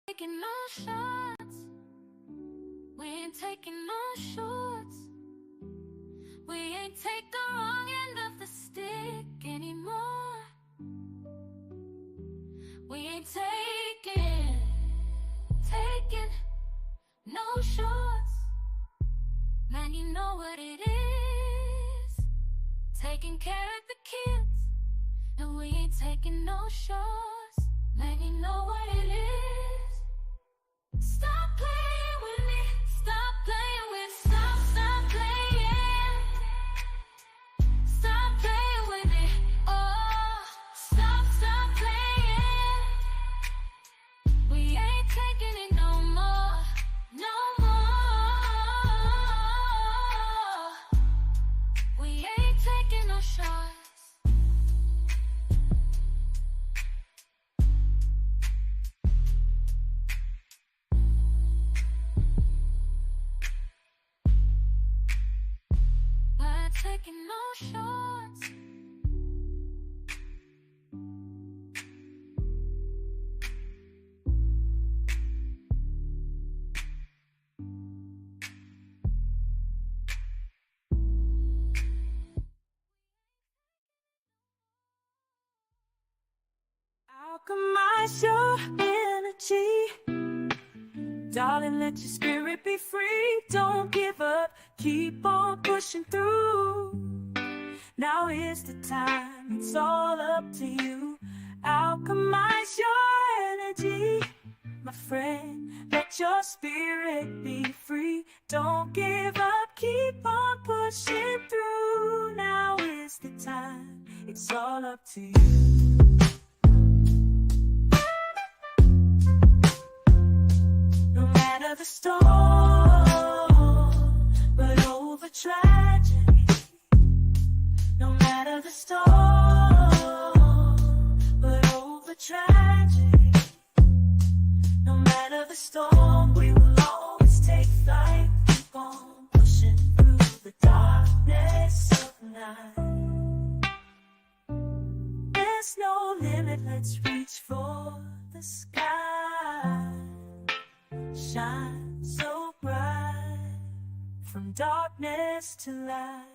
Taking no shots. We ain't taking no shorts. We ain't take the wrong end of the stick anymore. We ain't taking no shorts. Man, you know what it is. Taking care of the kids. And we ain't taking no shorts. Man, you know what it is. Stop playing with me. Stop playing with. Stop playing. Stop playing with me. Oh, stop playing. We ain't taking it no more. No more. We ain't taking no shots. Taking no shots. Alchemize your energy. Darling, let your spirit be free. Don't give up, keep on pushing through. Now is the time, it's all up to you. Alchemize your energy, my friend. Let your spirit be free. Don't give up, keep on pushing through. Now is the time, it's all up to you. No matter the storm, but over tragedy. No matter the storm, but over tragedy. No matter the storm, we will always take flight. Keep on pushing through the darkness of night. There's no limit, let's reach for the sky. Shine so bright, from darkness to light.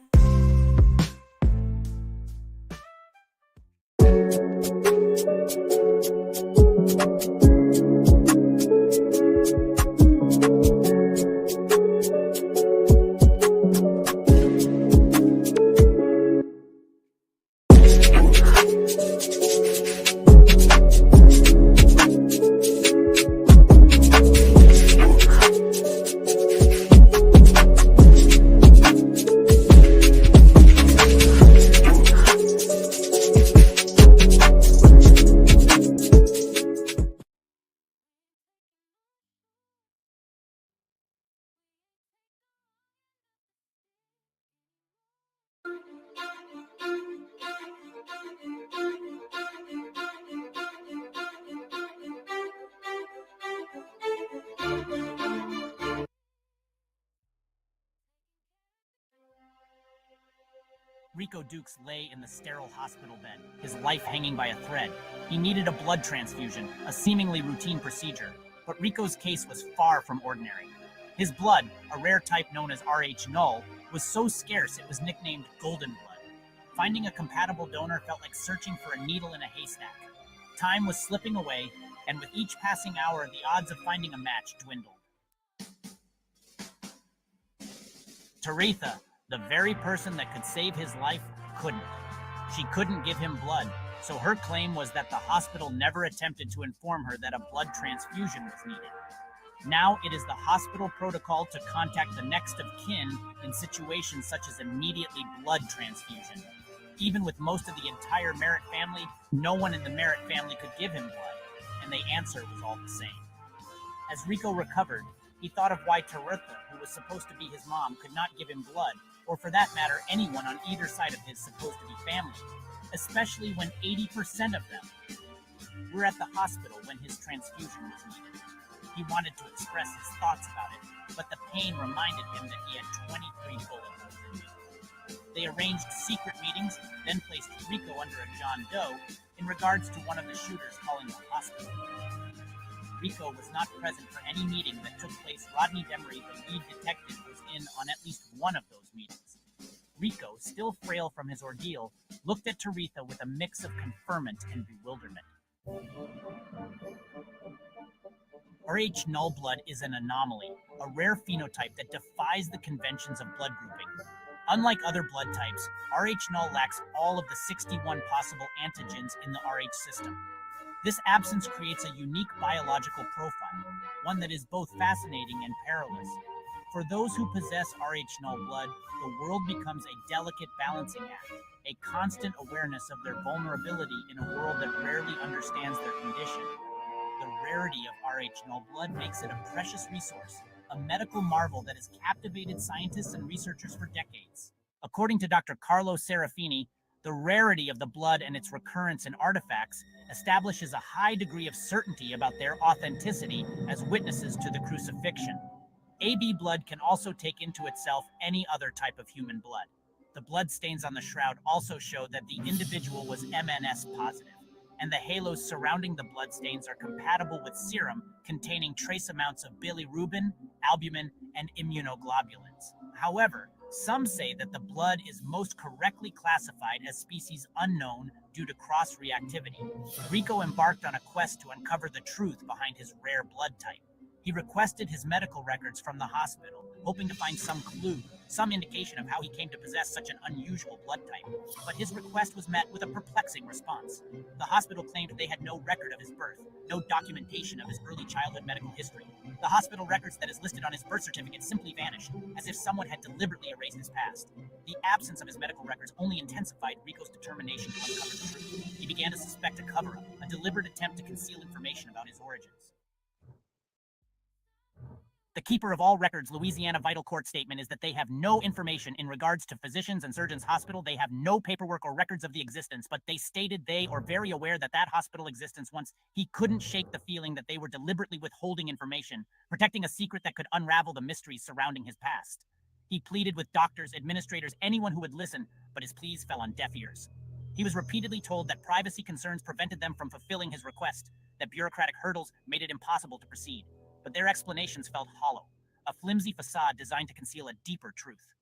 Rico Dukes lay in the sterile hospital bed, his life hanging by a thread. He needed a blood transfusion, a seemingly routine procedure, but Rico's case was far from ordinary. His blood, a rare type known as Rh null, was so scarce it was nicknamed golden blood. Finding a compatible donor felt like searching for a needle in a haystack. Time was slipping away, and with each passing hour, the odds of finding a match dwindled. Taretha, the very person that could save his life, couldn't. She couldn't give him blood, so her claim was that the hospital never attempted to inform her that a blood transfusion was needed. Now it is the hospital protocol to contact the next of kin in situations such as immediately blood transfusion. Even with most of the entire Merritt family, no one in the Merritt family could give him blood, and the answer was all the same. As Rico recovered, he thought of why Taretha, who was supposed to be his mom, could not give him blood, or for that matter, anyone on either side of his supposed-to-be family, especially when 80% of them were at the hospital when his transfusion was needed. He wanted to express his thoughts about it, but the pain reminded him that he had 23 bullet holes in him. They arranged secret meetings, then placed Rico under a John Doe in regards to one of the shooters calling the hospital. Rico was not present for any meeting that took place. Rodney Demery, the lead detective, was in on at least one of those meetings. Rico, still frail from his ordeal, looked at Taretha with a mix of conferment and bewilderment. Rh null blood is an anomaly, a rare phenotype that defies the conventions of blood grouping. Unlike other blood types, Rh null lacks all of the 61 possible antigens in the Rh system. This absence creates a unique biological profile, one that is both fascinating and perilous. For those who possess Rh null blood, the world becomes a delicate balancing act, a constant awareness of their vulnerability in a world that rarely understands their condition. The rarity of Rh null blood makes it a precious resource, a medical marvel that has captivated scientists and researchers for decades. According to Dr. Carlo Serafini, the rarity of the blood and its recurrence in artifacts establishes a high degree of certainty about their authenticity as witnesses to the crucifixion. AB blood can also take into itself any other type of human blood. The blood stains on the shroud also show that the individual was MNS positive, and the halos surrounding the bloodstains are compatible with serum containing trace amounts of bilirubin, albumin, and immunoglobulins. However, some say that the blood is most correctly classified as species unknown due to cross-reactivity. Rico embarked on a quest to uncover the truth behind his rare blood type. He requested his medical records from the hospital, hoping to find some clue, some indication of how he came to possess such an unusual blood type. But his request was met with a perplexing response. The hospital claimed they had no record of his birth, no documentation of his early childhood medical history. The hospital records that is listed on his birth certificate simply vanished, as if someone had deliberately erased his past. The absence of his medical records only intensified Rico's determination to uncover the truth. He began to suspect a cover-up, a deliberate attempt to conceal information about his origins. The keeper of all records, Louisiana Vital Court statement is that they have no information in regards to Physicians and Surgeons Hospital. They have no paperwork or records of the existence, but they stated they are very aware that that hospital existence once. He couldn't shake the feeling that they were deliberately withholding information, protecting a secret that could unravel the mysteries surrounding his past. He pleaded with doctors, administrators, anyone who would listen, but his pleas fell on deaf ears. He was repeatedly told that privacy concerns prevented them from fulfilling his request, that bureaucratic hurdles made it impossible to proceed. But their explanations felt hollow, a flimsy facade designed to conceal a deeper truth.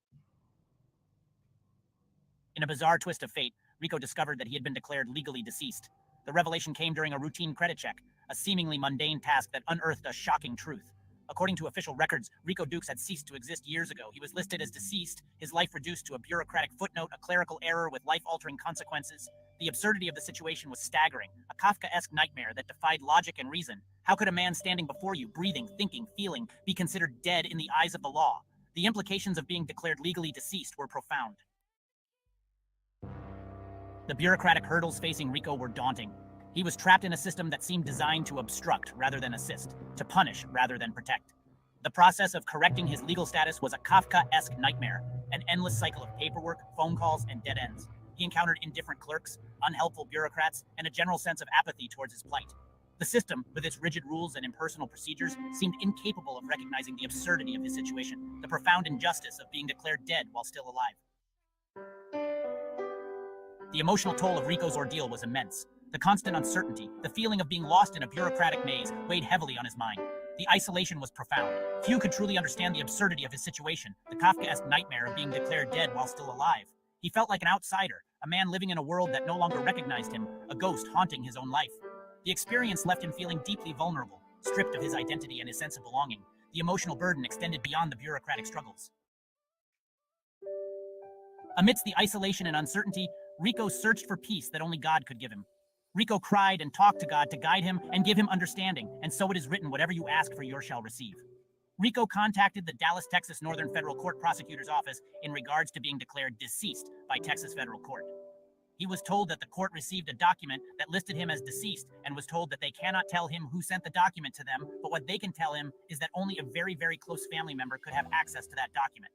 In a bizarre twist of fate, Rico discovered that he had been declared legally deceased. The revelation came during a routine credit check, a seemingly mundane task that unearthed a shocking truth. According to official records, Rico Dukes had ceased to exist years ago. He was listed as deceased, his life reduced to a bureaucratic footnote, a clerical error with life-altering consequences. The absurdity of the situation was staggering, a Kafkaesque nightmare that defied logic and reason. How could a man standing before you, breathing, thinking, feeling, be considered dead in the eyes of the law? The implications of being declared legally deceased were profound. The bureaucratic hurdles facing Rico were daunting. He was trapped in a system that seemed designed to obstruct rather than assist, to punish rather than protect. The process of correcting his legal status was a Kafkaesque nightmare, an endless cycle of paperwork, phone calls, and dead ends. He encountered indifferent clerks, unhelpful bureaucrats, and a general sense of apathy towards his plight. The system, with its rigid rules and impersonal procedures, seemed incapable of recognizing the absurdity of his situation, the profound injustice of being declared dead while still alive. The emotional toll of Rico's ordeal was immense. The constant uncertainty, the feeling of being lost in a bureaucratic maze, weighed heavily on his mind. The isolation was profound. Few could truly understand the absurdity of his situation, the Kafkaesque nightmare of being declared dead while still alive. He felt like an outsider, a man living in a world that no longer recognized him, a ghost haunting his own life. The experience left him feeling deeply vulnerable, stripped of his identity and his sense of belonging. The emotional burden extended beyond the bureaucratic struggles. Amidst the isolation and uncertainty, Rico searched for peace that only God could give him. Rico cried and talked to God to guide him and give him understanding, and so it is written, whatever you ask for, you shall receive. Rico contacted the Dallas, Texas Northern Federal Court Prosecutor's Office in regards to being declared deceased by Texas Federal Court. He was told that the court received a document that listed him as deceased and was told that they cannot tell him who sent the document to them, but what they can tell him is that only a very, very close family member could have access to that document.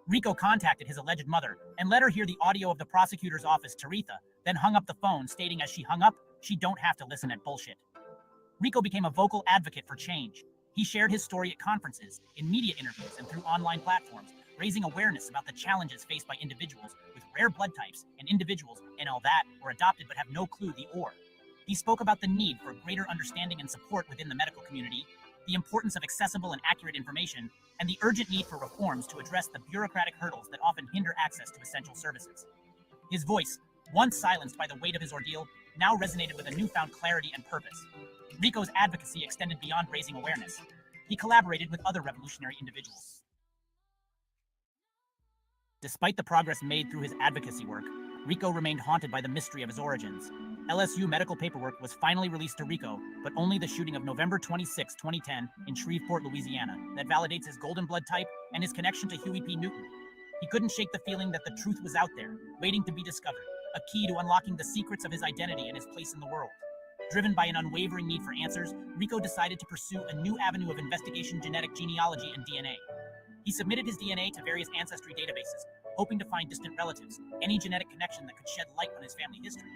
Rico contacted his alleged mother and let her hear the audio of the prosecutor's office, Taretha, then hung up the phone, stating as she hung up, she don't have to listen at bullshit. Rico became a vocal advocate for change. He shared his story at conferences, in media interviews, and through online platforms, raising awareness about the challenges faced by individuals with rare blood types and individuals and all that were adopted but have no clue the or. He spoke about the need for greater understanding and support within the medical community, the importance of accessible and accurate information, and the urgent need for reforms to address the bureaucratic hurdles that often hinder access to essential services. His voice, once silenced by the weight of his ordeal, now resonated with a newfound clarity and purpose. Rico's advocacy extended beyond raising awareness. He collaborated with other revolutionary individuals. Despite the progress made through his advocacy work, Rico remained haunted by the mystery of his origins. LSU medical paperwork was finally released to Rico, but only the shooting of November 26, 2010, in Shreveport, Louisiana, that validates his golden blood type and his connection to Huey P. Newton. He couldn't shake the feeling that the truth was out there, waiting to be discovered, a key to unlocking the secrets of his identity and his place in the world. Driven by an unwavering need for answers, Rico decided to pursue a new avenue of investigation: genetic genealogy and DNA. He submitted his DNA to various ancestry databases, hoping to find distant relatives, any genetic connection that could shed light on his family history.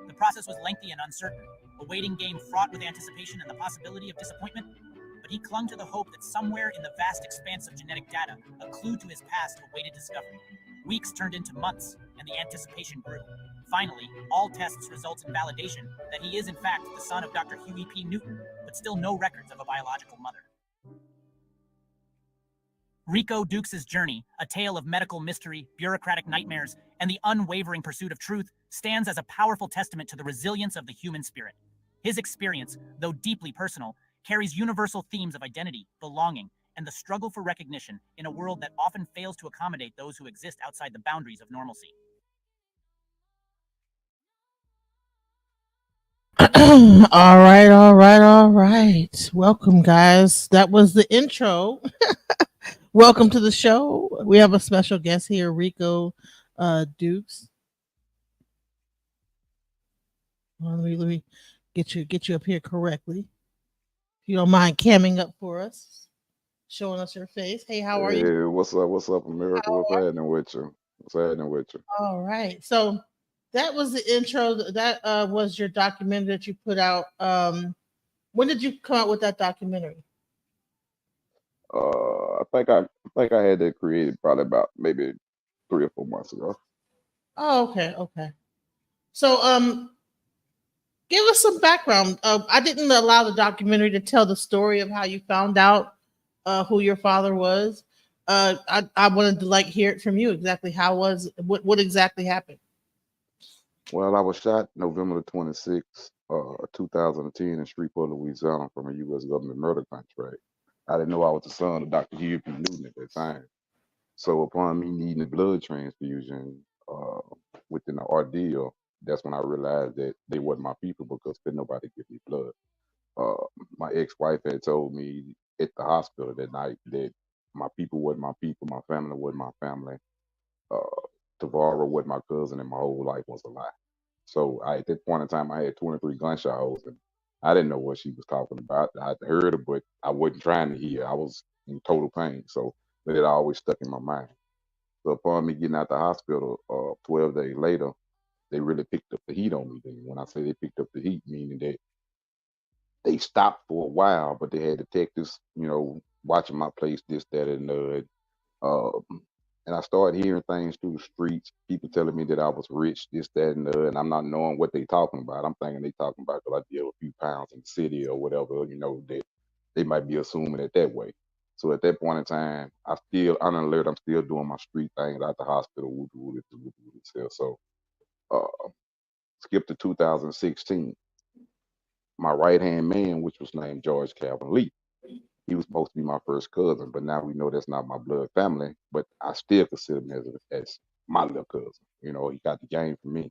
The process was lengthy and uncertain, a waiting game fraught with anticipation and the possibility of disappointment, but he clung to the hope that somewhere in the vast expanse of genetic data, a clue to his past awaited discovery. Weeks turned into months, and the anticipation grew. Finally, all tests result in validation that he is in fact the son of Dr. Huey P. Newton, but still no records of a biological mother. Rico Dukes' journey, a tale of medical mystery, bureaucratic nightmares, and the unwavering pursuit of truth, stands as a powerful testament to the resilience of the human spirit. His experience, though deeply personal, carries universal themes of identity, belonging, and the struggle for recognition in a world that often fails to accommodate those who exist outside the boundaries of normalcy. All right. Welcome, guys. That was the intro. Welcome to the show. We have a special guest here, Rico Dukes. Well, let me get you up here correctly. If you don't mind camming up for us, showing us your face. Hey, how are you? Hey, what's up? What's up, America? How What's are happening with you? What's happening with you? All right. So that was the intro. That was your documentary that you put out. When did you come out with that documentary? I think I had that created probably about maybe 3 or 4 months ago. Oh, okay. So, give us some background. I didn't allow the documentary to tell the story of how you found out who your father was. I wanted to like hear it from you. Exactly how was what exactly happened? Well, I was shot November the 26th, 2010 in Shreveport, Louisiana from a U.S. government murder contract. I didn't know I was the son of Dr. Huey P. Newton at that time. So upon me needing a blood transfusion within the ordeal, that's when I realized that they wasn't my people because could nobody give me blood. Uh, my ex-wife had told me at the hospital that night that my people wasn't my people, my family wasn't my family. Uh, Tavara wasn't my cousin, and my whole life was a lie. So at that point in time, I had 23 gunshot holes, and I didn't know what she was talking about. I heard her, but I wasn't trying to hear. I was in total pain. So, but it always stuck in my mind. So upon me getting out the hospital, 12 days later, they really picked up the heat on me. Then when I say they picked up the heat, meaning that they stopped for a while, but they had detectives, watching my place, this, that, and the. Um, and I started hearing things through the streets, people telling me that I was rich, this, that, and the, and I'm not knowing what they talking about. I'm thinking they talking about because I deal a few pounds in the city or whatever, that they might be assuming it that way. So at that point in time, I still on alert. I'm still doing my street things at the hospital. So uh, skip to 2016. My right hand man, which was named George Calvin Lee, he was supposed to be my first cousin, but now we know that's not my blood family. But I still consider him as my little cousin. He got the game from me.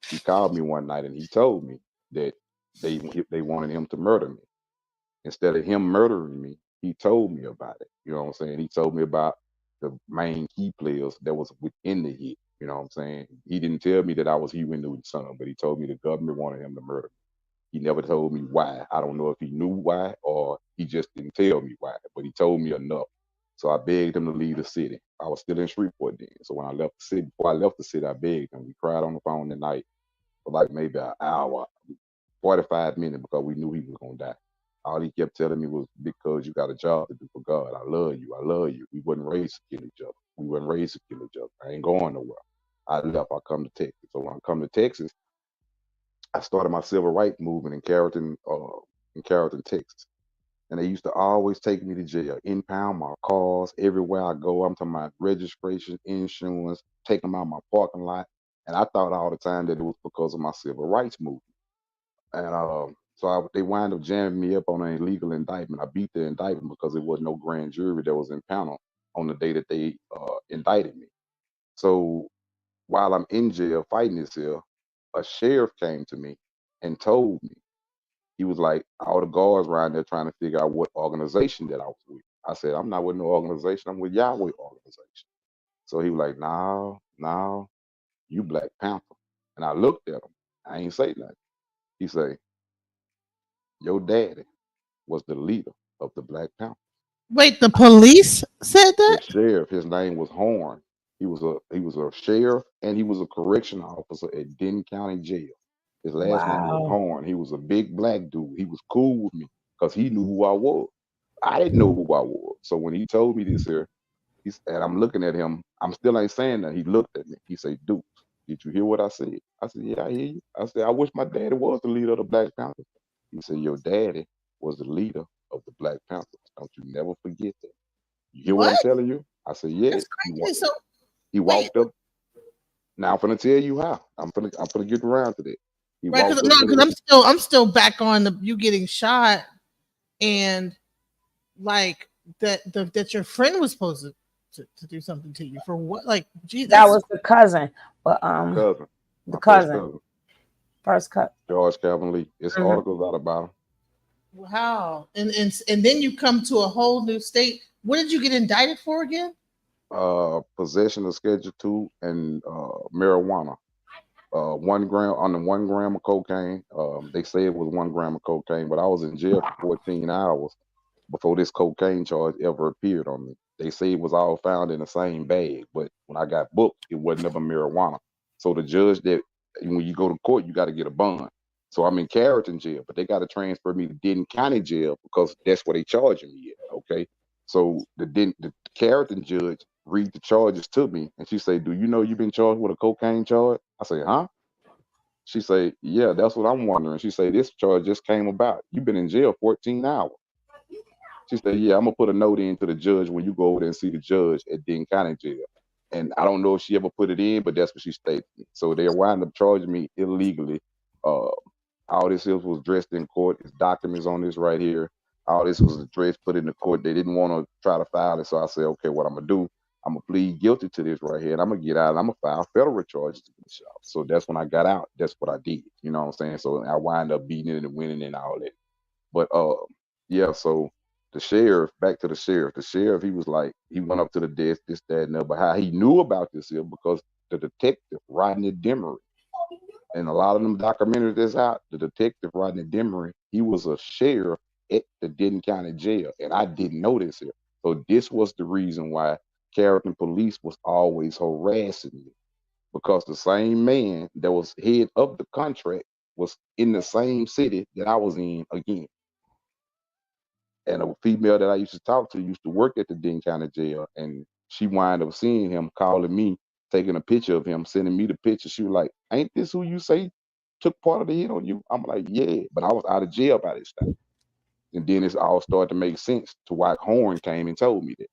He called me one night and he told me that they wanted him to murder me. Instead of him murdering me, he told me about it. You know what I'm saying? He told me about the main key players that was within the hit. You know what I'm saying? He didn't tell me that I was Huey Newton's son, but he told me the government wanted him to murder me. He never told me why. I don't know if he knew why or he just didn't tell me why, but he told me enough. So I begged him to leave the city. I was still in Shreveport then. So when I left the city, before I left the city, I begged him. We cried on the phone that night for like maybe an hour, 45 minutes because we knew he was going to die. All he kept telling me was, because you got a job to do for God. I love you. I love you. We wasn't raised to kill each other. We wasn't raised to kill each other. I ain't going nowhere. I left. I come to Texas. So when I come to Texas, I started my civil rights movement in Carrollton, Texas. And they used to always take me to jail, impound my cars everywhere I go. I'm talking about registration, insurance, take them out my parking lot. And I thought all the time that it was because of my civil rights movement. And they wind up jamming me up on an illegal indictment. I beat the indictment because there was no grand jury that was impounded on the day that they indicted me. So while I'm in jail fighting this here, a sheriff came to me and told me, he was like, all the guards around there trying to figure out what organization that I was with. I said, I'm not with no organization. I'm with Yahweh organization. So he was like, no, no, you Black Panther. And I looked at him. I ain't say nothing. He said, your daddy was the leader of the Black Panther. Wait, the police said The that? sheriff, his name was Horn. He was a sheriff and he was a correction officer at Denton County Jail. His last name was Wow. Horn. He was a big black dude. He was cool with me because he knew who I was. I didn't know who I was. So when he told me this here, and I'm looking at him, I'm still ain't saying that. He looked at me. He said, Dukes, did you hear what I said? I said, yeah, I hear you. I said, I wish my daddy was the leader of the Black Panthers. He said, your daddy was the leader of the Black Panthers. Don't you never forget that. You hear what What? I'm telling you? I said, yeah. That's crazy. So He wait, walked up. Now I'm gonna tell you how. I'm gonna get around to that. He right? walked Because up no, to because the I'm still back on the you getting shot and like that your friend was supposed to do something to you for what? Like, gee, That that's was the cousin, but cousin, the my first cousin cousin, first cut. George Calvin Lee. It's Mhm. articles out about him. wow. And then you come to a whole new state. What did you get indicted for again? Possession of Schedule 2 and marijuana. 1 gram on the 1 gram of cocaine. They say it was 1 gram of cocaine, but I was in jail for 14 hours before this cocaine charge ever appeared on me. They say it was all found in the same bag, but when I got booked, it wasn't ever marijuana. So the judge that when you go to court, you got to get a bond. So I'm in Carrollton jail, but they got to transfer me to Denton County jail because that's where they charging me at. Okay, so the Carrollton judge read the charges to me, and she say, "Do you know you've been charged with a cocaine charge?" I say, "Huh?" She say, "Yeah, that's what I'm wondering." She say, "This charge just came about. You've been in jail 14 hours." She said, "Yeah, I'm gonna put a note in to the judge when you go over there and see the judge at Denton County Jail." And I don't know if she ever put it in, but that's what she stated. So they wind up charging me illegally. Uh, all this was dressed in court. It's documents on this right here. All this was addressed, put in the court. They didn't want to try to file it, so I said, "Okay, what I'm gonna do? I'm gonna plead guilty to this right here, and I'm gonna get out. And I'm gonna file federal charges against y'all." So that's when I got out. That's what I did. You know what I'm saying? So I wind up beating it and winning and all that. But yeah, so the sheriff, back to the sheriff. The sheriff, he was like, he went up to the desk, this, that, and that. But how he knew about this here because the detective, Rodney Demery, and a lot of them documentaries that's out, the detective Rodney Demery, he was a sheriff at the Denton County Jail. And I didn't know this here. So this was the reason why Carrollton police was always harassing me. Because the same man that was head of the contract was in the same city that I was in again. And a female that I used to talk to used to work at the Denton County Jail, and she wind up seeing him, calling me, taking a picture of him, sending me the picture. She was like, "Ain't this who you say took part of the hit on you?" I'm like, "Yeah," but I was out of jail by this time. And then it all started to make sense to why Horn came and told me that.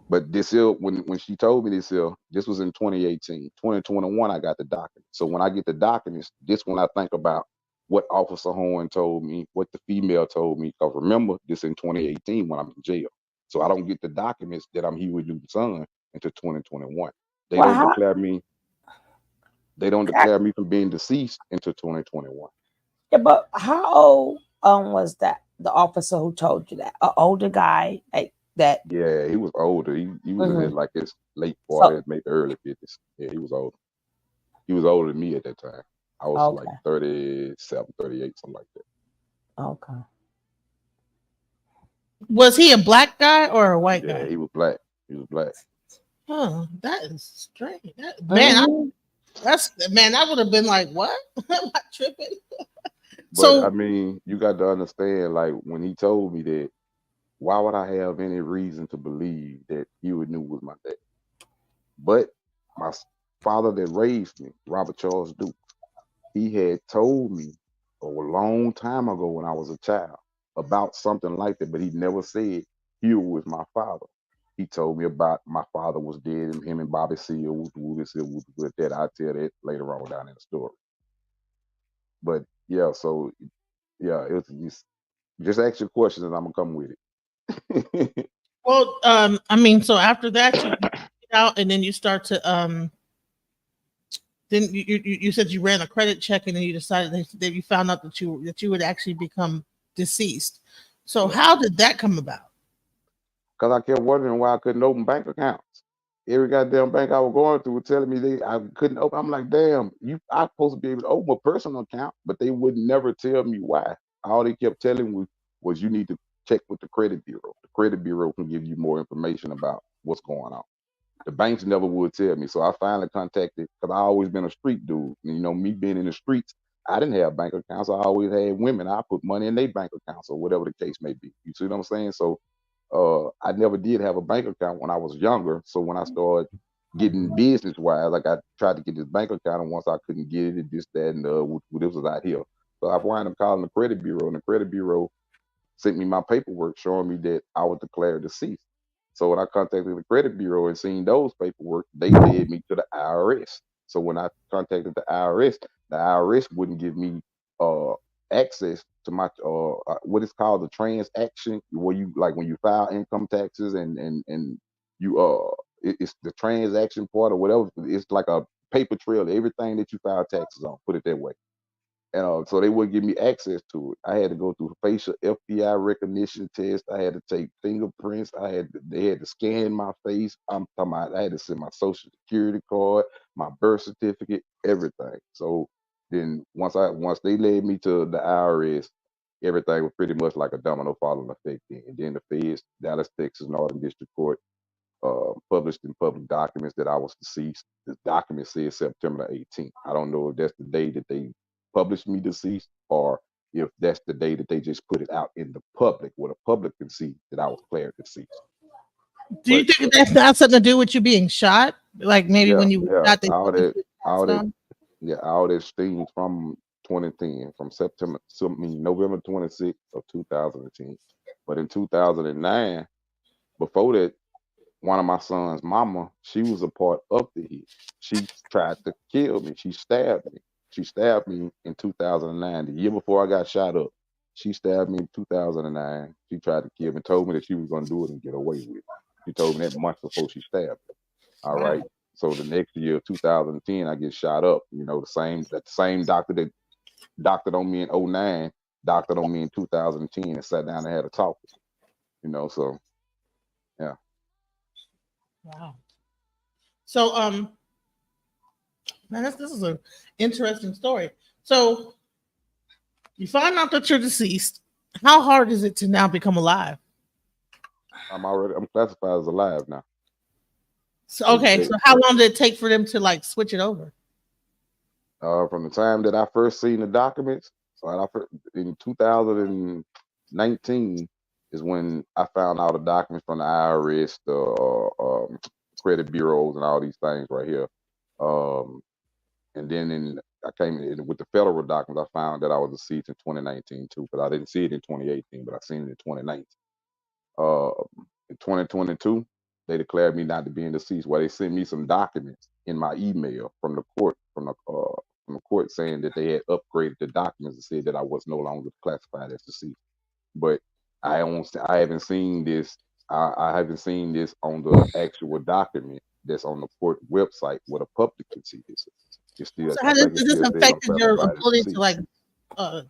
But this here, when she told me this here, this was in 2018. 2021, I got the document. So when I get the documents, this when I think about what Officer Horn told me, what the female told me. Because remember, this in 2018 when I'm in jail. So I don't get the documents that I'm Huey Newton's son until 2021. They Well, don't how declare me, they don't declare me from being deceased until 2021. yeah, but how old was that the officer who told you that? An older guy like that. Yeah, he was older. He was in his Mhm. like his late So 40s, maybe early 50s. Yeah, he was older. He was older than me at that time. I was like okay, 37, 38, something like that. okay. Was he a black guy or a white Yeah, guy? he was black. He was black. Huh, that is strange. Hmm. That would have been like, what? Am I tripping? But I So mean, you got to understand, like when he told me that, why would I have any reason to believe that he would knew was my dad? But my father that raised me, Robert Charles Duke, he had told me a long time ago when I was a child about something like that, but he never said Huey was my father. He told me about my father was dead and him and Bobby Seale with that. I'll tell that later on down in the story. But yeah, so yeah, it's just ask your questions and I'm gonna come with it. Well, I mean, so after that, you get out and then you start to then you said you ran a credit check and then you decided that you found out that you would actually become deceased. So Yeah. how did that come about? Because I kept wondering why I couldn't open bank accounts. Every goddamn bank I was going through was telling me I couldn't open. I'm like, damn, I supposed to be able to open a personal account, but they would never tell me why. All they kept telling me was you need to check with the credit bureau. The credit bureau can give you more information about what's going on. The banks never would tell me. So I finally contacted because I always been a street dude. You know, me being in the streets, I didn't have bank accounts. I always had women. I put money in their bank accounts or whatever the case may be. You see what I'm saying? So I never did have a bank account when I was younger. So when I started getting business wise, like I tried to get this bank account, and once I couldn't get it, this, that, and this was out here. So I wound up calling the credit bureau, and the credit bureau sent me my paperwork showing me that I was declared deceased. So when I contacted the credit bureau and seen those paperwork, they led me to the IRS. So when I contacted the IRS wouldn't give me uh access to my what is called the transaction, where you like when you file income taxes and you it's the transaction part or whatever. It's like a paper trail, everything that you file taxes on. Put it that way. And so they wouldn't give me access to it. I had to go through facial FBI recognition test. I had to take fingerprints. They had to scan my face. I'm talking about I had to send my social security card, my birth certificate, everything. So then once they led me to the IRS, everything was pretty much like a domino falling effect. And then the feds, Dallas, Texas, Northern District Court, published in public documents that I was deceased. The document says September 18th. I don't know if that's the day that they published me deceased or if that's the day that they just put it out in the public where the public can see that I was declared deceased. Do you But think that's got something to do with you being shot? Like maybe yeah, when you were yeah, shot, they thought that you all passed that, on? yeah, all that stems from 2010, from September, so, I mean, November 26th of 2010. But in 2009, before that, one of my son's mama, she was a part of the hit. She tried to kill me. She stabbed me. She stabbed me in 2009, the year before I got shot up. She stabbed me in 2009. She tried to kill me, told me that she was going to do it and get away with it. She told me that months before she stabbed me. All Wow. right. So the next year, 2010, I get shot up. You know, that same doctor that doctored on me in '09, doctored on me in 2010 and sat down and had a talk. You know, so yeah. Wow. So man, this is an interesting story. So you find out that you're deceased. How hard is it to now become alive? I'm classified as alive now. So They, okay, they, so how long did it take for them to like switch it over? from the time that I first seen the documents, in 2019 is when I found all the documents from the IRS, the credit bureaus, and all these things right here. Um, and then I came in with the federal documents. I found that I was deceased in 2019 too, but I didn't see it in 2018, but I seen it in 2019. Uh, in 2022, they declared me not to be in deceased. Well, they sent me some documents in my email from the court saying that they had upgraded the documents and said that I was no longer classified as deceased. But I haven't seen this. I haven't seen this on the actual document that's on the court website where the public can see this. It's still, So I how think it does this still says I'm affected your classified as ability to deceased. like uh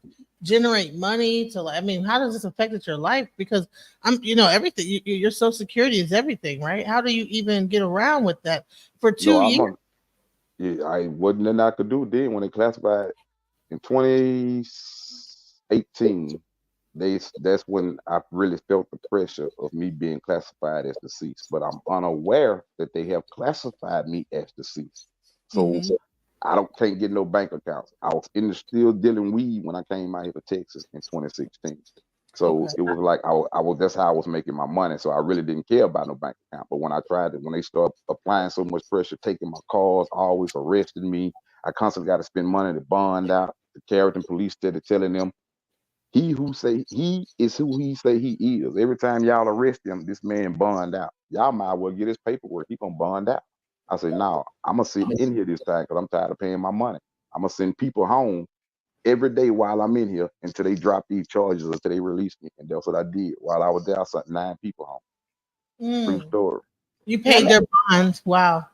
generate money to like, I mean, how does this affect your life? Because everything your social security is everything, right? How do you even get around with that for No, two I'm years? on. Yeah, I wasn't nothing I could do then when they classified in 2018. That's when I really felt the pressure of me being classified as deceased. But I'm unaware that they have classified me as deceased. So Hmm. I don't can't get no bank accounts. I was still dealing weed when I came out here to Texas in 2016. So Okay. it was like I was that's how I was making my money. So I really didn't care about no bank account. But when I tried it, when they start applying so much pressure, taking my calls, always arresting me, I constantly got to spend money to bond out. The Carrollton police started telling them he is who he say he is. Every time y'all arrest him, this man bond out. Y'all might well get his paperwork. He gonna bond out. I say, no, I'm gonna sit in here this time because I'm tired of paying my money. I'm gonna send people home every day while I'm in here until they drop these charges or until they release me. And that's what I did. While I was there, I sent 9 people home. True Mm. story. You Let paid me their bonds. Wow.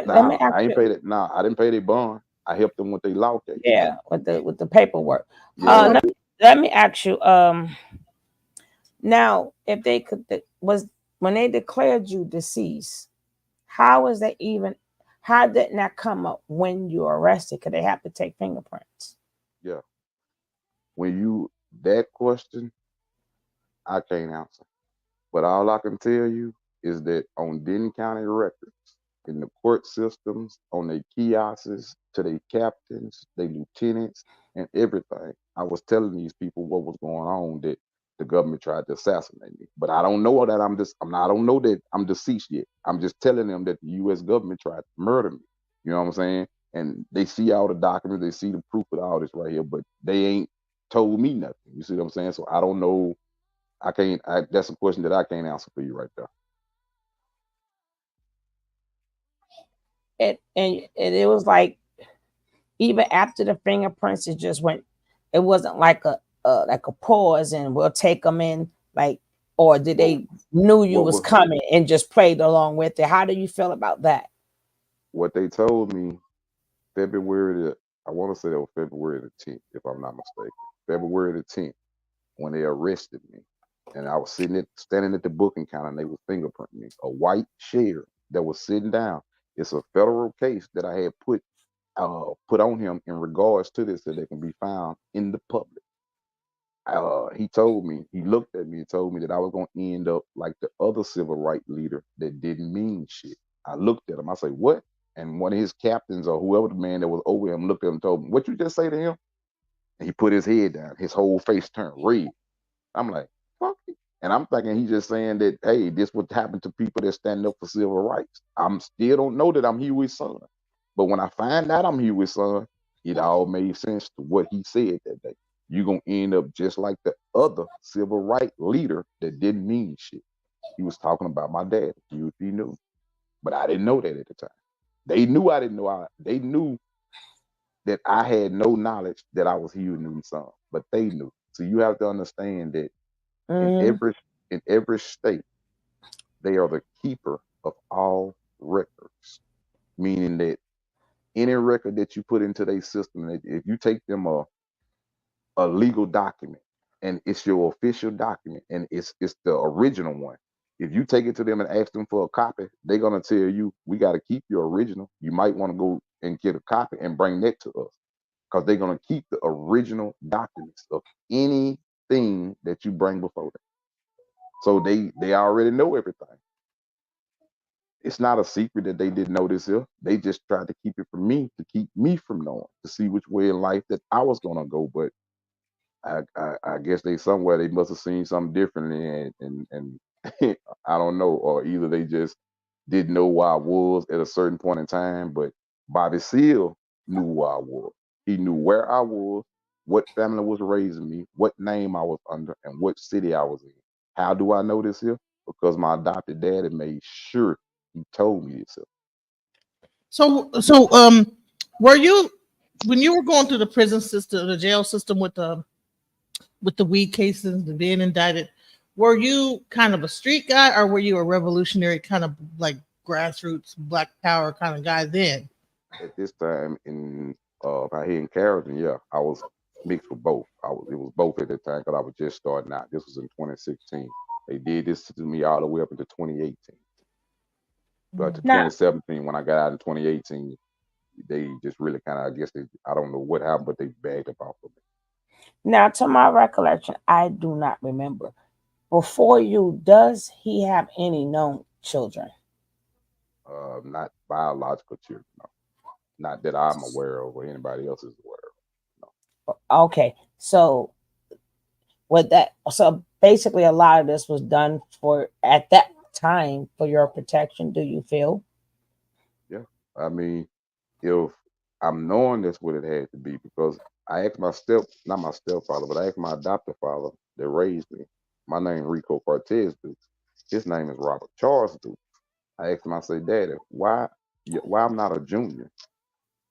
let me Nah, ask I ain't you. paid it. Nah, I didn't pay their bond. I helped them with their law case. Yeah, with the paperwork. Yeah. Let me ask you. Now, if they could was when they declared you deceased, how is that even? How didn't that come up when you were arrested? Could they have to take fingerprints? Yeah. When you that question, I can't answer. But all I can tell you is that on Denton County records, in the court systems, on their kiosks, to their captains, their lieutenants, and everything, I was telling these people what was going on, that the government tried to assassinate me. But I don't know that I don't know that I'm deceased yet. I'm just telling them that the US government tried to murder me. You know what I'm saying? And they see all the documents, they see the proof of all this right here, but they ain't told me nothing. You see what I'm saying? So I don't know. I can't. That's a question that I can't answer for you right there. It was like even after the fingerprints, it just went. It wasn't like a pause and we'll take them in like, or did What they knew you what was was coming and just played along with it? How do you feel about that? what they told me February the I want to say that was February the 10th, if I'm not mistaken. February the 10th, when they arrested me, and I was standing at the booking counter, and they would fingerprint me. A white chair that was sitting down. It's a federal case that I had put on him in regards to this, that they can be found in the public. He told me, he looked at me and told me that I was going to end up like the other civil rights leader that didn't mean shit. I looked at him. I said, what? And one of his captains or whoever the man that was over him looked at him and told him, what you just say to him? And he put his head down. His whole face turned red. I'm like, fuck it. And I'm thinking he's just saying that, hey, this would happen to people that stand up for civil rights. I'm still don't know that I'm Huey's son. But when I find out I'm Huey's son, it all made sense to what he said that day. You're gonna end up just like the other civil rights leader that didn't mean shit. He was talking about my dad, Huey P. Newton. But I didn't know that at the time. They knew I didn't know they knew that I had no knowledge that I was Huey Newton's son, but they knew. So you have to understand that in Hmm. every state, they are the keeper of all records, meaning that any record that you put into their system, if you take them a legal document and it's your official document and it's the original one. If you take it to them and ask them for a copy, they're gonna tell you we got to keep your original. You might want to go and get a copy and bring that to us because they're gonna keep the original documents of anything that you bring before them. So they already know everything. It's not a secret that they didn't know this here. They just tried to keep it from me to keep me from knowing to see which way in life that I was gonna go. But I guess they somewhere they must have seen something differently and I don't know, or either they just didn't know where I was at a certain point in time. But Bobby Seale knew where I was. He knew where I was, what family was raising me, what name I was under, and what city I was in. How do I know this here? Because my adopted daddy made sure he told me this. So were you when you were going through the prison system, the jail system with the weed cases, the being indicted, were you kind of a street guy or were you a revolutionary kind of like grassroots black power kind of guy then? At this time in out here in Carrollton, yeah, I was mixed with both. It was both at the time because I was just starting out. This was in 2016. They did this to me all the way up into 2018. But to Now, 2017, when I got out in 2018, they just really kind of, I guess I don't know what happened, but they bagged up off of me. now, to my recollection, I do not remember. Before you, does he have any known children? Not biological children, no. Not that I'm aware of or anybody else is aware of. Okay, so With that, so basically, a lot of this was done for at that time for your protection. Do you feel? Yeah. I mean, if I'm knowing that's what it had to be, because I asked my not my stepfather, but I asked my adopted father that raised me. My name Rico Cortez Dukes. His name is Robert Charles Dukes. I asked him, I said, Daddy, why I'm not a junior?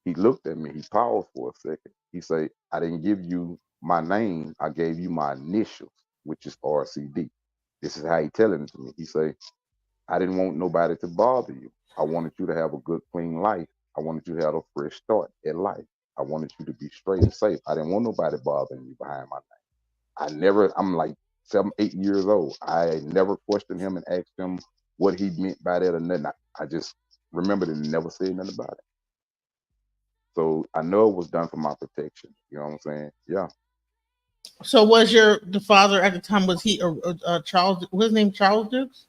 He looked at me, he paused for a second. He said, I didn't give you my name, I gave you my initials, which is RCD. This is how he telling it to me. He said, I didn't want nobody to bother you. I wanted you to have a good, clean life. I wanted you to have a fresh start at life. I wanted you to be straight and safe. I didn't want nobody bothering you behind my name. I'm like 7, 8 years old. I never questioned him and asked him what he meant by that or nothing. I just remembered and never said nothing about it. So I know it was done for my protection. You know what I'm saying? Yeah. So was your the father at the time, was he Charles, was his name Charles Dukes?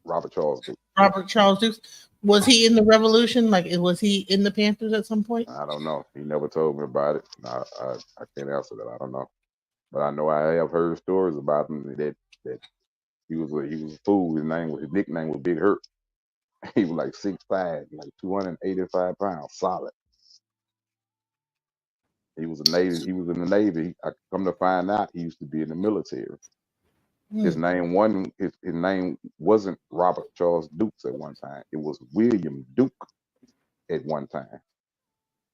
Robert Charles Duke. Yeah. Robert Charles Dukes. Was he in the revolution? Like was he in the Panthers at some point? I don't know. He never told me about it. I can't answer that. I don't know. But I know I have heard stories about him that he was a fool. His nickname was Big Hurt. He was like 6'5", like 285 pounds, solid. He was in the Navy. I come to find out he used to be in the military. Hmm. His name wasn't Robert Charles Dukes at one time. It was William Duke at one time.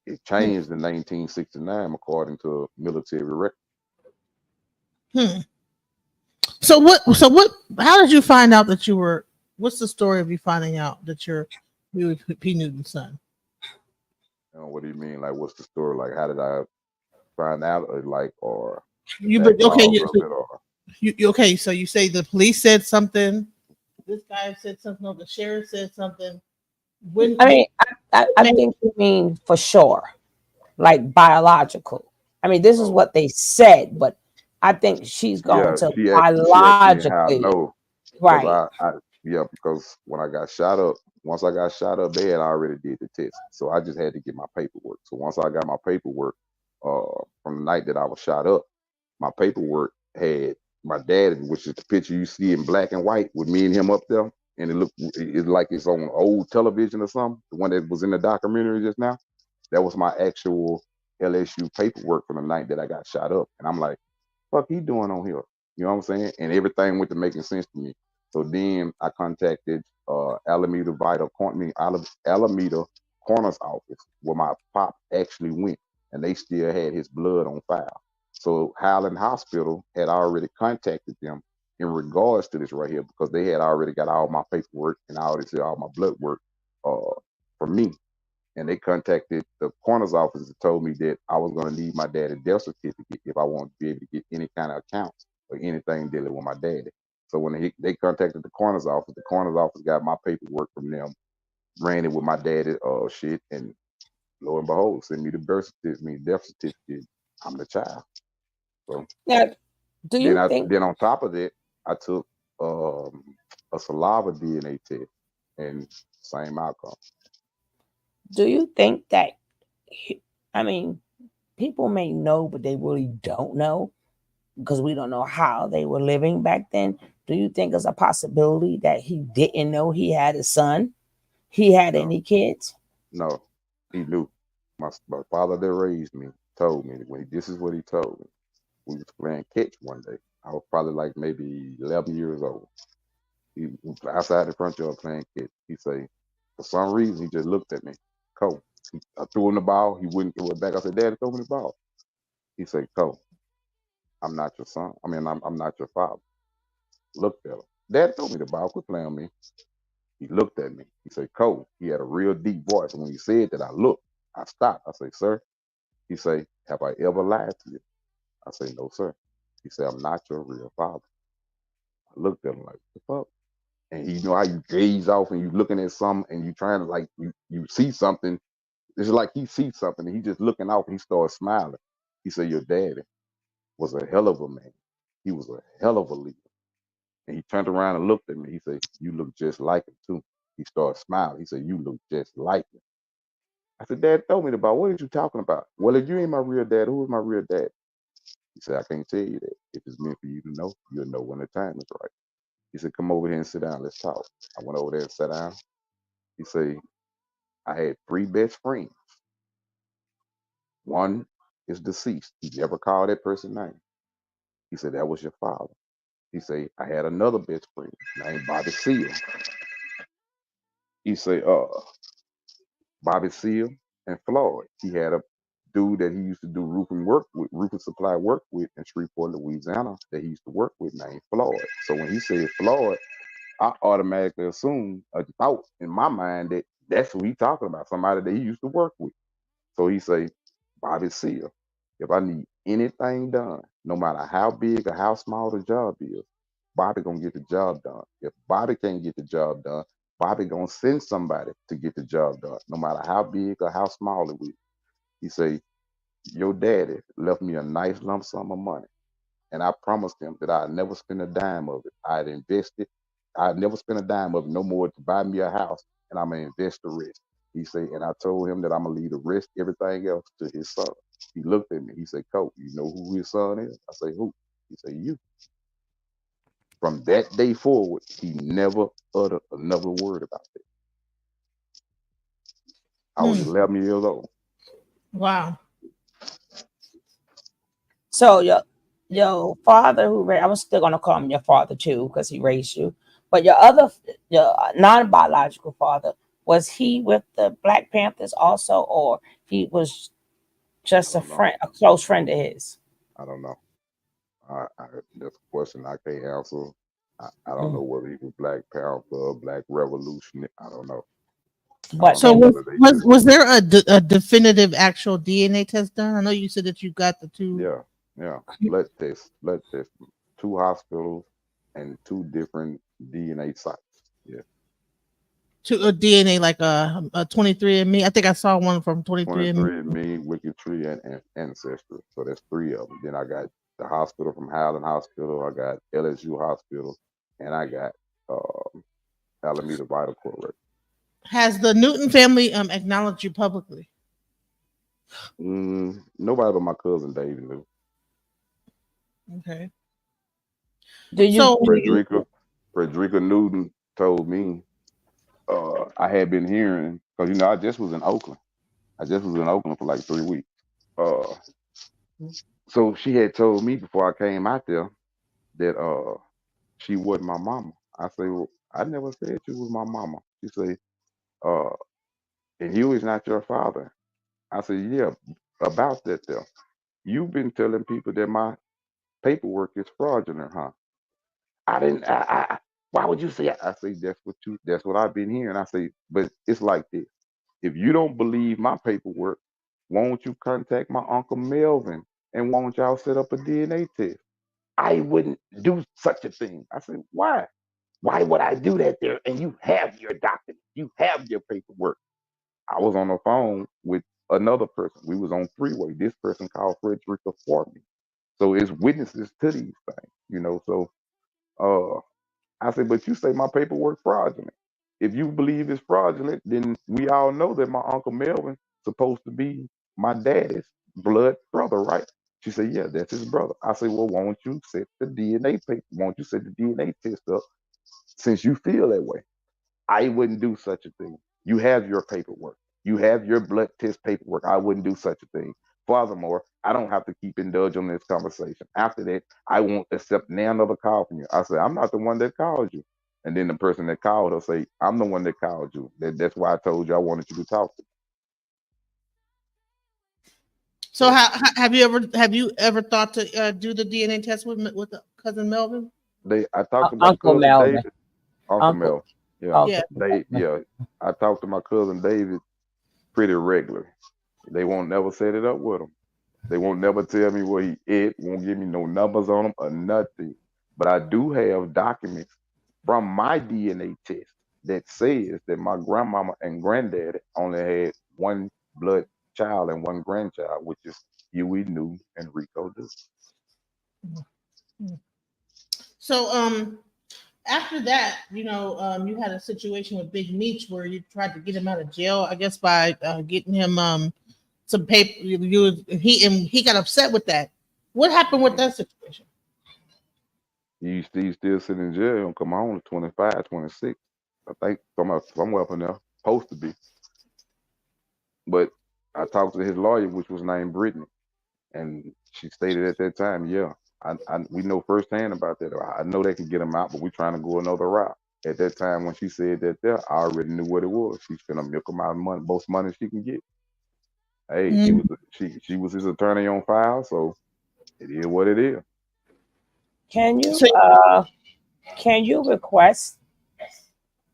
It Hmm. changed in 1969 according to military record. Hmm. So what? So what? How did you find out that you were? What's the story of you finding out that you're Huey P. Newton's son? What do you mean? Like, what's the story? Like, how did I find out? Or like, or the You but okay. background of it, or Okay. So you say the police said something. This guy said something. Or the sheriff said something. I When mean, I think you mean for sure, like biological. I mean, this is oh what they said, but I think she's going yeah, to she asked me how I biologically, know because right? yeah, because when I got shot up, once I got shot up, they had already did the test, so I just had to get my paperwork. So once I got my paperwork, from the night that I was shot up, my paperwork had my dad, which is the picture you see in black and white with me and him up there, and it's like it's on old television or something. The one that was in the documentary just now, that was my actual LSU paperwork from the night that I got shot up, and I'm like, fuck he doing on here? You know what I'm saying? And everything went to making sense to me. So then I contacted Alameda Coroner's office where my pop actually went, and they still had his blood on file. So Highland Hospital had already contacted them in regards to this right here because they had already got all my paperwork and all my blood work uh, for me, and they contacted the coroner's office and told me that I was going to need my daddy's death certificate if I wanted to be able to get any kind of accounts or anything dealing with my daddy. So when they contacted the coroner's office got my paperwork from them, ran it with my daddy shit, and lo and behold, sent me the birth certificate, me death certificate. I'm the child. So Now, do you think? then on top of that, I took a saliva DNA test, and same outcome. Do you think that? I mean, people may know, but they really don't know because we don't know how they were living back then. Do you think there's a possibility that he didn't know he had a son? He had No, any kids? no, he knew. My father that raised me told me that this is what he told me. We was playing catch one day. I was probably like maybe 11 years old. He was outside the front yard playing catch. He say, for some reason, he just looked at me. Cole. I threw him the ball. He wouldn't throw it back. I said, Daddy, throw me the ball. He said, Cole, I'm not your son. I mean, I'm not your father. Looked at him. Dad, throw me the ball. Quit playing with me. He looked at me. He said, Cole. He had a real deep voice. And when he said that, I looked. I stopped. I said, sir. He say, have I ever lied to you? I say, no, sir. He said, I'm not your real father. I looked at him like, what the fuck? And you know how you gaze off and you looking at something and you trying to like you see something. It's like he sees something and he just looking off and he started smiling. He said, your daddy was a hell of a man. He was a hell of a leader. And he turned around and looked at me. He said, you look just like him too. He started smiling. He said, you look just like him. I said, Dad, told me about what are you talking about? Well, if you ain't my real dad, who is my real dad? He said, I can't tell you that. If it's meant for you to know, you'll know when the time is right. He said, come over here and sit down. Let's talk. I went over there and sat down. He said, I had three best friends. One is deceased. He never called that person's name. He said, that was your father. He said, I had another best friend named Bobby Seale. He said, Bobby Seale and Floyd. He had a dude that he used to do roofing supply work with in Shreveport, Louisiana, that he used to work with named Floyd. So when he said Floyd, I automatically assumed a thought in my mind that that's who he talking about, somebody that he used to work with. So he say, Bobby Seale, if I need anything done, no matter how big or how small the job is, Bobby gonna get the job done. If Bobby can't get the job done, Bobby gonna send somebody to get the job done, no matter how big or how small it is. He say, your daddy left me a nice lump sum of money, and I promised him that I'd never spend a dime of it. I'd invest it. I'd never spend a dime of it, no more to buy me a house, and I'm gonna invest the rest. He said, and I told him that I'm gonna leave the rest, everything else, to his son. He looked at me. He said, Coach, you know who his son is? I say, who? He said, you. From that day forward, he never uttered another word about that. I was 11 years old. Wow. So your father I was still gonna call him your father too because he raised you, but your non-biological father, was he with the Black Panthers also, or he was just a friend, a close friend of his? I don't know. That's a question I can't answer. I don't know whether he was Black Panther, Black Revolution. I don't know. But So then was there a definitive actual DNA test done? I know you said that you got the two. Yeah. Blood test. 2 hospitals and 2 different DNA sites. Yeah. To a DNA like a 23andMe. I think I saw one from 23andMe. 23andMe, Wicked Tree, and Ancestry. So that's 3 of them. Then I got the hospital from Highland Hospital. I got LSU Hospital, and I got Alameda Vital Corps. Has the Newton family acknowledged you publicly? Nobody but my cousin David knew. Okay. Frederica Newton told me. I had been hearing, because I just was in Oakland. I just was in Oakland for like 3 weeks. So she had told me before I came out there that she wasn't my mama. I say, well, I never said she was my mama. She say, and Huey's not your father. I said, yeah, about that there. You've been telling people that my paperwork is fraudulent, huh? I didn't. Why would you say that? I say That's what I've been hearing. I say, but it's like this. If you don't believe my paperwork, won't you contact my Uncle Melvin and won't y'all set up a DNA test? I wouldn't do such a thing. I said, why? Why would I do that there? And you have your document, you have your paperwork. I was on the phone with another person. We was on 3-way. This person called Frederica for me. So it's witnesses to these things. So I said, but you say my paperwork fraudulent. If you believe it's fraudulent, then we all know that my Uncle Melvin supposed to be my daddy's blood brother, right? She said, yeah, that's his brother. I said, well, won't you set the DNA paper? Won't you set the DNA test up since you feel that way? I wouldn't do such a thing. You have your paperwork. You have your blood test paperwork. I wouldn't do such a thing. Furthermore, I don't have to keep indulging in this conversation. After that, I won't accept another call from you. I said, I'm not the one that called you. And then the person that called her say, I'm the one that called you. That's why I told you I wanted you to talk to me. So have you ever thought to do the DNA test with cousin Melvin? I talked to my Uncle cousin Melvin. David. Uncle Mel. Yeah. I talked to my cousin David pretty regular. They won't never set it up with him. They won't never tell me where he ate, won't give me no numbers on him or nothing. But I do have documents from my DNA test that says that my grandmama and granddaddy only had one blood child and one grandchild, which is Huey Newton and Rico Dukes. So after that, you had a situation with Big Meech where you tried to get him out of jail, I guess by getting him some paper. He got upset with that. What happened with that situation? He's still sitting in jail. He'll come home to 25, 26. I think somewhere up in there. Supposed to be. But I talked to his lawyer, which was named Brittany, and she stated at that time, yeah, we know firsthand about that. I know they can get him out, but we're trying to go another route. At that time, when she said that there, I already knew what it was. She's gonna milk him out of money, most money she can get. Hey, Mm. she was his attorney on file, so it is what it is. Can So, you request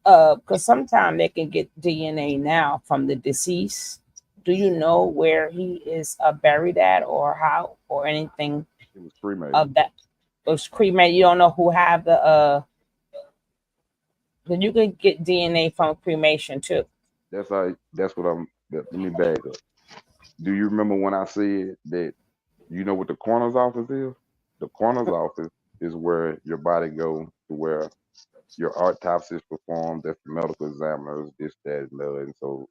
because sometimes they can get DNA now from the deceased. Do you know where he is buried at, or how, or anything It was cremated. of that? It was cremated. You don't know who have the then you can get DNA from cremation too. That's how. That's what I'm. Let me back up. Do you remember when I said that? You know what the coroner's office is? The coroner's office is where your body goes to where your autopsy is performed. That's the medical examiners, this, that, and the other. And so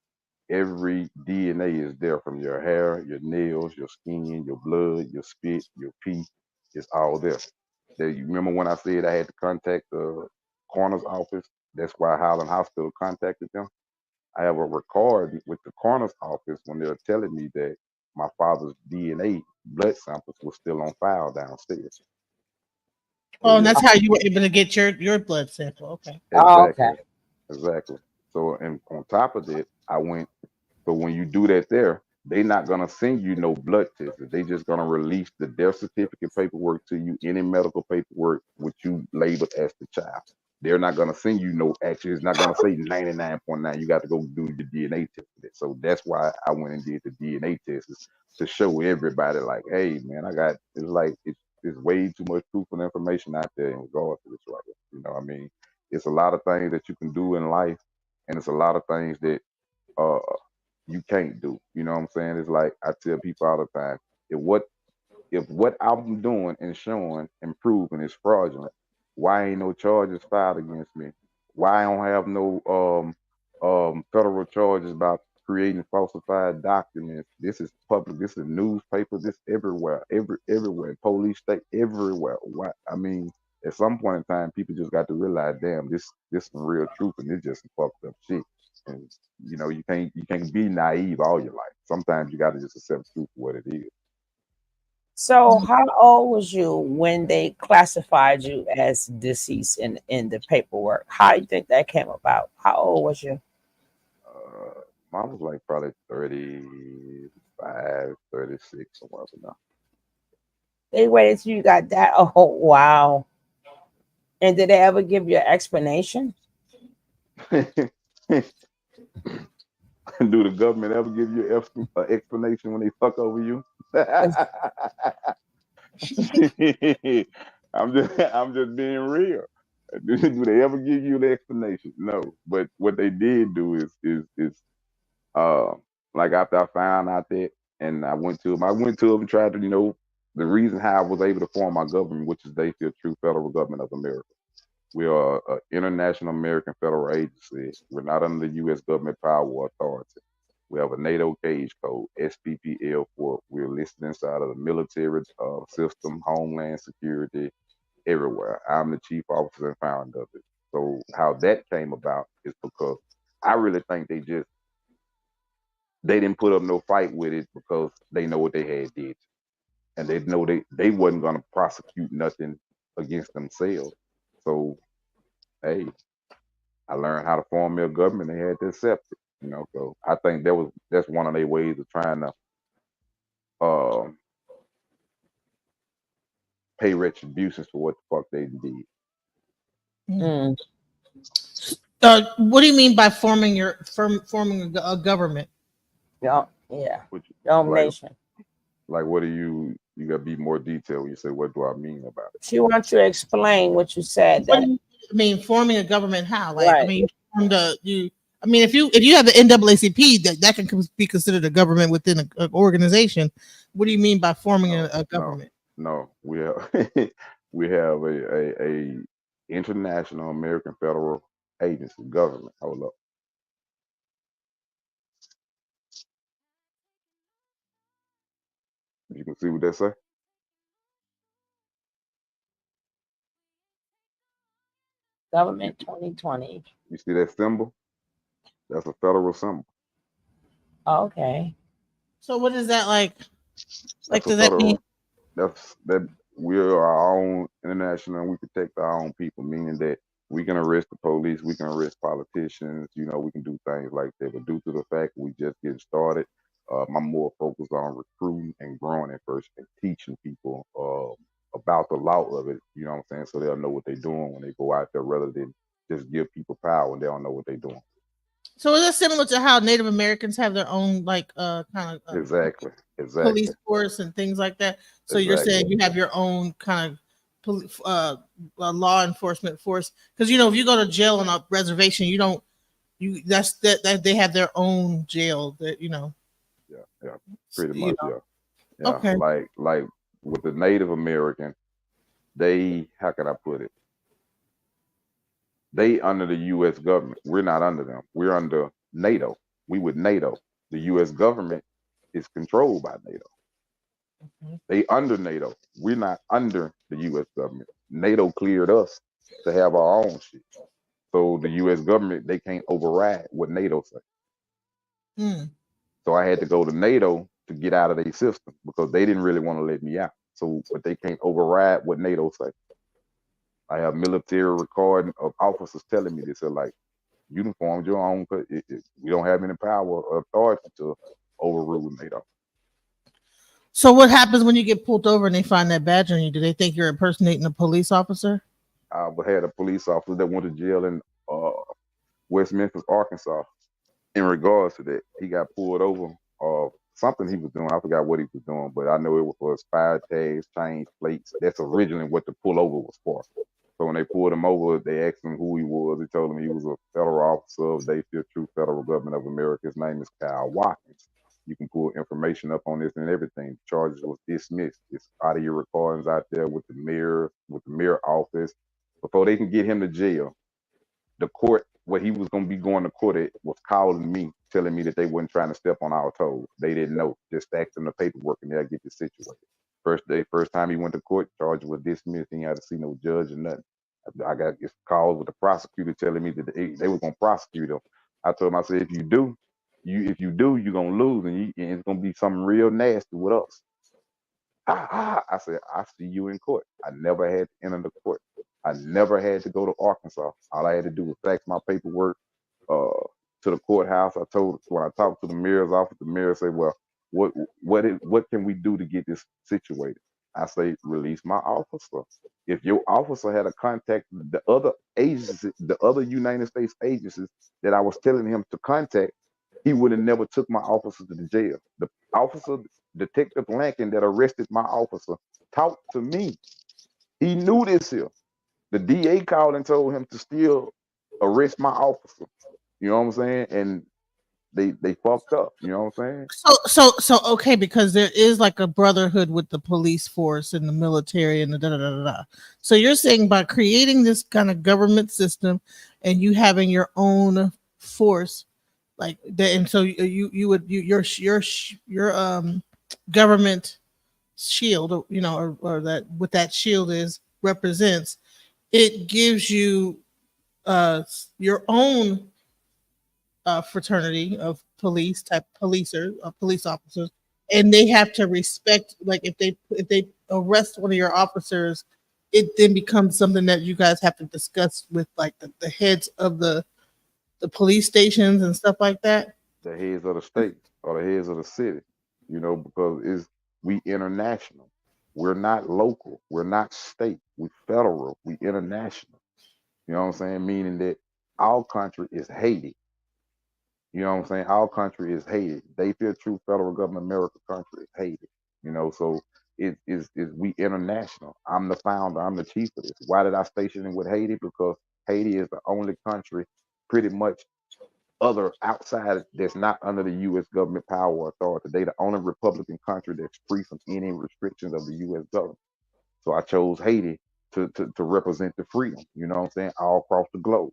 every DNA is there from your hair, your nails, your skin, your blood, your spit, your pee. It's all there. You remember when I said I had to contact the coroner's office? That's why Highland Hospital contacted them. I have a record with the coroner's office when they were telling me that my father's DNA blood samples were still on file downstairs. So oh, and yeah, that's how you were able to get your blood sample. Okay. Oh, okay. exactly, exactly. So and on top of that, I went. So when you do that there, they not gonna send you no blood tests. They just gonna release the death certificate paperwork to you, any medical paperwork which you labeled as the child. They're not gonna send you no action. It's not gonna say 99.9. You got to go do your DNA test for that. So that's why I went and did the DNA test is to show everybody like, hey man, I got it's like it's way too much proof and information out there in regards to this right here. You know what I mean? It's a lot of things that you can do in life, and it's a lot of things that uh you can't do. You know what I'm saying? It's like I tell people all the time, if what I'm doing and showing and proving is fraudulent, why ain't no charges filed against me? Why I don't have no federal charges about creating falsified documents? This is public. This is newspaper. This everywhere, everywhere, police state everywhere. Why? I mean, at some point in time, people just got to realize, damn, this some real truth, and it's just some fucked up shit. And you can't be naive all your life. Sometimes you got to just accept truth for what it is. So, how old was you when they classified you as deceased in the paperwork? How do you think that came about? How old was you? Mine was like probably 35, 36, somewhere up in They waited till you got that. Oh, wow. And did they ever give you an explanation? there. Do the government ever give you an explanation when they fuck over you? I'm just being real. Do they ever give you the explanation? No. But what they did do is uh like after I found out that and I went to them and tried to, the reason how I was able to form my government, which is they feel true federal government of America. We are an international American federal agency. We're not under the U.S. government power or authority. We have a NATO cage code, SPPL4. We're listed inside of the military system, Homeland Security, everywhere. I'm the chief officer and founder of it. So how that came about is because I really think they didn't put up no fight with it because they know what they had did, and they know they wasn't gonna prosecute nothing against themselves. So hey, I learned how to form their government. They had to accept it. So I think that's one of their ways of trying to uh, pay retributions for what the fuck they did. Mm, What do you mean by forming a government? yeah, yeah. Which like Domination. what do you got to be more detailed when you say what do I mean about it? She wants you to explain what you said. What That do you mean forming a government? How? Like, I right. mean, from the you. I mean, if you have the NAACP, that can be considered a government within an organization. What do you mean by forming No, a no, government? no. We have we have a international American federal agency government. Hold up. You can see what they say. Government 2020. You see that symbol? That's a federal symbol. Okay. So what is that like? Like, That's a does that mean? federal. That we are our own international, and we protect our own people. Meaning that we can arrest the police, we can arrest politicians. You know, we can do things like that. But due to the fact we just getting started, I'm more focused on recruiting and growing it first and teaching people about the law of it. You know what I'm saying? So they'll know what they're doing when they go out there, rather than just give people power and they don't know what they're doing. So is that similar to how Native Americans have their own like kind of Exactly. Exactly. police force and things like that? So you're Exactly. saying you have your own kind of law enforcement force, because you know if you go to jail on a reservation, you don't you that they have their own jail that you know. Yeah. Yeah. Pretty You much. know. Yeah. Yeah. Okay. Like with the Native American, they, how can I put it? They under the U.S. government. We're not under them. We're under NATO. We with NATO. The U.S. government is controlled by NATO. Mhm. They under NATO. We're not under the U.S. government. NATO cleared us to have our own shit. So the U.S. government, they can't override what NATO say. Hmm. So I had to go to NATO to get out of their system because they didn't really want to let me out. So, but they can't override what NATO say. I have military recording of officers telling me this. They're like, you done formed your own. We don't have any power or authority to overrule NATO. So what happens when you get pulled over and they find that badge on you? Do they think you're impersonating a police officer? I had a police officer that went to jail in uh, West Memphis, Arkansas. In regards to that, he got pulled over. Something he was doing. I forgot what he was doing, but I know it was for expired tags, change plates. That's originally what the pullover was for. So when they pulled him over, they asked him who he was. They told him he was a federal officer of the True Federal Government of America. His name is Kyle Watkins. You can pull information up on this and everything. The charges was dismissed. It's audio recordings out there with the mayor office. Before they can get him to jail, the court, what he was going to be going to court at, was calling me, telling me that they weren't trying to step on our toes. They didn't know. Just stack them the paperwork and they'll get this situated. First time he went to court, charge was dismissed. He had to see no judge or nothing. I got this call with the prosecutor telling me that they were going to prosecute him. I told him, I said, if you do, you're going to lose, and it's going to be something real nasty with us. I said, I see you in court. I never had to enter the court. I never had to go to Arkansas. All I had to do was fax my paperwork uh, to the courthouse. When I talked to the mayor's office, the mayor said, well, what can we do to get this situated? I say, release my officer. If your officer had a contact the other agencies, the other United States agencies that I was telling him to contact, he would have never took my officer to the jail. The officer, Detective Lankin, that arrested my officer, talked to me. He knew this here. The DA called and told him to still arrest my officer. You know what I'm saying? And they fucked up. You know what I'm saying? So okay, because there is like a brotherhood with the police force and the military and the da da da da. Da. So you're saying by creating this kind of government system and you having your own force like that, and so you would your government shield, you know, or that what that shield is represents, it gives you your own fraternity of police officers, and they have to respect. Like if they arrest one of your officers, it then becomes something that you guys have to discuss with like the heads of the police stations and stuff like that. The heads of the state or the heads of the city. You know, because we international. We're not local. We're not state. We federal. We international. You know what I'm saying? Meaning that our country is Haiti. You know what I'm saying? Our country is Haiti. They feel true federal government America country is Haiti. You know, so it is we international. I'm the founder, I'm the chief of this. Why did I station it with Haiti? Because Haiti is the only country pretty much other outside that's not under the US government power or authority. They the only Republican country that's free from any restrictions of the US government. So I chose Haiti to represent the freedom, you know what I'm saying, all across the globe.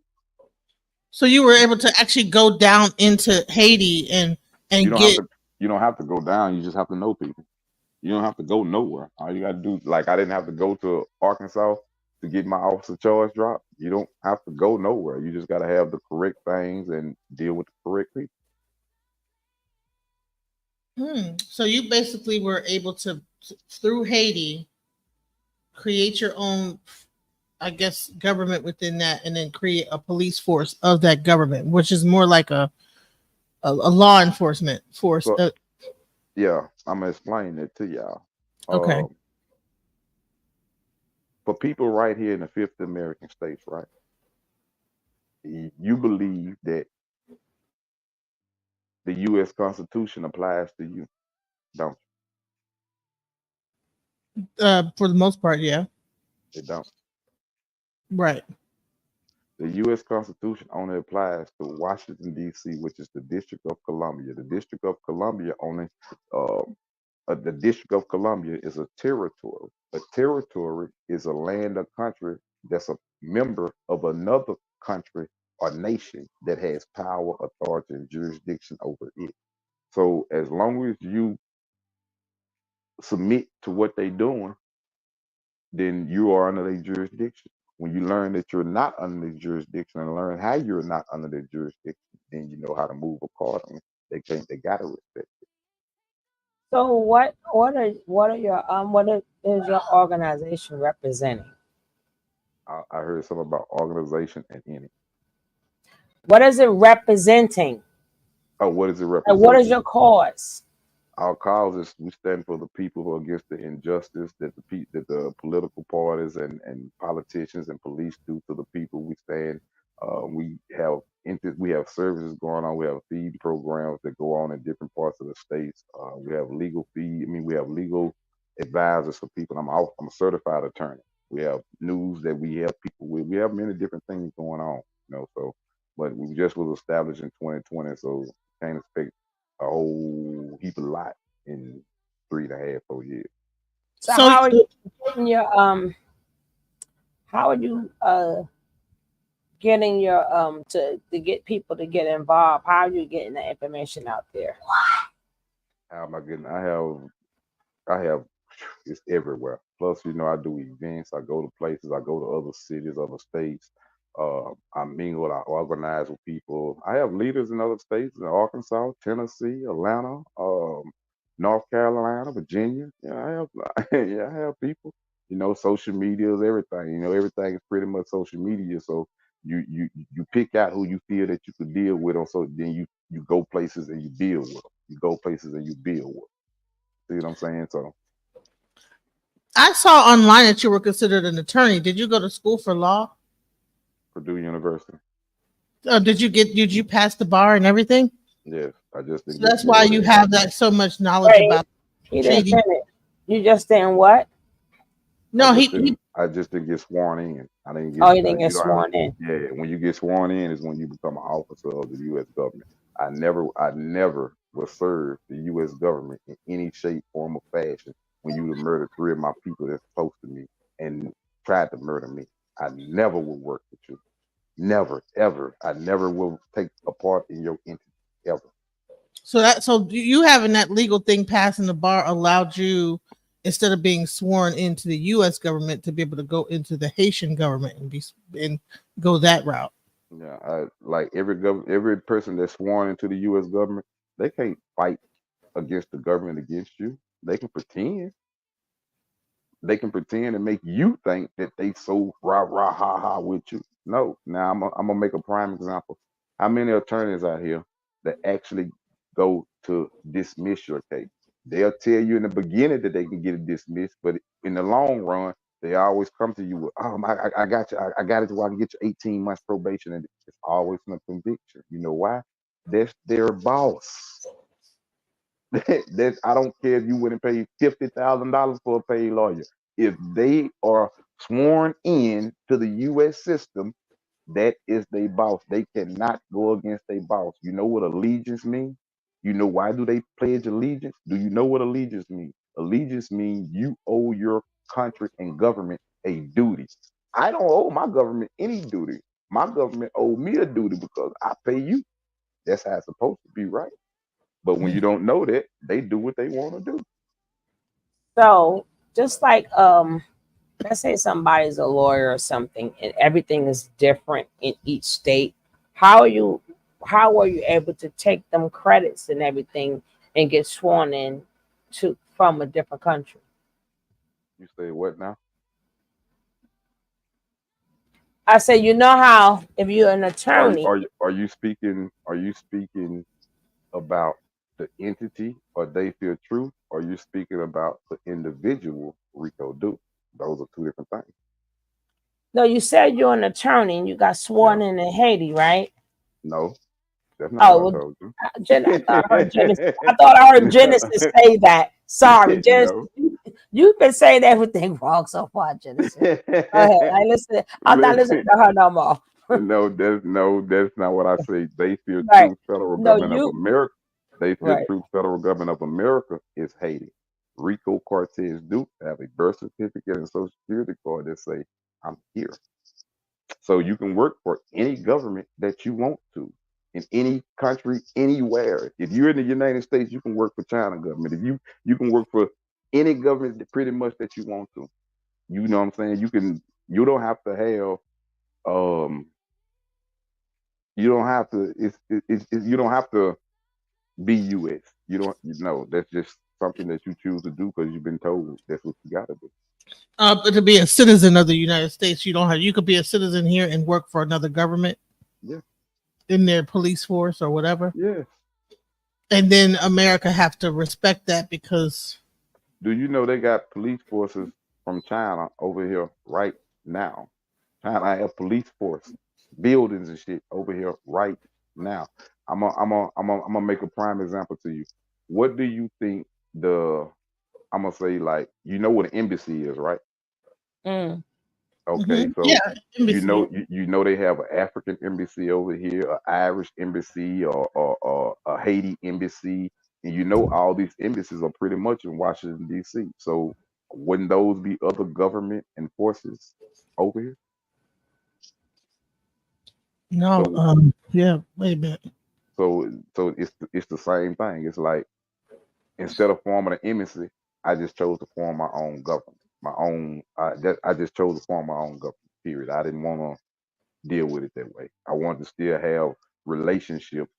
So you were able to actually go down into Haiti You and don't have get. to you don't have to go down, you just have to know people. You don't have to go nowhere. All you gotta do, like I didn't have to go to Arkansas to get my officer charge dropped. You don't have to go nowhere. You just got to have the correct things and deal with the correct people. So you basically were able to, through Haiti, create your own, I guess, government within that, and then create a police force of that government, which is more like a law enforcement force. So yeah, I'm gonna explain it to y'all. Okay. Um, for people right here in the 50 American states, right? You believe that the U.S. Constitution applies to you, don't For the most part, yeah. you? It don't. Right. The U.S. Constitution only applies to Washington D.C., which is the District of Columbia. The District of Columbia only, um, the District of Columbia is a territory. A territory is a land or country that's a member of another country or nation that has power, authority, and jurisdiction over it. So as long as you submit to what they're doing, then you are under their jurisdiction. When you learn that you're not under their jurisdiction and learn how you're not under their jurisdiction, then you know how to move accordingly. They gotta respect. So is your organization representing? I heard something about organization and any. What is it representing? Oh, what is it And what is representing? your cause? Our cause is we stand for the people who are against the injustice that that the political parties and politicians and police do to the people. We stand. We have services going on. We have feed programs that go on in different parts of the states. We have legal feed. I mean, we have legal advisors for people. I'm a certified attorney. We have news that we have people with. We have many different things going on. So but we just was established in 2020, so can't expect a whole heap of lot in 3.5, 4 years. So So how are you getting your how are you getting your to get people to get involved? How are you getting the information out there? How am I getting? I have it's everywhere. Plus, I do events. I go to places. I go to other cities, other states. I mingle. I organize with people. I have leaders in other states, in Arkansas, Tennessee, Atlanta, North Carolina, Virginia. Yeah, I have. Yeah, I have people. Social media is everything. Everything is pretty much social media. So you pick out who you feel that you could deal with. On so then you go places and you build with them. You go places and you build with them. See what I'm saying? So I saw online that you were considered an attorney. Did you go to school for law? Purdue University. Did you pass the bar and everything? Yes, I just So didn't get that's why sworn you in. have that so much knowledge Wait, about he didn't treating. finish. You just didn't what? I No, just he didn't. I just didn't get sworn in. I didn't get. Oh, he didn't get You don't have. sworn in. Yeah, when you get sworn in is when you become an officer of the U.S. government. I never was served the U.S. government in any shape, form, or fashion. When you would murder three of my people that's close to me and tried to murder me, I never would work with you. Never, ever. I never will take a part in your entity ever. so you having that legal thing passing the bar allowed you, instead of being sworn into the U.S. government, to be able to go into the Haitian government and go that route. Yeah, like every person that's sworn into the U.S. government, they can't fight against the government against you. They can pretend. They can pretend and make you think that they so rah rah ha ha with you. No, now I'm gonna make a prime example. How many attorneys out here that actually go to dismiss your case? They'll tell you in the beginning that they can get it dismissed, but in the long run, they always come to you with, "Oh my, I got you, I got it to where I can get you 18 months probation," and it's always a conviction. You know why? That's their boss. That I don't care if you went and paid $50,000 for a paid lawyer. If they are sworn in to the U.S. system, that is their boss. They cannot go against their boss. You know what allegiance means? You know why do they pledge allegiance? Do you know what allegiance means? Allegiance means you owe your country and government a duty. I don't owe my government any duty. My government owe me a duty because I pay you. That's how it's supposed to be, right? But when you don't know that, they do what they want to do. So just like let's say somebody's a lawyer or something, and everything is different in each state. How are you? How are you able to take them credits and everything and get sworn in to from a different country? You say what now? I say, you know how if you're an attorney, Are you speaking about the entity or they feel truth? Or are you speaking about the individual Rico Duke? Those are two different things. no, you said you're an attorney and you got Yeah. sworn in Haiti, right? No, that's not what Oh, I well, told you. I thought I heard Genesis. I thought I heard Genesis say that. Sorry, Genesis. No. You've been saying everything wrong so far, Genesis. Go ahead. I listen. I'm not listening to her no more. That's not what I say. They feel Right. true federal No, government of you America. They feel right. true federal government of America is Haiti. Rico Cortez Duke have a birth certificate and social security card that say I'm here. So you can work for any government that you want to in any country, anywhere. If you're in the United States, you can work for China government. If you can work for any government pretty much that you want to. You know what I'm saying? You don't have to have you don't have to you don't have to be US. You know that's just something that you choose to do because you've been told that's what you got to do. But to be a citizen of the United States, you don't have. You could be a citizen here and work for another government Yeah. in their police force or whatever, Yes. and then America have to respect that because Do you know they got police forces from China over here right now? China have police force buildings and shit over here right now. I'm gonna make a prime example to you. What do you think the I'm gonna say like you know what an embassy is, right? Mm. Okay, mhm, yeah, so embassy. you know they have an African embassy over here, an Irish embassy, or a Haiti embassy, and you know all these embassies are pretty much in Washington D.C. So wouldn't those be other government and forces over here? No, So yeah. Wait a minute. it's the same thing. It's like instead of forming an embassy, I just chose to form my own government, my own. I just chose to form my own government. Period. I didn't want to deal with it that way. I wanted to still have relationships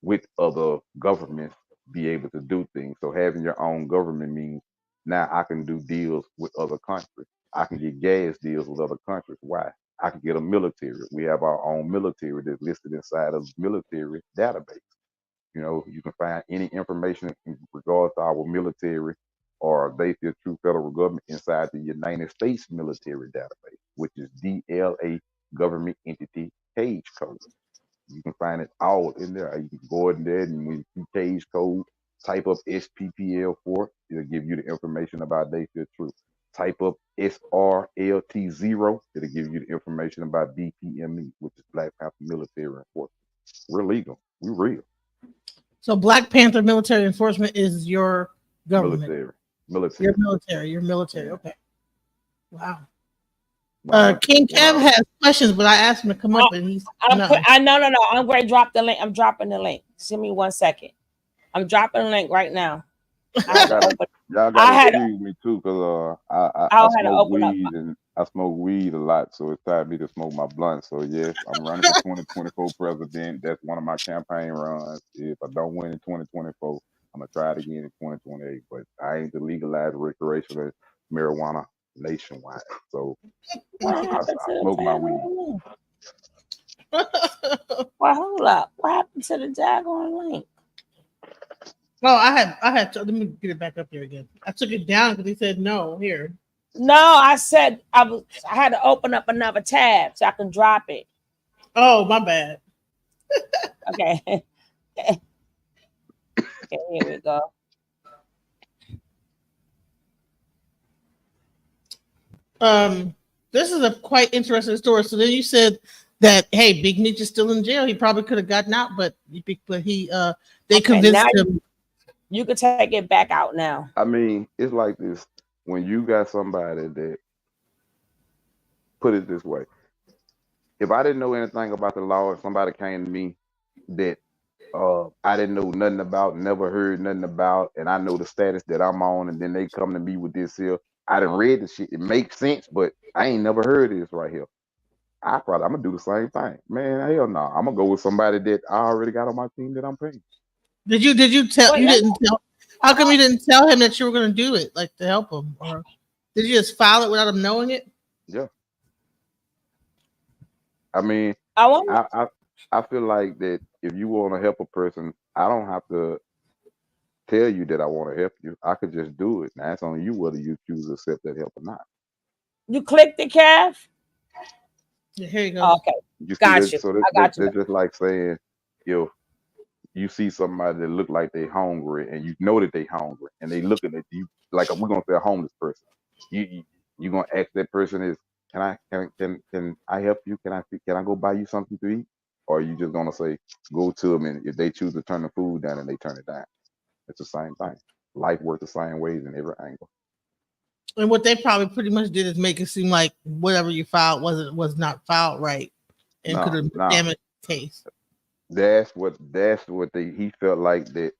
with other governments, be able to do things. So having your own government means now I can do deals with other countries. I can get gas deals with other countries. Why? I can get a military. We have our own military that's listed inside of the military database. You know, you can find any information in regards to our military or they feel true federal government inside the United States military database, which is DLA government entity page code. You can find it all in there. You can go in there and when you see page code, type up SPPL4, it'll give you the information about they feel true. Type up SRLT0, it'll give you the information about BPME, which is Black Panther Military Enforcement. We're legal. We're real. So Black Panther military enforcement is your government. Military. Your Military. military. Your military. Yeah. Okay. Wow. When I King when Kev I has questions, but I asked him to come I, up, and he's I'm put. no. I no. I'm going to drop the link. I'm dropping the link. Give me 1 second. I'm dropping the link right now. I y'all had to gotta open. y'all gotta I had. excuse me too, cause I I had to smoke open up. weed and I smoke weed a lot, so it's time for me to smoke my blunt. So yes, I'm running for 2024 president. That's one of my campaign runs. If I don't win in 2024, I'm gonna try it again in 2028. But I aim to legalize recreational marijuana nationwide. So What happened I to the smoke my weed. daggone link? Well, hold up. What happened to the daggone link? Oh, let me get it back up here again. I took it down because he said no. Here. No, I said I had to open up another tab so I can drop it. Oh, my bad. Okay. Okay, here we go. Um, this is a quite interesting story. So then you said that hey, Big Meech is still in jail. He probably could have gotten out, but he they Okay, now convinced him. you can take it back out now. I mean, it's like this when you got somebody that put it this way. If I didn't know anything about the law, if somebody came to me that I didn't know nothing about, never heard nothing about, and I know the status that I'm on, and then they come to me with this here. I done read the shit. It makes sense, but I ain't never heard this right here. I'm gonna do the same thing, man. Hell no, I'm gonna go with somebody that I already got on my team that I'm paying. Did you tell Wait, you didn't tell how come you didn't tell him that you were gonna do it, like to help him? Or did you just file it without him knowing it? Yeah, I mean, I want. I I I feel like that if you want to help a person, I don't have to tell you that I want to help you. I could just do it. Now it's on you whether you choose to accept that help or not. You clicked it, Kev? Yeah, here you go. Okay, You see got that? you. So I got you. that's just like saying if you see somebody that look like they hungry and you know that they hungry and they looking at you like we're gonna say a homeless person. You gonna ask that person is can I help you? Can I go buy you something to eat? Or are you just gonna say go to them and if they choose to turn the food down and they turn it down? It's the same thing. Life works the same ways in every angle. And what they probably pretty much did is make it seem like whatever you filed was not filed right and could No, have no. damaged the case. That's what he felt like that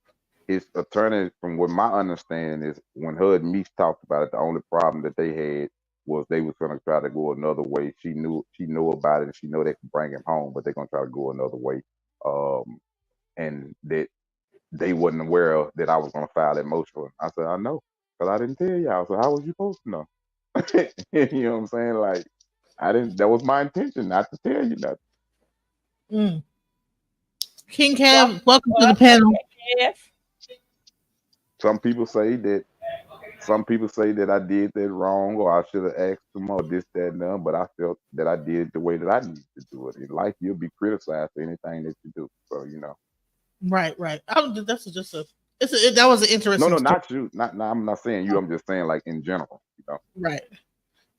his attorney, from what my understanding is, when her and Meech talked about it, the only problem that they had was they was gonna try to go another way. She knew about it and she know they could bring him home, but they're gonna try to go another way. Um, and that they wasn't aware of that I was gonna file that motion for him. I said, I know, because I didn't tell y'all. So how was you supposed to know? You know what I'm saying? Like I didn't that was my intention not to tell you nothing. Mm. King Welcome Cam, welcome to the up, panel. Kev. Some people say that I did that wrong or I should have asked them or this, that, and that, but I felt that I did the way that I needed to do it. In life, you'll be criticized for anything that you do. So, Right, right. That's just that was an no, interesting no, story. not you. I'm not saying you. I'm just saying like in general. Right.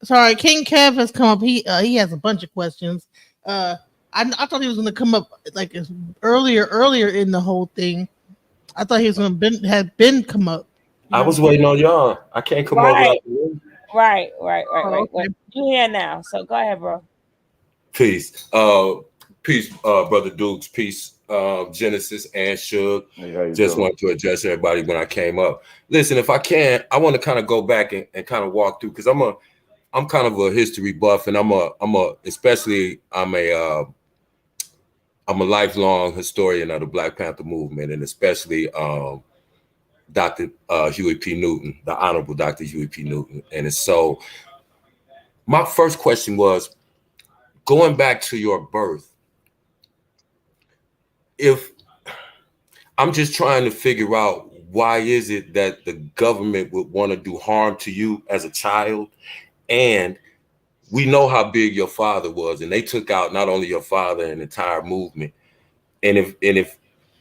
Sorry, King Kev has come up. He has a bunch of questions. Uh, I thought he was going to come up like earlier in the whole thing. I thought he was going to had been come up. I was waiting on y'all. I can't come up without Right, the room. right. Oh, Well, okay. you here now, so go ahead, bro. Peace. Peace, Brother Dukes. Peace, Genesis and Suge. Hey, how you Just doing? wanted to address everybody when I came up. Listen, if I can, I want to kind of go back and kind of walk through because I'm kind of a history buff and I'm a lifelong historian of the Black Panther movement and especially Dr. Huey P. Newton, the Honorable Dr. Huey P. Newton. And so my first question was going back to your birth. If I'm just trying to figure out why is it that the government would want to do harm to you as a child? And we know how big your father was, and they took out not only your father, an entire movement. And if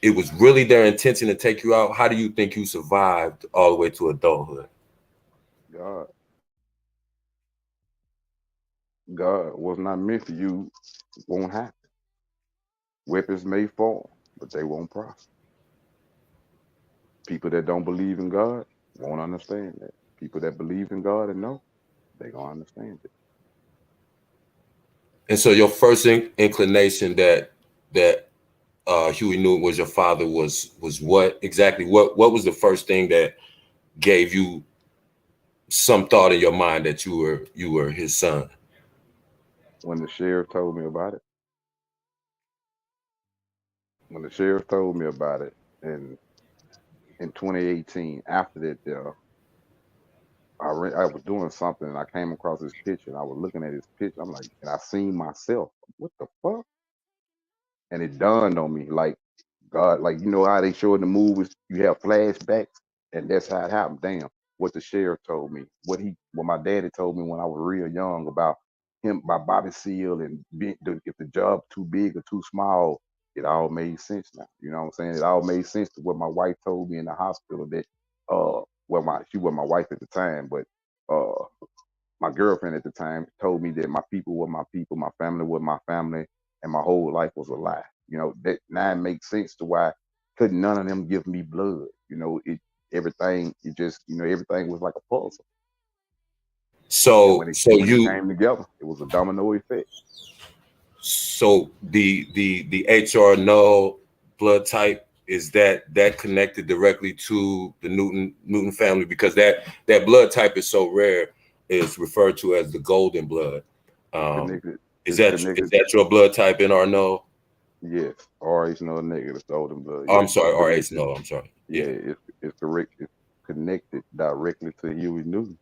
it was really their intention to take you out, how do you think you survived all the way to adulthood? God, God was not meant for you. Won't happen. Weapons may fall, but they won't prosper. People that don't believe in God won't understand that. People that believe in God and know, they gonna understand it. And so your first inclination that Huey Newton was your father was what exactly? What was the first thing that gave you some thought in your mind that you were his son? When the sheriff told me about it, when the sheriff told me about it, and in 2018, after that, I was doing something and I came across his picture and I was looking at his picture. I'm like, and I seen myself. What the fuck? And it dawned on me, like God, like you know how they show in the movies, you have flashbacks, and that's how it happened. Damn, what the sheriff told me, what my daddy told me when I was real young about him, by Bobby Seale, and if the job too big or too small, it all made sense now. You know what I'm saying? It all made sense to what my wife told me in the hospital that, she was my wife at the time, but uh, my girlfriend at the time told me that my people were my people, my family was my family, and my whole life was a lie. That now it makes sense to why couldn't none of them give me blood. Everything was like a puzzle. And So when it so when it you came together, it was a domino effect. so the HR null blood type is that connected directly to the Newton family because that blood type is so rare. is referred to as the golden blood. It's Um, connected. is It's that is connected. that your blood type in or no? Yes, RH no negative, golden blood. Oh, Yes, I'm it's sorry, RH. connected. No, I'm sorry. Yeah, Yeah. it's correct. It's connected directly to Huey Newton.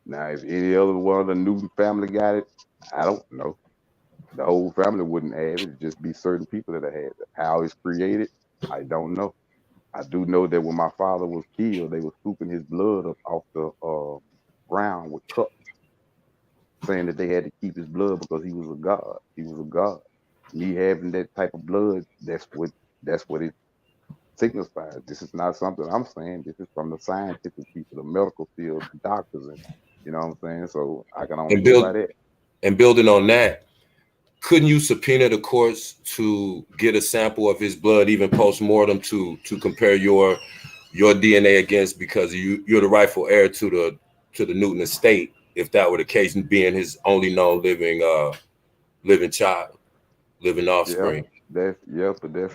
Now, if any other one of the Newton family got it, I don't know. The whole family wouldn't have it. It'd just be certain people that have had it. How it's created, I don't know. I do know that when my father was killed, they were scooping his blood up off the ground with cups, saying that they had to keep his blood because he was a god. He was a god. Me having that type of blood, that's what it signifies. This is not something I'm saying. This is from the scientific people, the medical field, the doctors, and you know what I'm saying. So I can only And go by build that. and building on that, couldn't you subpoena the courts to get a sample of his blood, even post mortem, to compare your DNA against, because you're the rightful heir to the Newton estate, if that were the case, and being his only known living child, living Yeah, offspring. but that's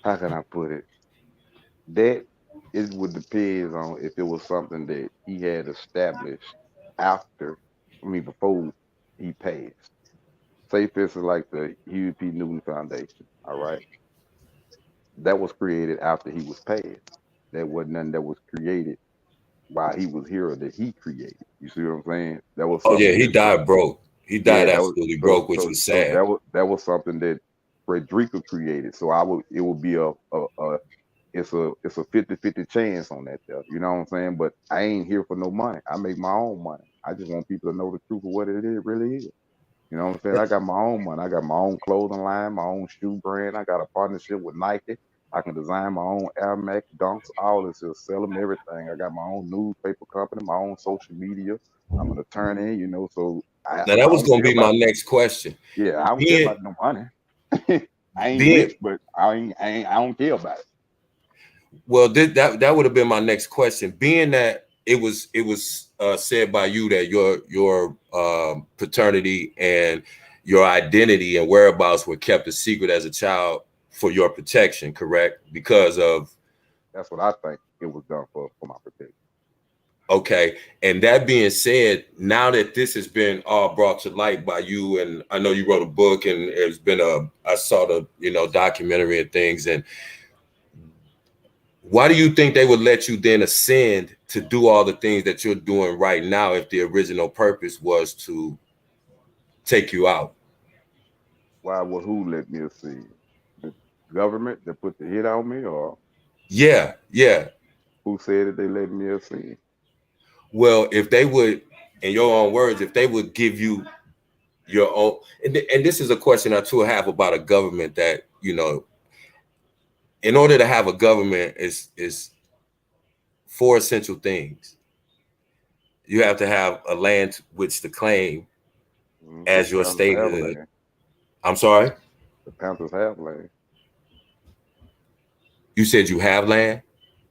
how can I put it? That it would depend on if it was something that he had established after, I mean, before he passed. Say, for instance, like the Huey P. Newton Foundation. All right, that was created after he was passed. That wasn't nothing that was created while he was here or that he created. You see what I'm saying? That was Oh yeah, something he that died broke. He yeah, died that was absolutely so broke, which so was so sad. that was something that Frederica created. So it would be a it's a 50-50 chance on that there. You know what I'm saying? But I ain't here for no money. I make my own money. I just want people to know the truth of what it is really is. You know what I'm saying? I got my own money. I got my own clothing line, my own shoe brand. I got a partnership with Nike. I can design my own Air Max dunks, all this, just sell them everything. I got my own newspaper company, my own social media. I'm an attorney, so I, Now I that was don't going care to be my about next question. yeah, I don't care Being about no money. I ain't being rich, but I don't care about it. Well, that would have been my next question. Being that it was said by you that your paternity and your identity and whereabouts were kept a secret as a child for your protection, correct? Because of That's what I think it was done for my protection. okay. And that being said, now that this has been all brought to light by you, and I know you wrote a book, and it's been I saw the documentary and things, and why do you think they would let you then ascend to do all the things that you're doing right now if the original purpose was to take you out? Why would who let me see? The government that put the hit on me, or Yeah, yeah. who said that they let me see? Well, if they would, in your own words, if they would give you your own, and this is a question I too have about a government that, in order to have a government is four essential things. You have to have a land which to claim The as your Panthers have statehood. land. I'm sorry, The Panthers have land. you said you have land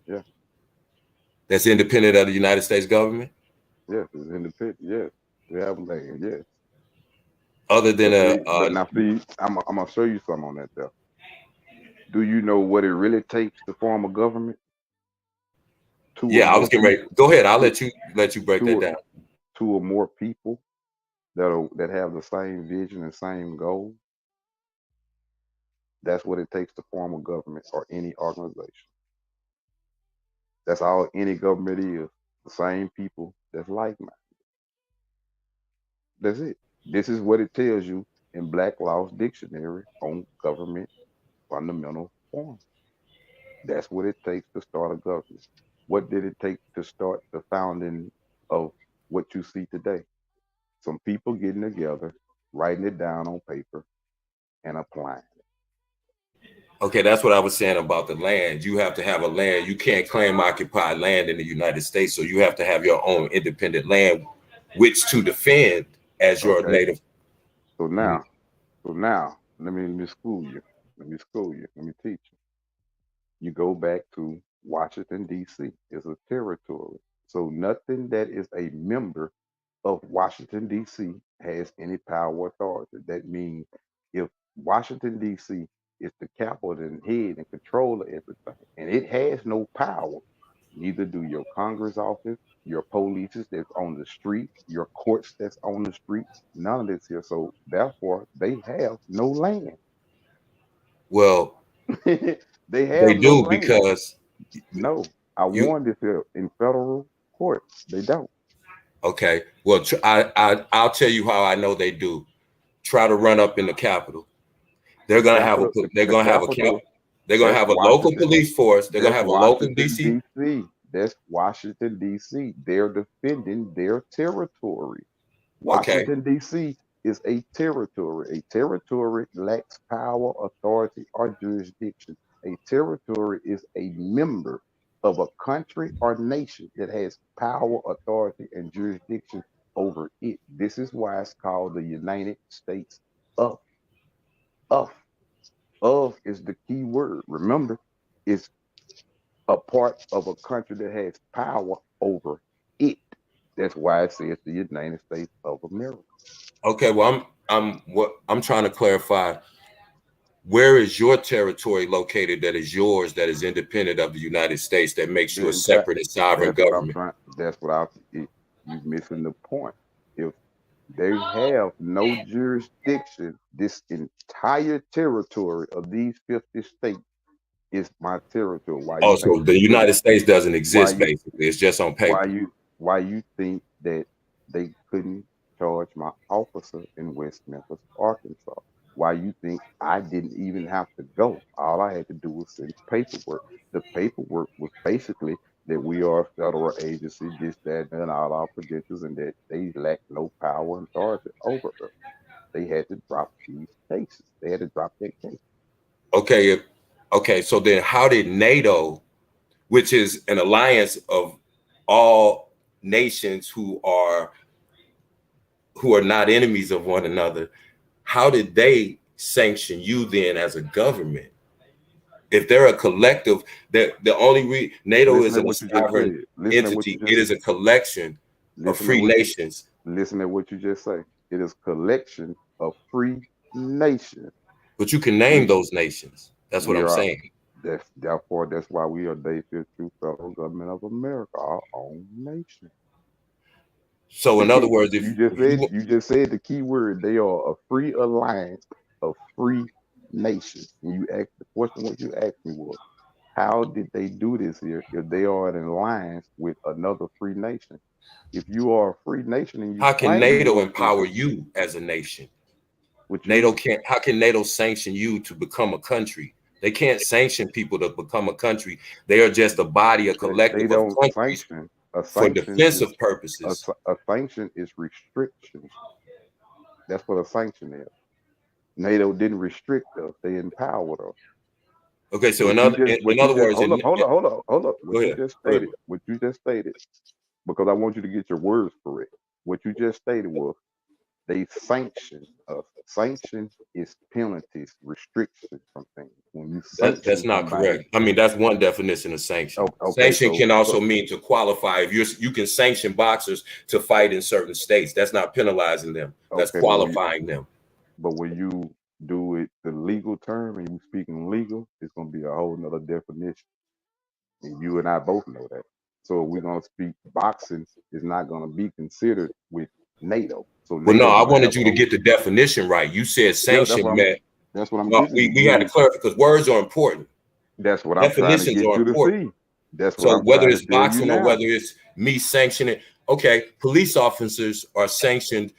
Yeah, that's independent of the United States government, yes, it's independent. Yes, we have land. Yes, other than but now see, I'm gonna show you something on that there. Do you know what it really takes to form a government? Two or yeah, I more was getting ready. people. Go ahead. I'll Two, let you break that two, down. two or more people that have the same vision and same goal. That's what it takes to form a government or any organization. That's all any government is. The same people that's like minded. That's it. This is what it tells you in Black Law's dictionary on government fundamental form. That's what it takes to start a government. What did it take to start the founding of what you see today? Some people getting together, writing it down on paper, and applying it. Okay, that's what I was saying about the land. You have to have a land. You can't claim occupied land in the United States, so you have to have your own independent land, which to defend as your Okay. native. So Mhm. now, let me school you. Let me school you. Let me teach you. You go back to Washington, D.C. is a territory. So nothing that is a member of Washington, D.C. has any power or authority. That means if Washington, D.C. is the capital and head and control of everything, and it has no power, neither do your Congress office, your police that's on the street, your courts that's on the streets. None of this here. So therefore, they have no land. Well, They they have no do land. because No, I you won this here in federal court. They don't. okay. Well, I'll tell you how I know they do. Try to run up in the Capitol. They're The gonna have a capital, they're the gonna have a capital. they're gonna That's have a local Washington. police force. They're gonna That's have a local Washington DC. D.C. That's Washington D.C. They're defending their territory. Okay. Washington D.C. is a territory. A territory lacks power, authority, or jurisdiction. A territory is a member of a country or nation that has power, authority, and jurisdiction over it. This is why it's called the United States of. Of. Of is the key word. Remember, it's a part of a country that has power over it. That's why it says the United States of America. Okay. Well, I'm trying to clarify. Where is your territory located that is yours, that is independent of the United States, that makes you The a entire, separate and sovereign that's what I'm government? trying. That's what you missing the point. If they have no jurisdiction, this entire territory of these 50 states is my territory. Why you Oh, think so they the couldn't? United States doesn't Why exist, you? basically. It's just on Why paper. you? Why you think that they couldn't charge my officer in West Memphis, Arkansas? Why you think I didn't even have to go? All I had to do was send paperwork. The paperwork was basically that we are a federal agency, this, that, and all our credentials, and that they lack no power and authority over us. They had to drop these cases. They had to drop that case. Okay. Okay. So then how did NATO, which is an alliance of all nations who are not enemies of one another, how did they sanction you then as a government? If they're a collective, that the only NATO Listen at isn't a what you just sovereign said. Listen at what you entity, it just is a collection of listen at free what you nations. listen at what you just say. It is collection of free nations. But you can name We those nations. That's what we I'm are saying. that's why we are the true federal government of America, our own nation. So in other words, if you You just said the key word. They are a free alliance of free nations. And you asked the question. What you asked me was, how did they do this here if they are in alliance with another free nation? If you are a free nation and you how can claim NATO you are free, empower you as a nation? what you NATO mean? can't. How can NATO sanction you to become a country? They can't sanction people to become a country. They are just a body, a They collective of don't countries sanction. A for sanction is defensive purposes. a sanction is restrictions. That's what a sanction is. NATO didn't restrict us; they empowered us. Okay, so in What you other just words, hold up. go ahead. Go ahead. What you just stated, because I want you to get your words correct. What you just stated was they sanction us. Sanction is penalties, restrictions from things. When you That's sanction not somebody, correct. I mean, that's one definition of sanction. okay, Sanction can also mean to qualify. If you can sanction boxers to fight in certain states, that's not penalizing them. That's okay, qualifying them. but when you do it the legal term and you speaking legal, it's gonna be a whole nother definition. And you and I both know that. So if we're gonna speak boxing is not gonna be considered with NATO. So Well, no, NATO I gonna wanted have a you to whole get the definition right. You said yeah, sanction meant. that's what I'm Well, giving you. we had to clarify because words are important. That's what I'm trying to Definitions get are you to important. see. That's what So I'm whether trying to it's tell you boxing or now. whether it's me sanctioning, okay, police officers are sanctioned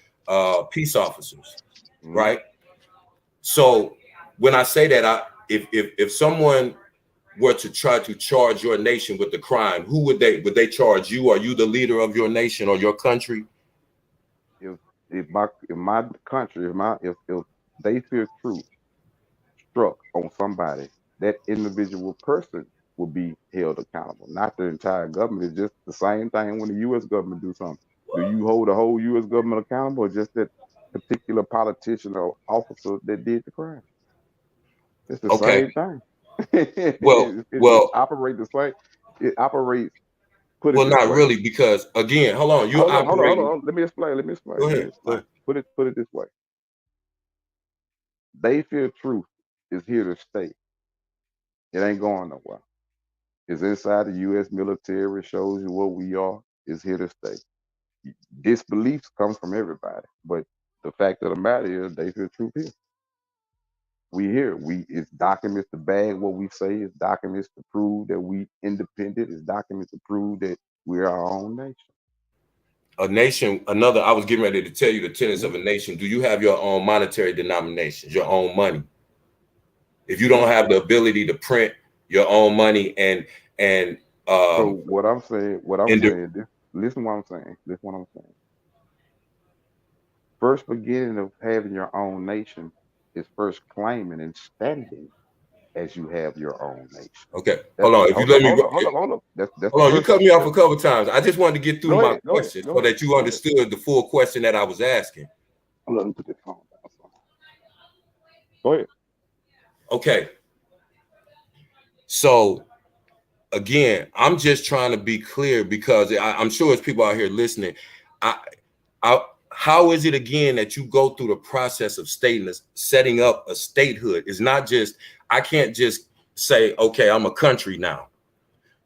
peace officers, Mhm. right? So when I say that, if someone were to try to charge your nation with the crime, who would they charge you? Are you the leader of your nation or your country? If if my country, if they feel truth struck on somebody, that individual person will be held accountable, not the entire government. It's just the same thing when the U.S. government do something. Do you hold the whole U.S. government accountable, or just that particular politician or officer that did the crime? It's the Okay. same thing. It Well, operates the same. It operates. Put it well, this not way. really, because again, hold on, you're operating. Hold on. Let me explain. Go Let me ahead. Go explain. ahead. Put it this way. They feel truth is here to stay. It ain't going nowhere. It's inside the U.S. military. It shows you what we are. is here to stay. Disbeliefs come from everybody, but the fact of the matter is, they feel truth here. We here. It's documents to bag what we say. It's documents to prove that we independent. It's documents to prove that we're our own nation. A nation, another. I was getting ready to tell you the tenets of a nation. Do you have your own monetary denominations, your own money? If you don't have the ability to print your own money and so what I'm saying, listen what I'm saying. Listen what I'm saying. First beginning of having your own nation is first claiming and standing as you have your own nation. Okay, That's hold on. If you let me, hold up. That's the hold on. You first cut me off step. a couple times. I just wanted to get through Go my ahead, question so that you understood the full question that I was asking. Let me put this phone down. Go ahead. Okay. So again, I'm just trying to be clear because I'm sure there's people out here listening. How is it again that you go through the process of setting up a statehood? It's not just, I can't just say, okay, I'm a country now,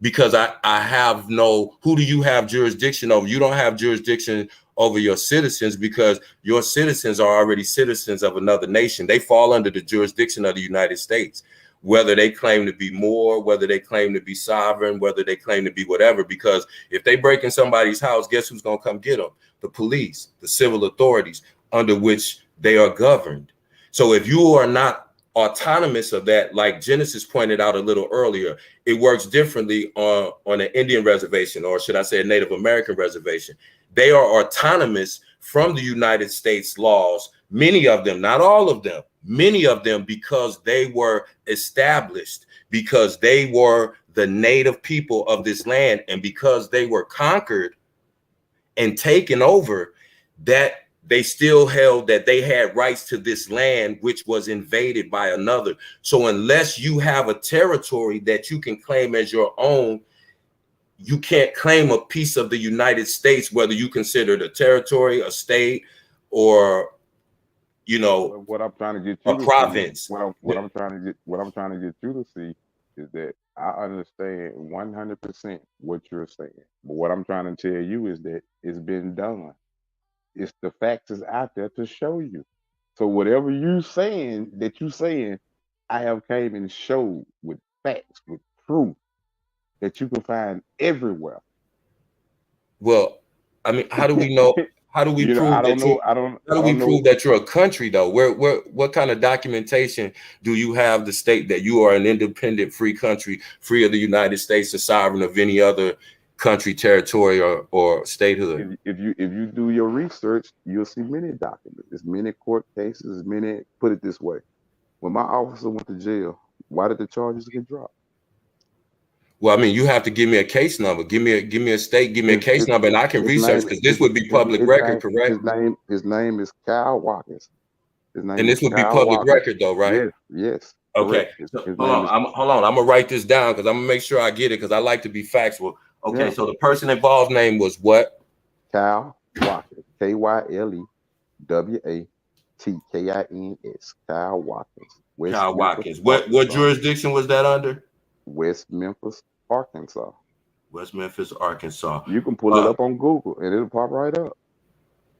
because I have no, who do you have jurisdiction over? You don't have jurisdiction over your citizens because your citizens are already citizens of another nation. They fall under the jurisdiction of the United States, whether they claim to be more, whether they claim to be sovereign, whether they claim to be whatever, because if they break in somebody's house, guess who's going to come get them? The police, the civil authorities under which they are governed. So if you are not autonomous of that, like Genesis pointed out a little earlier, it works differently on an Indian reservation, or should I say a Native American reservation. They are autonomous from the United States laws, many of them, not all of them, many of them, because they were established, because they were the native people of this land, and because they were conquered and taken over, that they still held that they had rights to this land, which was invaded by another. So unless you have a territory that you can claim as your own, you can't claim a piece of the United States, whether you consider it a territory, a state, or, you know, what I'm trying to get a you to province. see, what I'm trying to get you to see is that I understand 100% what you're saying. But what I'm trying to tell you is that it's been done. It's the facts is out there to show you. So whatever you saying, I have came and showed with facts, with proof that you can find everywhere. Well, I mean, how do we know? How do we You know, prove that you? How do we prove that you're a country, though? What kind of documentation do you have to state that you are an independent, free country, free of the United States, and sovereign of any other country, territory, or statehood? If you do your research, you'll see many documents. There's many court cases. Put it this way: when my officer went to jail, why did the charges get dropped? Well, I mean, you have to give me a case number. Give me a state. Give me a case number, and I can research, because this would be public record, correct? His name is Kyle Watkins. His name And is this would be Kyle public Watkins. record, though, right? Yes, Okay. correct. So, His hold name is on. I'm gonna write this down because I'm gonna make sure I get it, because I like to be factual. Okay. Yeah. So the person involved name was what? Kyle Watkins. KYLEWATKINS. Kyle Watkins. Kyle Watkins. What jurisdiction was that under? West Memphis, Arkansas. West Memphis, Arkansas. You can pull it up on Google and it'll pop right up.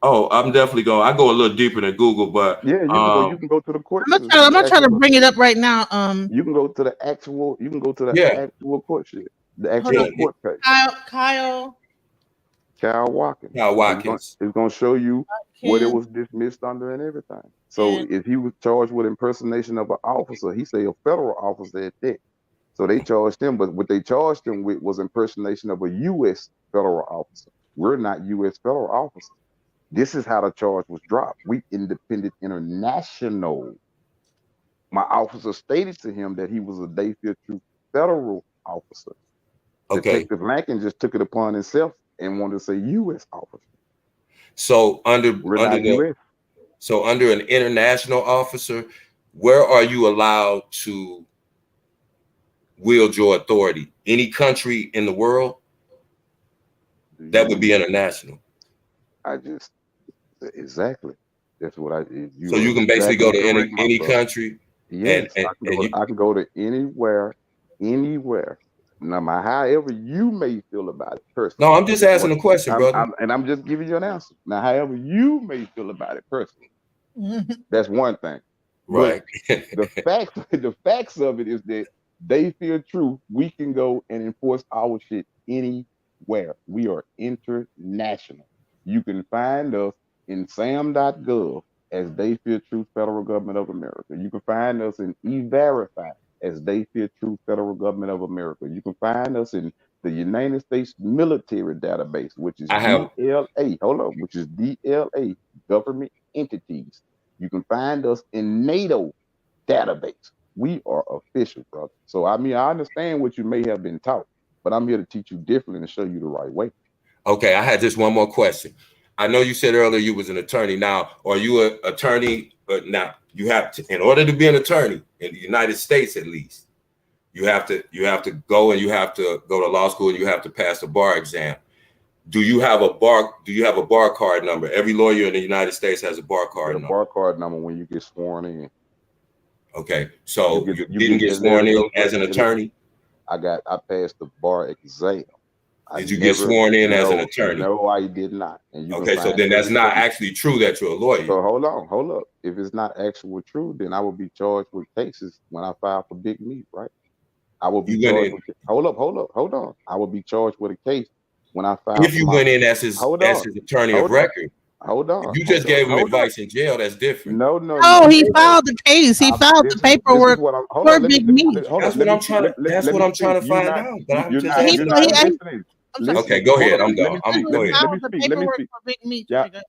Oh, I'm definitely going. I go a little deeper than Google, but yeah, you can go to the court. I'm gonna try to bring it up right now. You can go to the actual. You can go to the actual court shit. The actual court case. Kyle Watkins. Kyle Watkins. It's gonna show you what it was dismissed under and everything. So if he was charged with impersonation of an officer, he say a federal officer at that. So they charged him, but what they charged him with was impersonation of a U.S. federal officer. We're not U.S. federal officers. This is how the charge was dropped. We independent international. My officer stated to him that he was a Dayfield Troop federal officer. Okay. Detective Lankin just took it upon himself and wanted to say U.S. officer. So under an international officer, where are you allowed to wield your authority? Any country in the world? That would be international. Exactly. That's what I. So you can basically go to any country. Yes, I can go to anywhere Now, however you may feel about it personally, No, I'm just asking a question, brother. I'm just giving you an answer. Now, however you may feel about it personally, that's one thing. But Right. the facts of it is that they feel true. We can go and enforce our shit anywhere. We are international. You can find us in sam.gov as They Fear True Federal Government of America. You can find us in E-Verify as They Fear True Federal Government of America. You can find us in the United States Military Database, which is I have DLA. Hold on, which is DLA, Government Entities. You can find us in NATO database. We are official, brother. So I mean, I understand what you may have been taught, but I'm here to teach you differently and show you the right way. Okay, I had just one more question. I know you said earlier you was an attorney. Now, are you an attorney? But now you have to, in order to be an attorney in the United States, at least, you have to go and you have to go to law school and you have to pass the bar exam. Do you have a bar card number? Every lawyer in the United States has a bar You card get a number. bar card number when you get sworn in. Okay, so you You didn't get sworn in as an attorney? I passed the bar exam. Did you get sworn in as an attorney? No, I did not. And you okay, so then that's not actually true that you're a lawyer. So hold up. If it's not actual true, then I will be charged with cases when I file for big meat, right? I will be charged with, hold on. I will be charged with a case when I file. If you went in as his attorney of record. Hold on. If you just gave him advice in jail, that's different. No. He filed the case. He filed the paperwork for big meat. That's what I'm trying to find out. But I'm just listening. Okay, go ahead. I'm done. Go ahead. Let me speak. Yeah.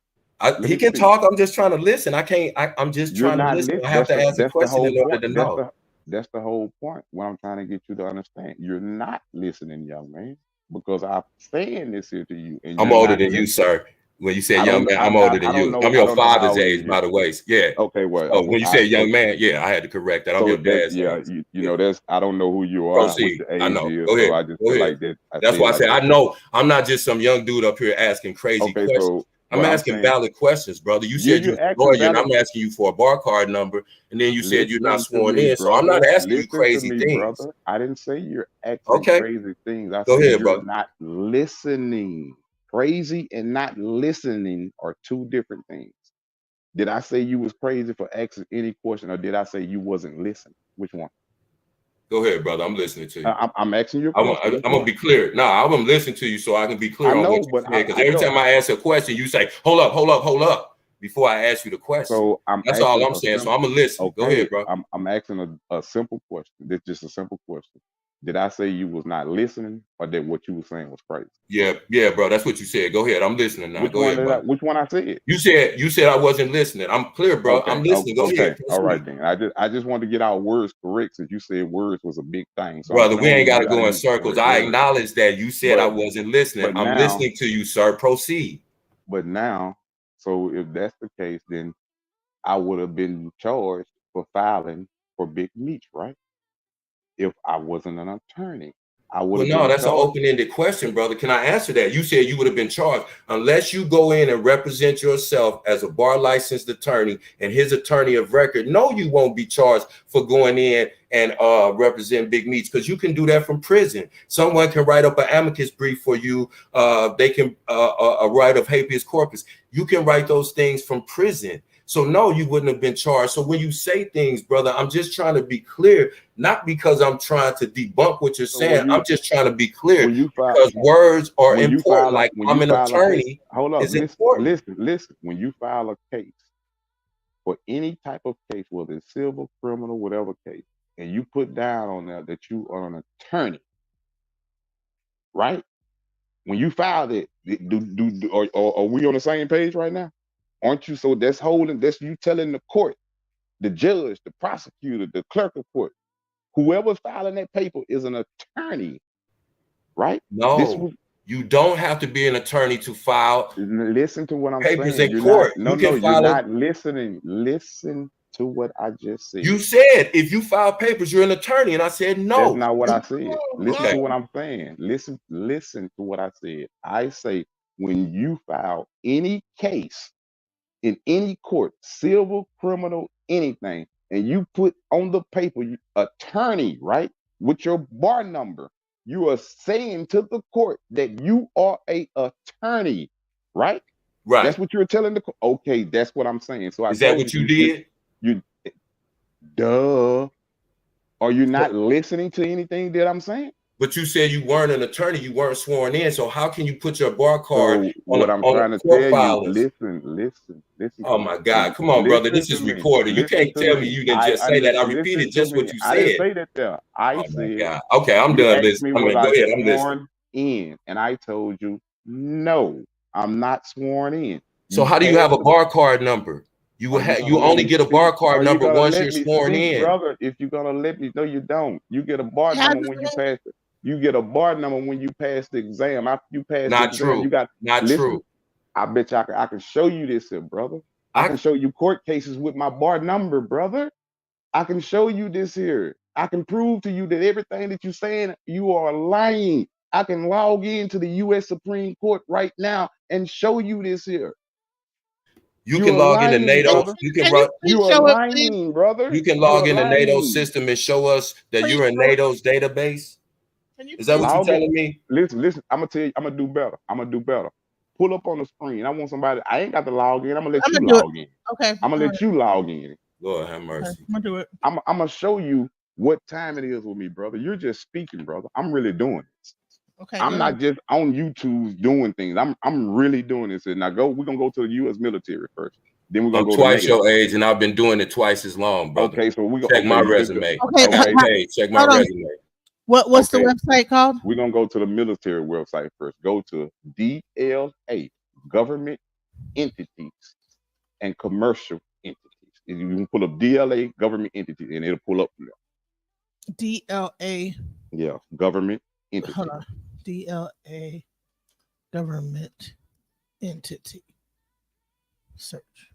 He can talk. I'm just trying to listen. I can't. I'm just trying to listen. I have to ask a question in order to know. That's the whole point. What I'm trying to get you to understand. You're not listening, young man, because I'm saying this here to you. And I'm older than you, sir. When you say young man, I'm older than you. I'm your father's age, by the way. Yeah. Okay. Well, when you say young man, yeah, I had to correct that. I'm your dad's age. You know, that's I don't know who you are. Proceed. What the age I know. Is, Go ahead. So I just feel like that. That's why I say I know. I'm not just some young dude up here asking crazy questions. So I'm asking valid questions, brother. You said you're a lawyer, and I'm asking you for a bar card number, and then you said you're not sworn in. So I'm not asking you crazy things. Brother. I didn't say you're asking crazy things. I Go said ahead, you're brother. not listening. Crazy and not listening are two different things. Did I say you was crazy for asking any question, or did I say you wasn't listening? Which one? Go ahead, brother. I'm listening to you. I'm asking you a question. I'm gonna be clear. No, I'm gonna listen to you so I can be clear on what you said. Because every time I ask a question, you say, "Hold up," before I ask you the question. So that's all I'm saying. So I'm gonna listen. Okay. Go ahead, bro. I'm asking a simple question. This just a simple question. Did I say you was not listening, or that what you were saying was crazy? Yeah, bro. That's what you said. Go ahead. I'm listening now. Which one I said? You said I wasn't listening. I'm clear, bro. Okay. I'm listening. Go ahead. All right, then. I just wanted to get our words correct, since you said words was a big thing. So brother, we ain't got to go in circles. I acknowledge that you said I wasn't listening. I'm listening to you, sir. Proceed. But now, so if that's the case, then I would have been charged for filing for big meat, right? If I wasn't an attorney. Well, no, that's an open-ended question, brother. Can I answer that? You said you would have been charged unless you go in and represent yourself as a bar licensed attorney and his attorney of record. No, you won't be charged for going in and represent big meats, because you can do that from prison. Someone can write up an amicus brief for you. They can a right of habeas corpus. You can write those things from prison. So no, you wouldn't have been charged. So when you say things, brother, I'm just trying to be clear, not because I'm trying to debunk what you're saying. I'm just trying to be clear because words are important. Like I'm an attorney. Hold on, listen. When you file a case for any type of case, whether it's civil, criminal, whatever case, and you put down on there that you are an attorney, right? When you file it, are we on the same page right now? Aren't you? So that's you telling the court, the judge, the prosecutor, the clerk of court, whoever's filing that paper is an attorney, right? No, you don't have to be an attorney to file. Listen to what I'm papers saying. In court. You're not listening. Listen to what I just said. You said if you file papers, you're an attorney, and I said no. That's not what I said. Listen to what I'm saying. Listen to what I said. I say when you file any case in any court, civil, criminal, anything, and you put on the paper attorney, right, with your bar number, You are saying to the court that you are a attorney, right? Right. That's what you're telling the court. Okay, that's what I'm saying. So I Is that told what you did? you, duh. Are you So, not listening to anything that I'm saying? but you said you weren't an attorney, you weren't sworn in. So how can you put your bar card So on what I'm a trying to court tell you, filings? listen Oh to my me. God. Come on, brother. This Listen is to me. recorded. You Listen can't to tell me me. you didn't just say that. I Listen repeated to just what me. you I didn't said. say that there. I Oh my said God. Okay, I'm you done asked listening. me I was mean, go I ahead. I'm listening. sworn in, and I told you no, I'm not sworn in. So You how do you have passed a the. bar card number? You will Are you have gonna you let only me get a bar speak? card Are you number gonna once let you're me sworn speak, in. brother? If you're gonna let me, no, you don't. You get a bar It has number when you pass it. You get a bar number when you pass the exam. After you pass the Not exam, you true. got Not listen. true. I bet you I can show you this here, brother. I I can show you court cases with my bar number, brother. I can show you this here. I can prove to you that everything that you're saying, you are lying. I can log into the U.S. Supreme Court right now and show you this here. you You can are log into lying, NATO. brother. You can Can you run. please You are show it, please? lying, brother. You can You log are into NATO lying. system and show us that Please you're in show it. NATO's database. Can you Is that please? what you're Log it. telling me? Listen. I'm gonna tell you. I'm gonna do better. I'm gonna do better. Pull up on the screen. I want somebody. I ain't got to log in. I'm gonna let I'm you gonna do it. log in. Okay. I'm gonna All let right. you log in. Lord have Okay. mercy. I'm gonna do it. I'm gonna show you what time it is with me, brother. You're just speaking, brother. I'm really doing this. Okay. Go I'm ahead. not just on YouTube doing things. I'm really doing this. And now we're gonna go to the US military first. Then we're gonna I'm go to twice NATO. your age and I've been doing it twice as long, brother. Okay, so we go Check okay, my you just resume. Okay. Check okay, the page. Check my Hold on. resume. What's the okay. website called? We're gonna go to the military website first. Go to DLA, government entities and commercial entities. You can pull up DLA government entities and it'll pull up from DLA. there. Yeah, government Hold entity. on. DLA government entity search.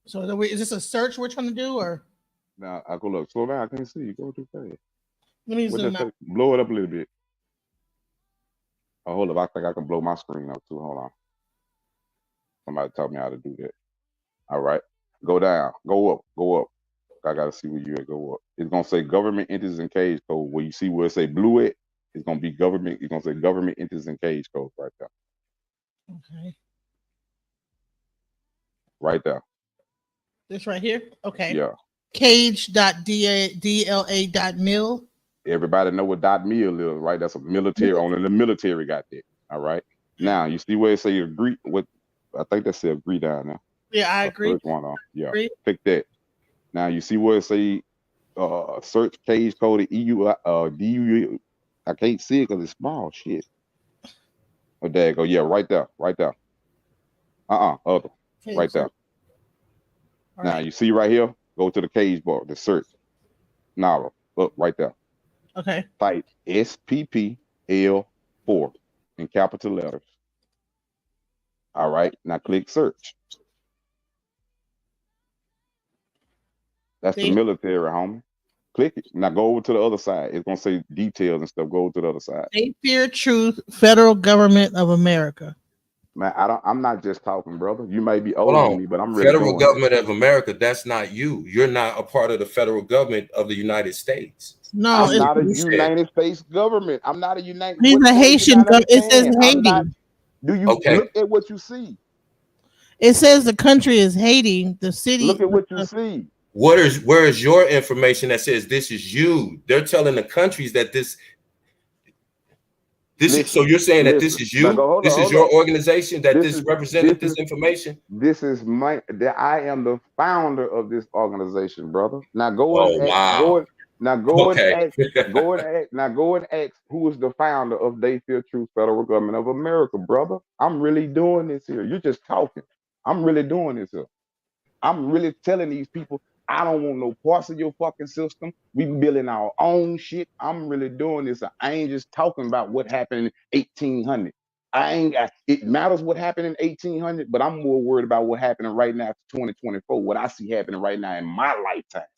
So is this a search we're trying to do, or Now I go look, slow down, I can't see you. Go too fast. let me What zoom that out? say? Blow it up a little bit. Oh, hold up. I think I can blow my screen up too. Hold on. Somebody taught me how to do that. All right. Go down. Go up. Go up. I gotta see where you at. Go up. It's gonna say government entities and cage code. Where you see where it say blue at, it's gonna be government. It's gonna say government entities and cage code right there. Okay. Right there. This right here. Okay. Yeah. Cage.dla.mil. Everybody know what dot mil is, right? That's a military. Only the military got that. All right. Now you see where it say agree. What I think that said agree down there. Yeah, I The agree. first one on. Yeah. Agree. Click that. Now you see where it say search cage code EU DU. I can't see it because it's small. Shit. Oh, there you go. Yeah, right there. Right there. Other. Okay. Right there. All Now right. you see right here. Go to the cage bar. The search. Now look right there. Okay. Type SPPL4 in capital letters. All right. Now click search. That's the See? military, homie. Click it. Now go over to the other side. It's gonna say details and stuff. Go over to the other side. They fear truth. Federal government of America. Man, I'm not just talking, brother. You may be Hold older than on. me, but I'm really Federal doing this. government of America, that's not you. You're not a part of the federal government of the United States. No, I'm Listen to not a what you said. United States government. I'm not a United. he's What a do you Haitian. not It says understand? I'm not. Haiti. Do you Okay. look at what you see? It says the country is Haiti. The city. Look at what you see. Where is your information that says this is you? They're telling the countries that this is, so Listen, you're saying that this listen. is Now go. you? Hold This up, is hold your up. organization that This this is represented this this is information? this is my that I am the founder of this organization, brother. Now go and Oh ask, wow. go and Okay. ask, go and ask who is the founder of They Fear Truth Federal Government of America, brother. I'm really doing this here. You're just talking. I'm really doing this here. I'm really telling these people I don't want no parts of your fucking system. We building our own shit. I'm really doing this. I ain't just talking about what happened in 1800. It matters what happened in 1800, but I'm more worried about what happening right now to 2024, what I see happening right now in my lifetime.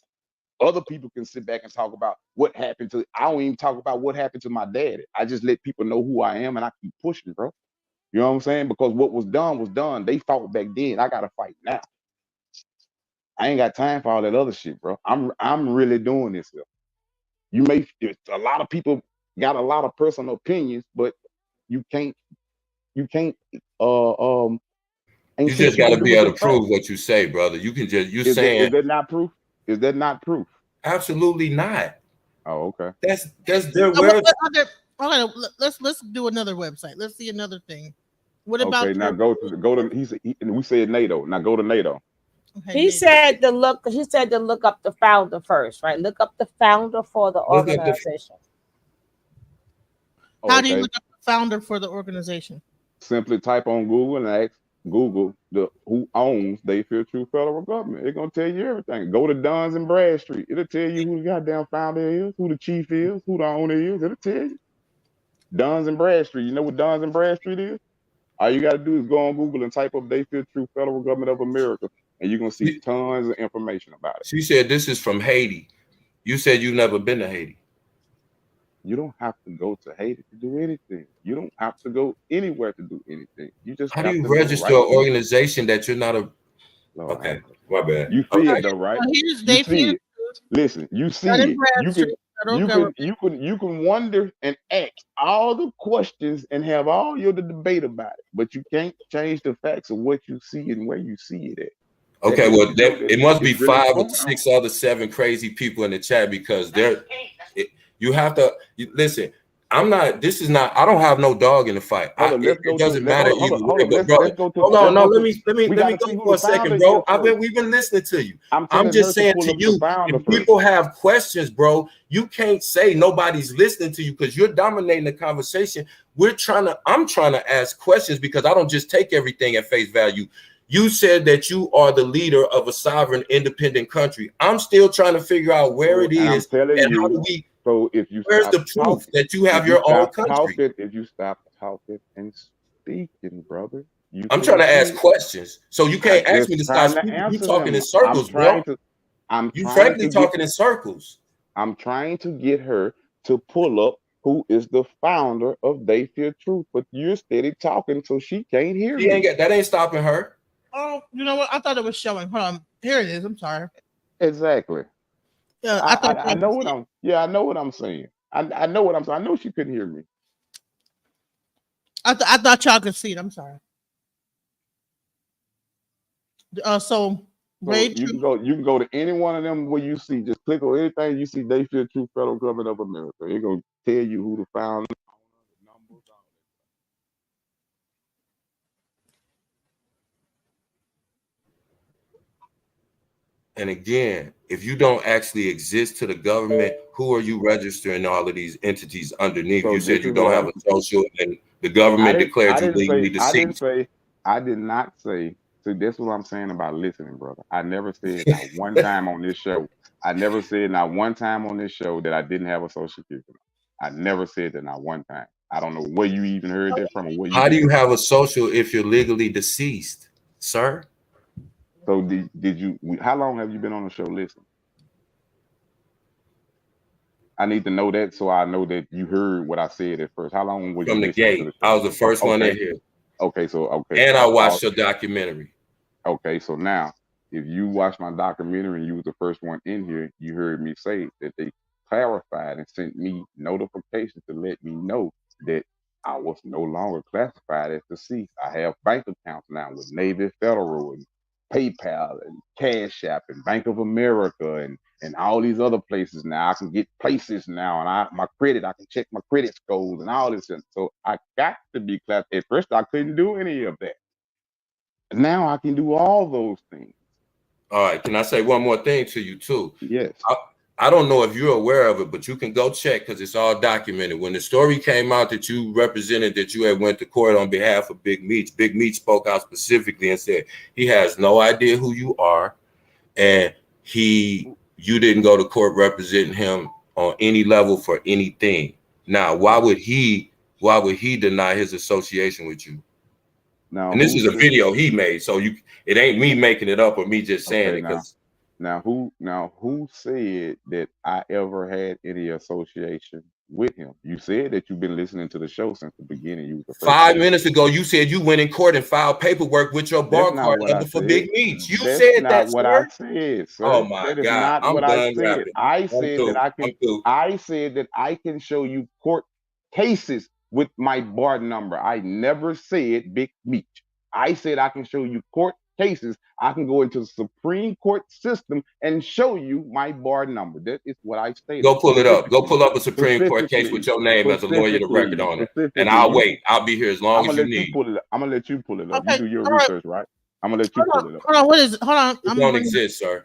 Other people can sit back and talk about what happened to, I don't even talk about what happened to my daddy. I just let people know who I am and I keep pushing, bro. You know what I'm saying? Because what was done was done. They fought back then. I got to fight now. I ain't got time for all that other shit, bro. I'm really doing this here. You may a lot of people got a lot of personal opinions, but you can't uh ain't You shit just you got can to do be with able them to facts. prove what you say, brother. You can just, you're Is saying that not proof? Is that not proof? absolutely not. Oh, okay. That's their What, word. let's do another website. Let's see another thing. What about Okay, now your go to and we said NATO. Now go to NATO. okay, He Nate? said to look. He said to look up the founder first, right? Look up the founder for the Look up the organization. Oh, How do you okay. look up the founder for the organization? Simply type on Google and ask Google who owns Dayfield True Federal Government. It's gonna tell you everything. Go to Duns and Bradstreet. It'll tell you who the goddamn founder is, who the chief is, who the owner is. It'll tell you. Duns and Bradstreet. You know what Duns and Bradstreet is? All you gotta do is go on Google and type up Dayfield True Federal Government of America, and you're gonna see tons of information about it. She said this is from Haiti. You said you've never been to Haiti. You don't have to go to Haiti to do anything. You don't have to go anywhere to do anything. You just How do got you to go register an right here. organization that you're not a? Lord have Okay, mercy. my bad. You see Okay. it though, right? Here's You see Dayfield, it. Listen, you Dun see and it. You can Bradstreet, federal you can government. you can wonder and ask all the questions and have all your debate about it, but you can't change the facts of what you see and where you see it at. That Okay, lets well, you know that it must be it's really 5 or going on. 6 other 7 crazy people in the chat because you have to listen. I'm not. This is not. I don't have no dog in the fight. Hold on, let's It go to doesn't matter hold either on, hold way. on. But brother, hold on. Let's No, go let to me we let me gotta go see who for the a second, founder bro. is first. We've been listening to you. I'm I'm telling her just to saying pull to up the you, founder if first. people have questions, bro, you can't say nobody's listening to you because you're dominating the conversation. I'm trying to ask questions because I don't just take everything at face value. You said that you are the leader of a sovereign, independent country. I'm still trying to figure out where it And I'm is telling and how you, do we. so if you Where's stop the proof talking, that you have your own country? if you stop talking and speaking, brother, you I'm trying can to ask see. questions, so you I'm can't ask just me to stop trying to speaking. You answer talking them. in circles, bro. I'm You trying frankly to get talking in circles. I'm trying to get her to pull up who is the founder of Dayfield Truth, but you're steady talking, so she can't hear She ain't me. get that. Ain't stopping her. Oh, you know what? I thought it was showing. Hold on. Here it is. I'm sorry. Exactly. Yeah, I thought I know what I know what I'm saying. I know what I'm saying. I know she couldn't hear me. I thought y'all could see it. I'm sorry. So So Ray, you can go to any one of them where you see, just click on anything you see Dayfield True Federal Government of America. It's gonna tell you who the founder, numbers, all And again, if you don't actually exist to the government, who are you registering all of these entities that. underneath? So You this said you is don't what have I'm a social, and the government declared you legally I didn't deceased. say I did not say. See, that's what I'm saying about listening, brother. I never said not one time on this show. I never said not one time on this show that I didn't have a social security number. I never said that not one time. I don't know where you even heard that from or where you How do get you that have from. a social if you're legally deceased, sir? So did you how long have you been on the show listening? I need to know that so I know that you heard what I said at first. How long were you From the listening to gate. the I show? was the first one in Okay. here. Okay. And So I I paused. watched your documentary. Okay, so now if you watched my documentary and you was the first one in here, you heard me say that they clarified and sent me notifications to let me know that I was no longer classified as deceased. I have bank accounts now with Navy Federal and PayPal and Cash App and Bank of America and all these other places now. I can get places now and I can check my credit scores and all this. And so I got to be classified. At first I couldn't do any of that. Now I can do all those things. All right. Can I say one more thing to you too? Yes. I don't know if you're aware of it, but you can go check because it's all documented. When the story came out that you represented, that you had went to court on behalf of Big Meat spoke out specifically and said he has no idea who you are, and you didn't go to court representing him on any level for anything. Now, why would he deny his association with you? Now And this who is a said video he made, so it ain't me making it up or me just saying okay it because now who said that I ever had any association with him. You said that you've been listening to the show since the beginning. You was the first 5 person. minutes ago, you said you went in court and filed paperwork with your bar That's not card what I number for said. big meats. You That's said not that, what I sir. said, sir. Oh my That is God. not I'm what I done said. rapping. I said that I can. I said that I can show you court cases with my bar number. I never said big meat. I said I can show you court cases. I can go into the Supreme Court system and show you my bar number. That is what I stated. Go pull it up. Go pull up a Supreme Court case with your name as a lawyer to record on it. And I'll wait. I'll be here as long as you need. I'm gonna let you pull it up. Okay, You do your all right. research, right? I'm gonna let you pull it up. Hold on. What is it? Hold on. It don't exist, sir.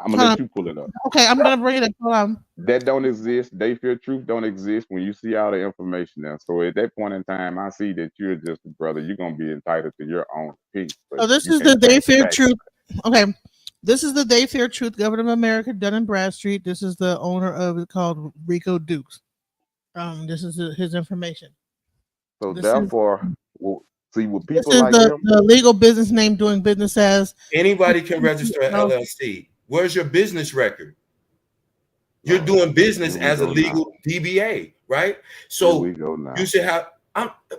I'm gonna let you pull it up. Okay, I'm gonna bring it up. Hold on. That don't exist. They Fear Truth don't exist when you see all the information there. So at that point in time, I see that you're just a brother. You're gonna be entitled to your own opinion. So this is the They Fear Truth. Okay, this is the They Fear Truth, Government of America, Dun and Bradstreet. This is the owner of it, called Rico Dukes. This is his information. So therefore, see what people this is like the legal business name doing business as. Anybody can register an LLC. Where's your business record? You're doing business as a legal DBA, right? So you should have.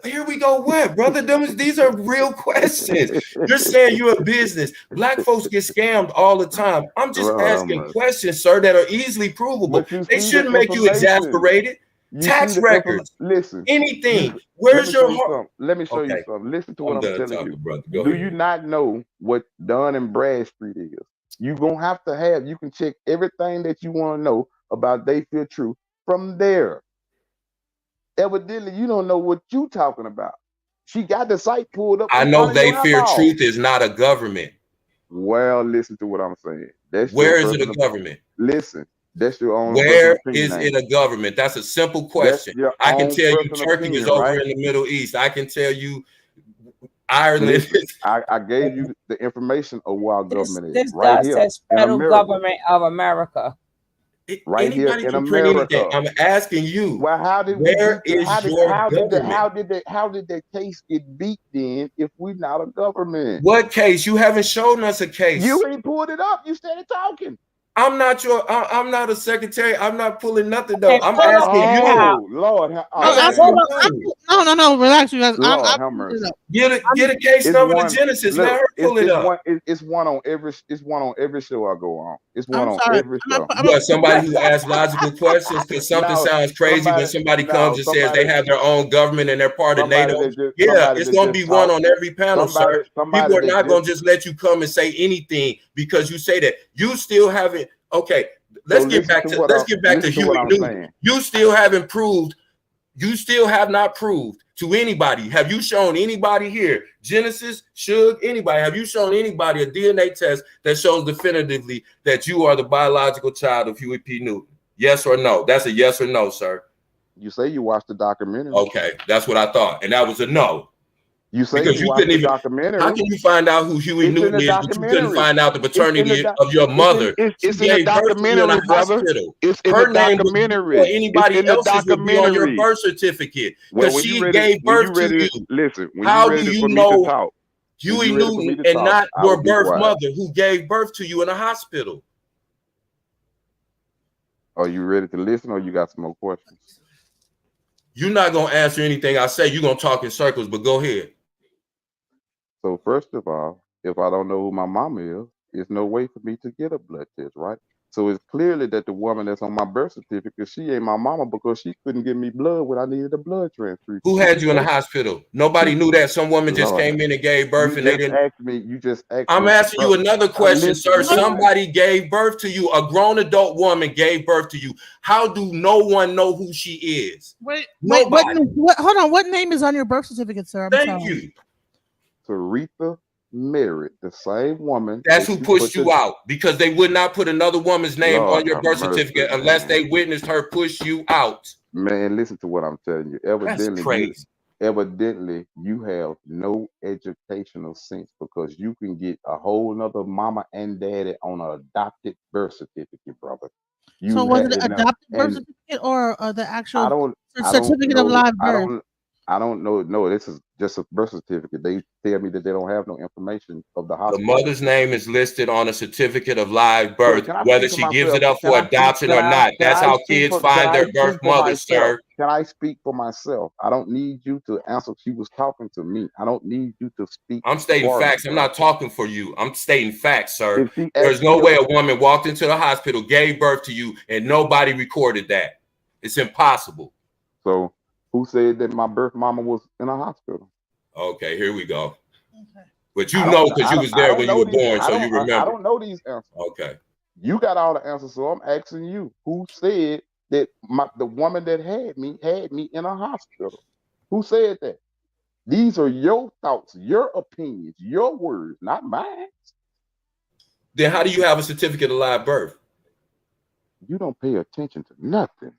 Here we go. What, brother? These are real questions. You're saying you're a business. Black folks get scammed all the time. I'm just asking questions, sir, that are easily provable. They shouldn't make you exasperated. Tax records. Listen. Anything. Where's your heart? Let me show you something. Listen to what I'm telling you. Brother. Do you not know what Dun and Bradstreet is? You're gonna have to have. You can check everything that you want to know about They Fear Truth from there. Evidently, you don't know what you talking about. She got the site pulled up. I know They Fear Truth is not a government. Well, listen to what I'm saying. Where is it a government? Listen, that's your own. Where is it a government? That's a simple question. I can tell you Turkey is over in the Middle East. I can tell you Ireland. I gave you the information of where our government is. This right does here says Federal Government of America. Right here in America. I'm asking you. Well, how did the case get beat then if we're not a government? What case? You haven't shown us a case. You ain't pulled it up. You started talking. I'm not a secretary. I'm not pulling nothing though. I'm asking you. Lord, no, relax, you guys. Get a case number to Genesis. Let her pull it up. It's one on every show I go on. It's one on every show. You are somebody who asks logical questions because something sounds crazy when somebody comes and says they have their own government and they're part of NATO. It's gonna be one on every panel, sir. People are not gonna just let you come and say anything because you say that. You still haven't. Okay, let's get back to Huey Newton. You still have not proved to anybody. Have you shown anybody here, Genesis, Suge, anybody? Have you shown anybody a DNA test that shows definitively that you are the biological child of Huey P. Newton? Yes or no? That's a yes or no, sir. You say you watched the documentary. Okay, that's what I thought, and that was a no. You say because you couldn't even. Documentary. How can you find out who Huey Newton is, but you couldn't find out the paternity of your mother? It's in the documentary, brother. It's in the documentary. Or anybody else's would be on your birth certificate because she gave birth to you. Listen, how do you know Huey Newton and not your birth mother who gave birth to you in a hospital? Are you ready to listen, or you got some more questions? You're not gonna answer anything I say. You're gonna talk in circles, but go ahead. So first of all, if I don't know who my mama is, there's no way for me to get a blood test, right? So it's clearly that the woman that's on my birth certificate, she ain't my mama because she couldn't give me blood when I needed a blood transfusion. Who had you in the hospital? Nobody knew that. Some woman just came in and gave birth and they didn't. You just asked me. I'm asking you another question, sir. Somebody gave birth to you. A grown adult woman gave birth to you. How do no one know who she is? Wait, hold on. What name is on your birth certificate, sir? Thank you. Aretha married the same woman. That's who pushed you out because they would not put another woman's name on your birth certificate unless they witnessed her push you out. Man, listen to what I'm telling you. Evidently, you have no educational sense because you can get a whole nother mama and daddy on an adopted birth certificate, brother. So was it an adopted birth certificate or the actual certificate of live birth? I don't know. No, this just a birth certificate. They tell me that they don't have no information of the The hospital. mother's name is listed on a certificate of live birth, Can I whether speak for she gives it myself? up Can for I speak? adoption or not. That's how kids find their birth mother, sir. Can I speak for myself? I don't need you to answer. She was talking to me. I don't need you to speak. I'm stating for facts. me, I'm bro. not talking for you. I'm stating facts, sir. If she There's asked no me, way a woman walked into the hospital, gave birth to you, and nobody recorded that. It's impossible. so who said that my birth mama was in a hospital? Okay, here we go. Okay. But you know, because you was there when you were born, so you I remember. don't know these answers. Okay. You got all the answers, so I'm asking you. Who said that the woman that had me in a hospital? Who said that? These are your thoughts, your opinions, your words, not mine. Then how do you have a certificate of live birth? You don't pay attention to nothing.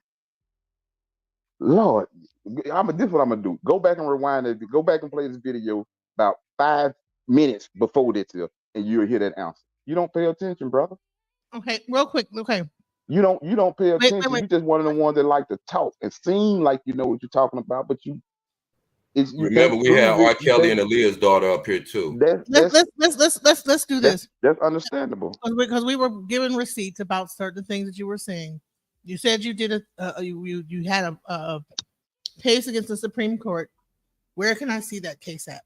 Lord, this is what I'm gonna do. Go back and rewind it. Go back and play this video about 5 minutes before this here, and you'll hear that answer. You don't pay attention, brother. Okay, real quick. Okay. You don't pay attention. Wait. You just one of the ones that like to talk and seem like you know what you're talking about, but you Remember, we had R. Kelly and Aaliyah's daughter up here too. Let's do this. That's understandable. Because we were given receipts about certain things that you were saying. You said you did you had a case against the Supreme Court. Where can I see that case at?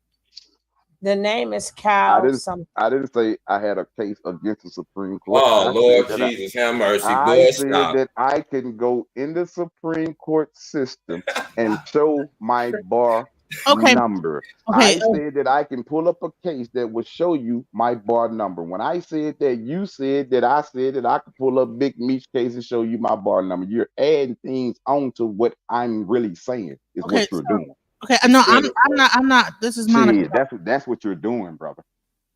The name is Cal. I didn't say I had a case against the Supreme Court. Oh, Lord Jesus, have mercy. I said that I can go in the Supreme Court system and show my bar number. I said that I can pull up a case that will show you my bar number. When I said that, you said that I said that I could pull up Big Meech's case and show you my bar number. You're adding things onto what I'm really saying is what you're doing. Okay, no, I'm not. This is Monica. That's what you're doing, brother.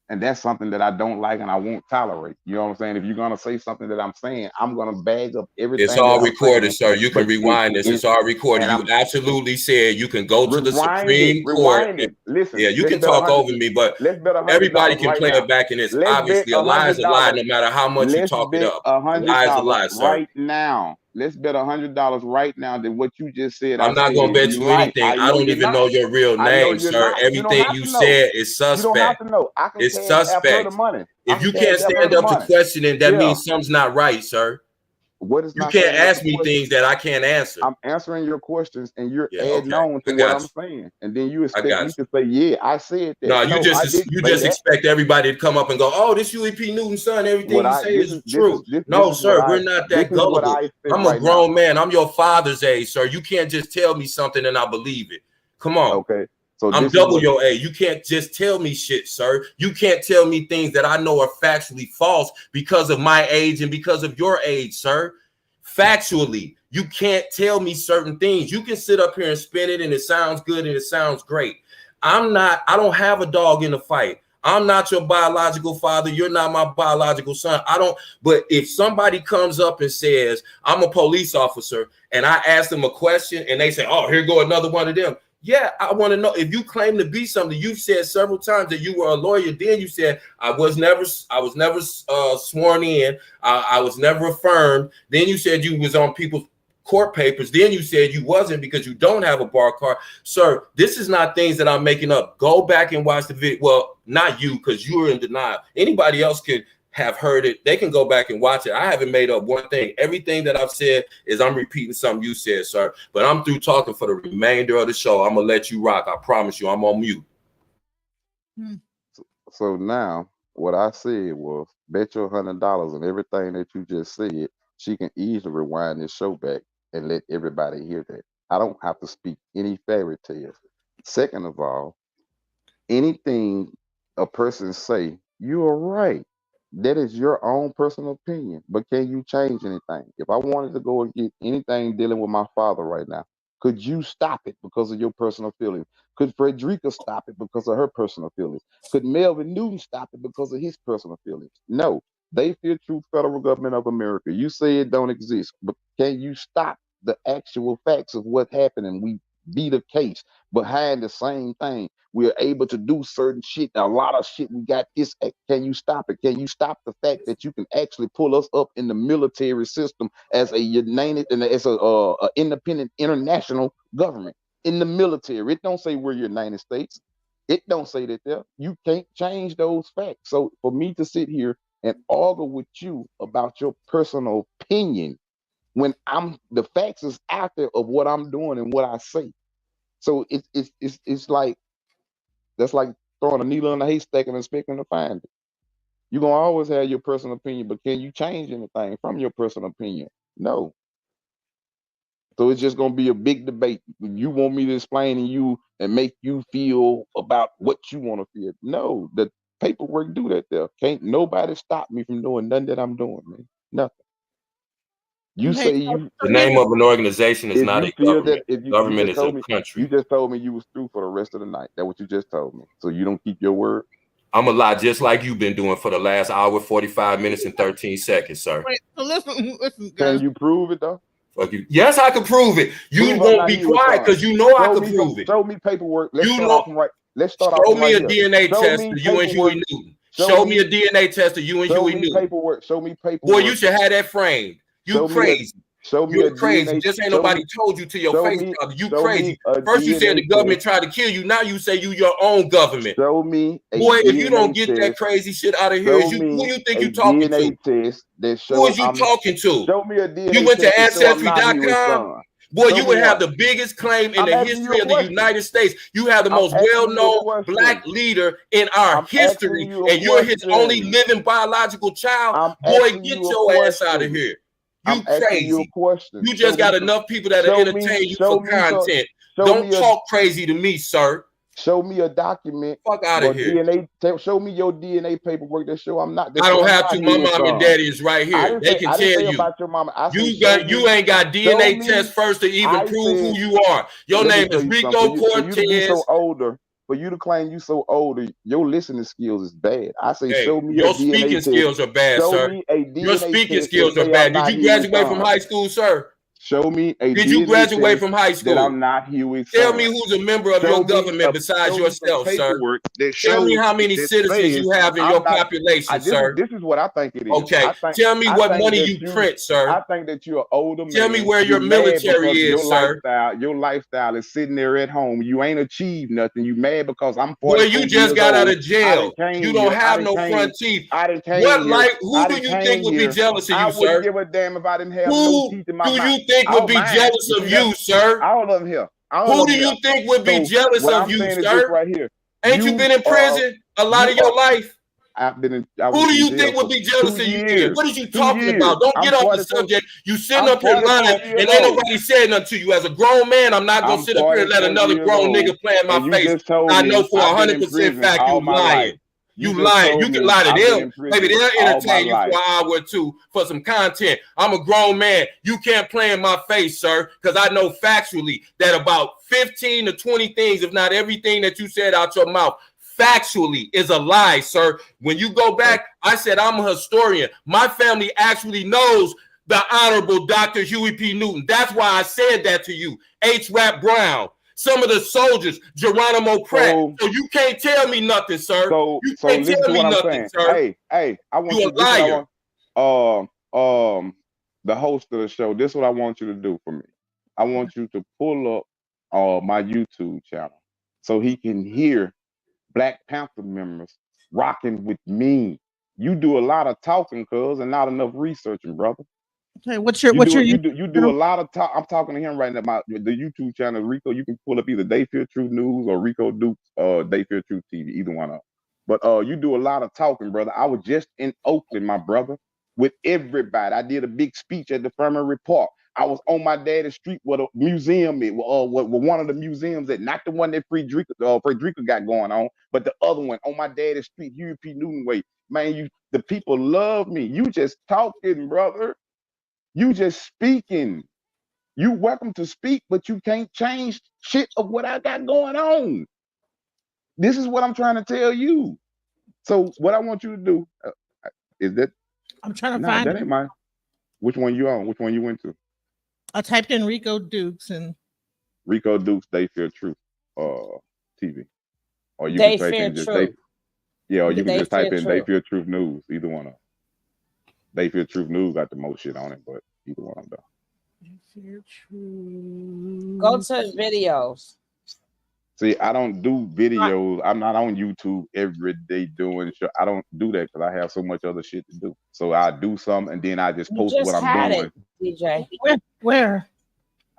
And that's something that I don't like and I won't tolerate. You know what I'm saying? If you're gonna say something that I'm saying, I'm gonna bag up everything. It's all recorded, sir. You can rewind this. It's all recorded. You absolutely said you can go to the Supreme Court. Listen, yeah, you can talk over me, but everybody can play it back, and it's obviously a lie is a lie, no matter how much you talk it up. A lie is a lie, sir. Right now. Let's bet $100 right now that what you just said. I'm not gonna bet you anything. I don't even know your real name, sir. Everything you said is suspect. You don't have to know. It's suspect. If you can't stand up to questioning, that means something's not right, sir. What is you can't ask me things that I can't answer. I'm answering your questions and you're adding on to what I'm saying. And then you expect me to say, yeah, I said that. No, you just expect everybody to come up and go, oh, this Huey P. Newton's son, everything you say is true. No, sir, we're not that gullible. I'm a grown man. I'm your father's age, sir. You can't just tell me something and I believe it. Come on. Okay. So I'm double your age. You can't just tell me shit, sir. You can't tell me things that I know are factually false because of my age and because of your age, sir. Factually, you can't tell me certain things. You can sit up here and spin it and it sounds good and it sounds great. I don't have a dog in the fight. I'm not your biological father. You're not my biological son. But if somebody comes up and says, I'm a police officer, and I ask them a question and they say, oh, here go another one of them. Yeah, I want to know if you claim to be something. You've said several times that you were a lawyer. Then you said I was never sworn in. I was never affirmed. Then you said you was on people's court papers. Then you said you wasn't because you don't have a bar card. Sir, this is not things that I'm making up. Go back and watch the video. Well, not you, because you were in denial. Anybody else could have heard it. They can go back and watch it. I haven't made up one thing. Everything that I've said is I'm repeating something you said, sir. But I'm through talking for the remainder of the show. I'm gonna let you rock. I promise you. I'm on mute. So now what I said was bet your $100 and everything that you just said. She can easily rewind this show back and let everybody hear that. I don't have to speak any fairy tales. Second of all, anything a person say, you are right. That is your own personal opinion, but can you change anything? If I wanted to go and get anything dealing with my father right now, could you stop it because of your personal feelings? Could Frederica stop it because of her personal feelings? Could Melvin Newton stop it because of his personal feelings? No, they fear true federal government of America. You say it don't exist, but can you stop the actual facts of what happened and we beat a case behind the same thing? We're able to do certain shit. A lot of shit we got this. Can you stop it? Can you stop the fact that you can actually pull us up in the military system as a united and as a independent international government? in the military. It don't say we're United States. It don't say that there. You can't change those facts. So for me to sit here and argue with you about your personal opinion when the facts is out there of what I'm doing and what I say. So it's like that's like throwing a needle in a haystack and expecting to find it. You're gonna always have your personal opinion, but can you change anything from your personal opinion? No. So it's just gonna be a big debate. You want me to explain to you and make you feel about what you want to feel. No, the paperwork do that there. Can't nobody stop me from doing nothing that I'm doing, man. Nothing. You Okay, say you The name of an organization is if not you a feel government. that if you Government just is a told me country. you was through for the rest of the night. That's what you just told me. So you don't keep your word. I'm a lie just like you've been doing for the last hour, 45 minutes, and 13 seconds, sir. wait, so listen, Can guys. you prove it though? Fuck you. Yes, I can prove it. You Prove I'm won't not be Huey quiet son. because you know I Show can me prove it. show me paperwork. Let's You start know, off from right. Let's start off show from me right a here. DNA Show test me of you and paperwork. Huey Newton. Show Show me me a DNA test of you and show Huey me Newton. paperwork. Show me Boy, paperwork. you should have that framed. You Show me a crazy. show me a You're crazy. DNA. Just ain't Show nobody me told you to your show face, me brother. You show crazy. me a First you said the DNA government test. tried to kill you. Now you say you your own government. Show me a Boy, if you don't DNA get that test. crazy shit out of here, Show is you who me you think a you talking to? DNA test that Who show is you talking to? show me a You DNA went to test that show I'm not Huey's Ancestry.com? son. Boy, Show you me would have one. the biggest claim in I'm the asking you history a of the question. United States. You have the I'm most asking you a well-known question. black leader in our I'm asking history, you a and you're his only question. living biological child. I'm Boy, asking get you a your ass out of question. here. I'm You asking you a crazy. question. You just got enough people that'll entertain you for content. Show Don't me a talk crazy to me, sir. show me a document Fuck out or of here. show me your DNA paperwork that show I'm not. That I show don't I'm have not to. My Huey's mom and son. daddy is right here. They can I didn't tell say you. about your mama. I said You ain't got show DNA me. test first to even I prove said, who you are. Your let me name tell is you Rico something. For you to be so Cortez. older, for you to claim you so older, your listening skills is bad. I say, Hey, show me a your DNA speaking test. skills are bad, Show sir. me a Your DNA speaking test skills that are say bad. I'm Did not you Huey's graduate from son. high school, sir? Show me a Did DNA you graduate test from high that school? I'm not Huey's Tell son. me who's a member of your government besides show me some yourself, sir. paperwork that Tell me shows how many that citizens says you have in I'm your not. population, sir. This is what I think it is. Okay. Tell me what money you print, sir. I think that you're an older man. Tell me where your You're mad military because is, sir. Your lifestyle is sitting there at home. You ain't achieved nothing. You mad because I'm 44 Boy, you just years got out old. of jail. You don't have no front teeth. What life? Who do you think would be jealous of I you, wouldn't sir? give a damn if I didn't have no Who teeth in my do mouth. you think would be jealous of you, sir? All of them here. Who do you think would be jealous what of I'm you, saying is this sir? right here. Ain't you been in prison a lot of your life? I've been in. Who do you think would be jealous of you then? What are you talking about? Don't get off the subject. You sitting up here lying, and ain't nobody said nothing to you. As a grown man, I'm not gonna sit up here and let another grown nigga play in my face. I know for 100% fact you lying. You lying. You can lie to them. Maybe they'll entertain you for an hour or two for some content. I'm a grown man. You can't play in my face, sir, because I know factually that about 15 to 20 things, if not everything that you said out your mouth, factually is a lie, sir. When you go back, I said I'm a historian. My family actually knows the Honorable Dr. Huey P. Newton. That's why I said that to you. H. Rap Brown. Some of the soldiers, Geronimo Pratt. So you can't tell me nothing, sir. You can't tell me nothing, sir. Hey, I want you a liar. The host of the show. This is what I want you to do for me. I want you to pull up my YouTube channel so he can hear Black Panther members rocking with me. You do a lot of talking, cuz, and not enough researching, brother. Okay, you do a lot of talk. I'm talking to him right now about the YouTube channel, Rico. You can pull up either They Fear Truth News or Rico Dukes They Fear Truth TV, either one of them. But you do a lot of talking, brother. I was just in Oakland, my brother, with everybody. I did a big speech at the Infirmary Park. I was on my daddy's street with a museum, with one of the museums that not the one that Frederica got going on, but the other one on my daddy's street, Huey P. Newton Way. Man, the people love me. You just talking, brother. You just speaking. You welcome to speak, but you can't change shit of what I got going on. This is what I'm trying to tell you. So what I want you to do is that I'm trying to find that ain't mine. Which one you on? Which one you went to? I typed in Rico Dukes and Rico Dukes They Fear Truth TV. Or you They can type Fear in just Truth. or you can just type in Truth. They Fear Truth News, either one of them. They Fear Truth News got the most shit on it, but either one of them. Fear True. Go to videos. See, I don't do videos. I'm not on YouTube every day doing show. I don't do that because I have so much other shit to do. So I do something and then I just You post what just I'm had doing. it, DJ. Where?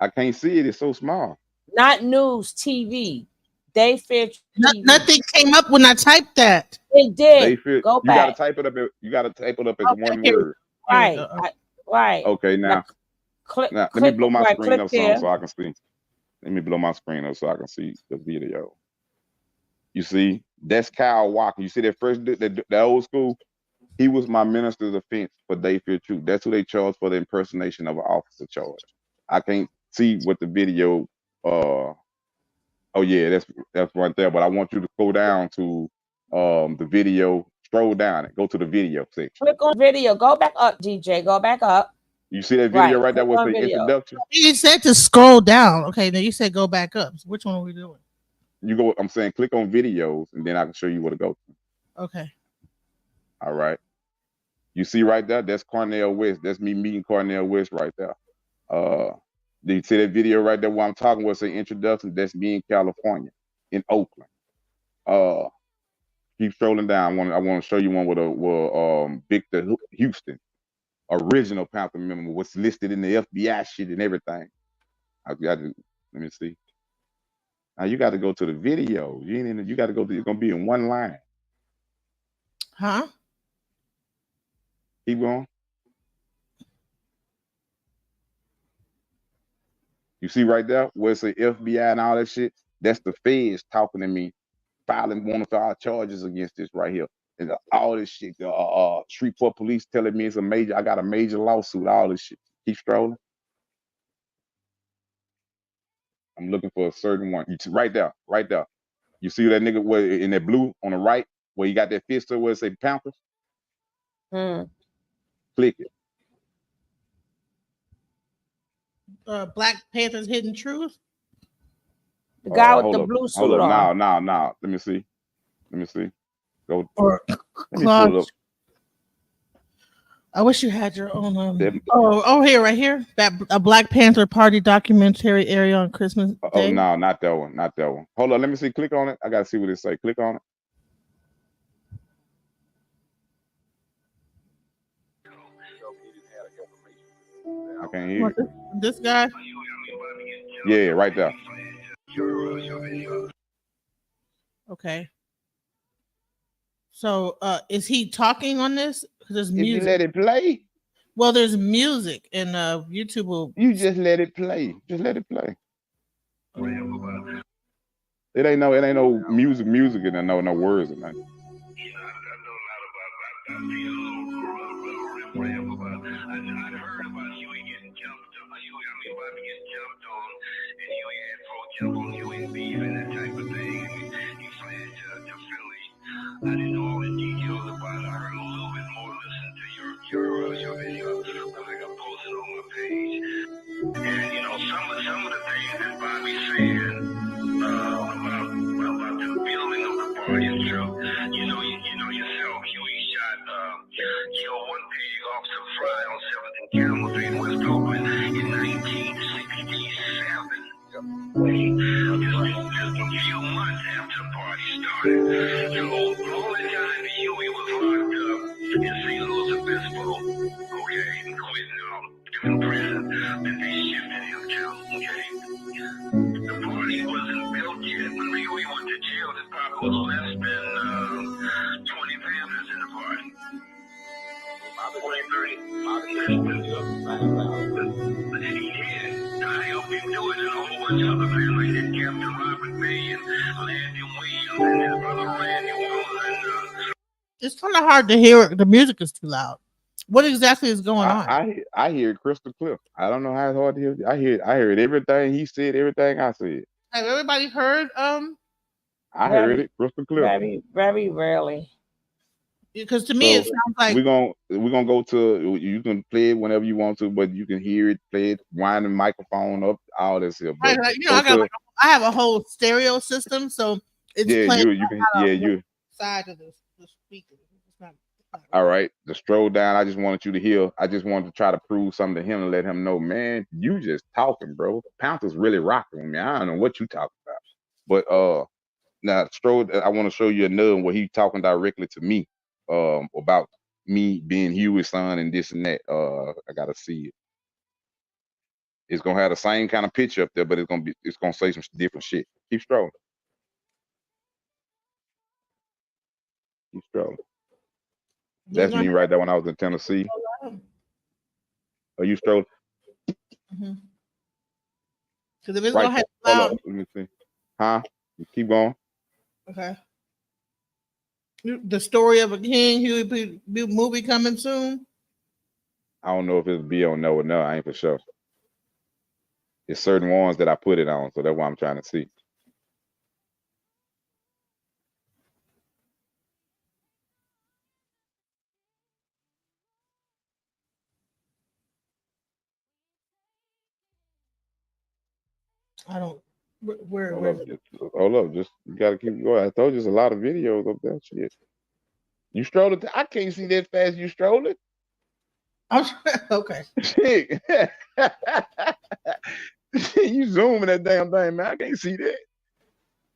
I can't see it. It's so small. Not news, TV. They fear TV. Nothing came up when I typed that. It They did. feel Go you got to back. type it up. You got to type it up as Okay, one here word. we Right. go. Right. Okay, now Click. let me Click. blow my Right. screen Click up some there. so I can see. Let me blow my screen up so I can see the video. You see, that's Kyle Walker. You see that first the old school. He was my minister's offense for They Fear Truth. That's who they charged for the impersonation of an officer charge. I can't see what the video. Oh yeah, that's right there. But I want you to go down to the video. Scroll down and go to the video section. Click on video. Go back up, DJ. Go back up. You see that video Right. right there Click with on the video. introduction. You said to scroll down. Okay, now you said go back up. So which one are we doing? You go. I'm saying click on videos, and then I can show you where to go to. Okay. All right. You see right there. That's Cornell West. That's me meeting Cornell West right there. Do you see that video right there where I'm talking with the introduction? That's me in California, in Oakland. Keep scrolling down. I want to show you one with Victor Houston, original Panther member, what's listed in the FBI shit and everything. I got to let me see. Now you got to go to the video. You got to go to. It's gonna be in one line. Huh? Keep going. You see right there where it's the FBI and all that shit? That's the feds talking to me, filing one of our charges against this right here. And all this shit, Shreveport police telling me I got a major lawsuit, all this shit. Keep strolling. I'm looking for a certain one. Right there, right there. You see that nigga where in that blue on the right, where you got that fist where it say Panthers? Click it. Black Panther's Hidden Truth. The guy with Hold the up, blue suit hold up. on. Now. Let me see. Go. Or Let me pull it up. I wish you had your own. Here, right here. That a Black Panther Party documentary area on Christmas Day. Oh no, not that one. Hold on, let me see. Click on it. I gotta see what it say. Click on it. I can't hear you. This guy. Yeah, right there. Okay. So, is he talking on this? Because there's If music. you let it play. Well, there's music, and YouTube will. You just let it play. Just let it play. It ain't no music, and no words or nothing. I'd heard about Huey getting jumped on. Bobby getting jumped on, and Huey had folk jump on Huey's beef and that type of thing. He fled to Philly. I didn't know all the details about it. I heard a little bit more. Listen to your video that I got posted on my page. And some of the things that Bobby said about the building of the party is true. You know yourself. Huey killed one pig, Officer Fry, on 7th and Campbell Street in West Oakland in 1967. Just a few months after the party started. So all the time Huey was locked up in St. Louis Obispo, in prison, that they shifted him to, The party wasn't built yet. When Huey went to jail, there probably was less than 20 families in the party. 20, 30. But he did. I helped him do it, and a whole bunch of other families did. Captain Robert May and Landon Williams and his brother Randy Williams. It's kind of hard to hear. The music is too loud. What exactly is going on? I hear it crystal clear. I don't know how it's hard to hear. I heard everything he said, everything I said. Have everybody heard? I heard it crystal clear. Very, very rarely. Because to me, it sounds like we're gonna go to. You can play it whenever you want to, but you can hear it, play it, wind the microphone up, all this here. But I have a whole stereo system, so it's playing you can side of the speaker. It's not All right, the stroll down. I just wanted you to hear. I just wanted to try to prove something to him and let him know, man, you just talking, bro. Panther's really rocking with me. I don't know what you talking about. But now stroll. I want to show you another one where he talking directly to me, about me being Huey's son and this and that. I gotta see it. It's gonna have the same kind of picture up there, but it's gonna say some different shit. Keep strolling. Keep strolling. There's That's not. me right there when I was in Tennessee. Are you strolling? Because if it's Right gonna have there. Hold loud, up. Let me see. Huh? Keep going. okay. The story of a King Huey movie coming soon. I don't know if it'll be on no or no. I ain't for sure. It's certain ones that I put it on, so that's why I'm trying to see. I don't. Where? Hold up. Just you gotta keep going. I told you there's a lot of videos of that shit. You stroll it. I can't see that fast. You stroll it. I'm okay. Shit. You zooming that damn thing, man. I can't see that.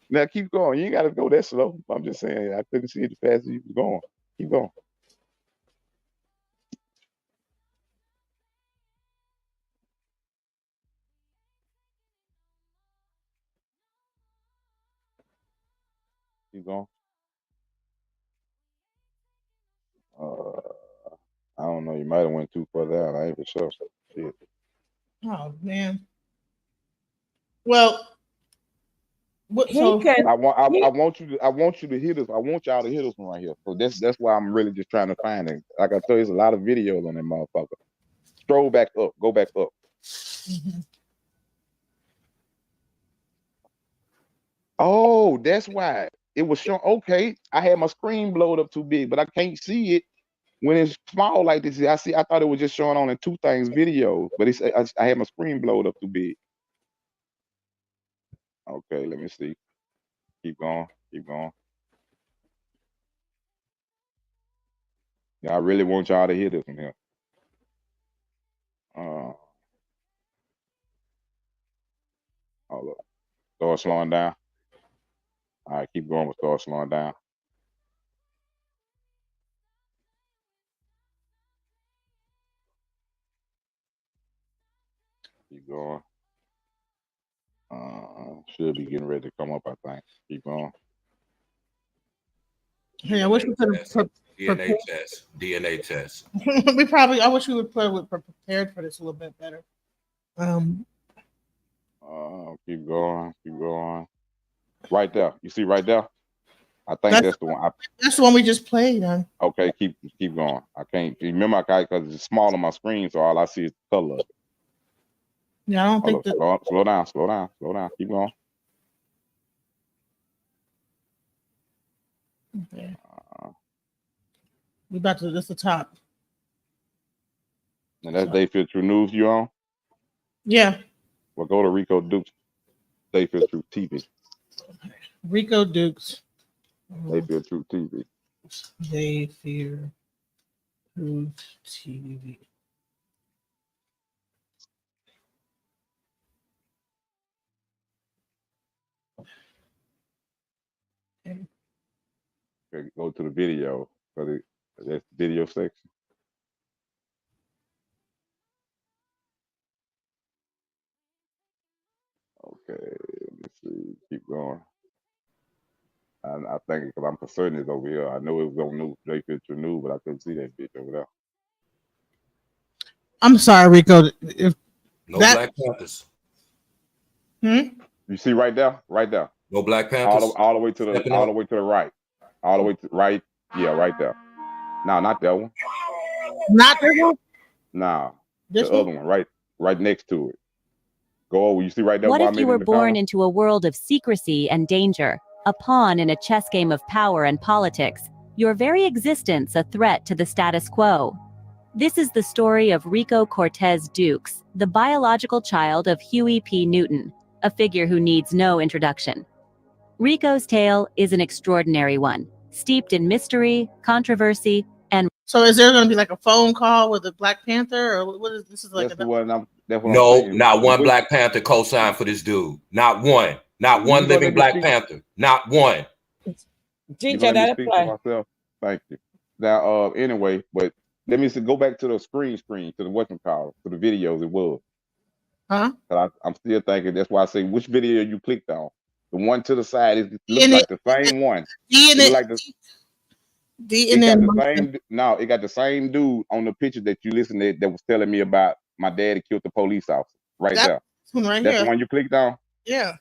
Now keep going. You ain't gotta go that slow. I'm just saying I couldn't see it as fast as you was going. Keep going. Keep going. I don't know. You might have went too far down. I ain't for sure. Shit. Oh man. Well, He so can. I want He, I want you to hear this. I want y'all to hear this one right here. So that's why I'm really just trying to find it. Like I tell you, there's a lot of videos on that motherfucker. Stroll back up. Go back up. Oh, that's why it was showing. Okay, I had my screen blowed up too big, but I can't see it when it's small like this. I see. I thought it was just showing on in two things video, but I had my screen blowed up too big. Okay, let me see. Keep going. Keep going. Yeah, I really want y'all to hear this one here. Hold up. Start slowing down. All right, keep going. We'll start slowing down. Keep going. Should be getting ready to come up, I think. Keep going. hey, I wish we could have. DNA test. DNA test. We probably. I wish we would prepared for this a little bit better. Keep going. Keep going. Right there. You see right there? I think That's that's the one. that's the one we just played on. Okay, keep going. I can't remember because it's small on my screen, so all I see is the color of it. Yeah, I don't think that. Slow down, slow down, slow down. Keep going. Okay. We about to. This the top. And that's Dayfield True News you on? Yeah, Well, go to Rico Dukes, Dayfield True TV. Rico Dukes. Dayfield True TV. Dayfield True TV. Okay, go to the video for that's the video section. Okay, let me see. Keep going. And I think because I'm concerned it's over here. I know it was on New Dayfield True News, but I couldn't see that bitch over there. I'm sorry, Rico. If No that. Black Panthers. You see right there, right there. No Black Panthers. All the way to the right. All the way to right. Yeah, right there. No, not that one. Not this one. Nah, This the other one, right next to it. Go over. You see right there. What where I if made you it were in the born corner? into a world of secrecy and danger, a pawn in a chess game of power and politics, your very existence a threat to the status quo? This is the story of Rico Cortez Dukes, the biological child of Huey P. Newton, a figure who needs no introduction. Rico's tale is an extraordinary one, steeped in mystery, controversy, and So is there going to be like a phone call with the Black Panther, or what is this? Is like That's a, what I'm. That's what I'm No, saying. not one When Black Panther co-signed for this dude. Not one. Not you one gonna living let me Black speak, Panther. Not one. you DJ, gonna let me that'll speak for play. myself. Thank you. Now, anyway, but let me go back to the screen to the what's call to the videos. It was. huh? But I'm still thinking. That's why I say which video you clicked on. The one to the side. It looks And like the same one. D It look and like the. D It and got then the same. No, it got the same dude on the picture that you listened to that was telling me about my daddy killed the police officer. Right that there. one right That's the here. one you clicked on. Yeah,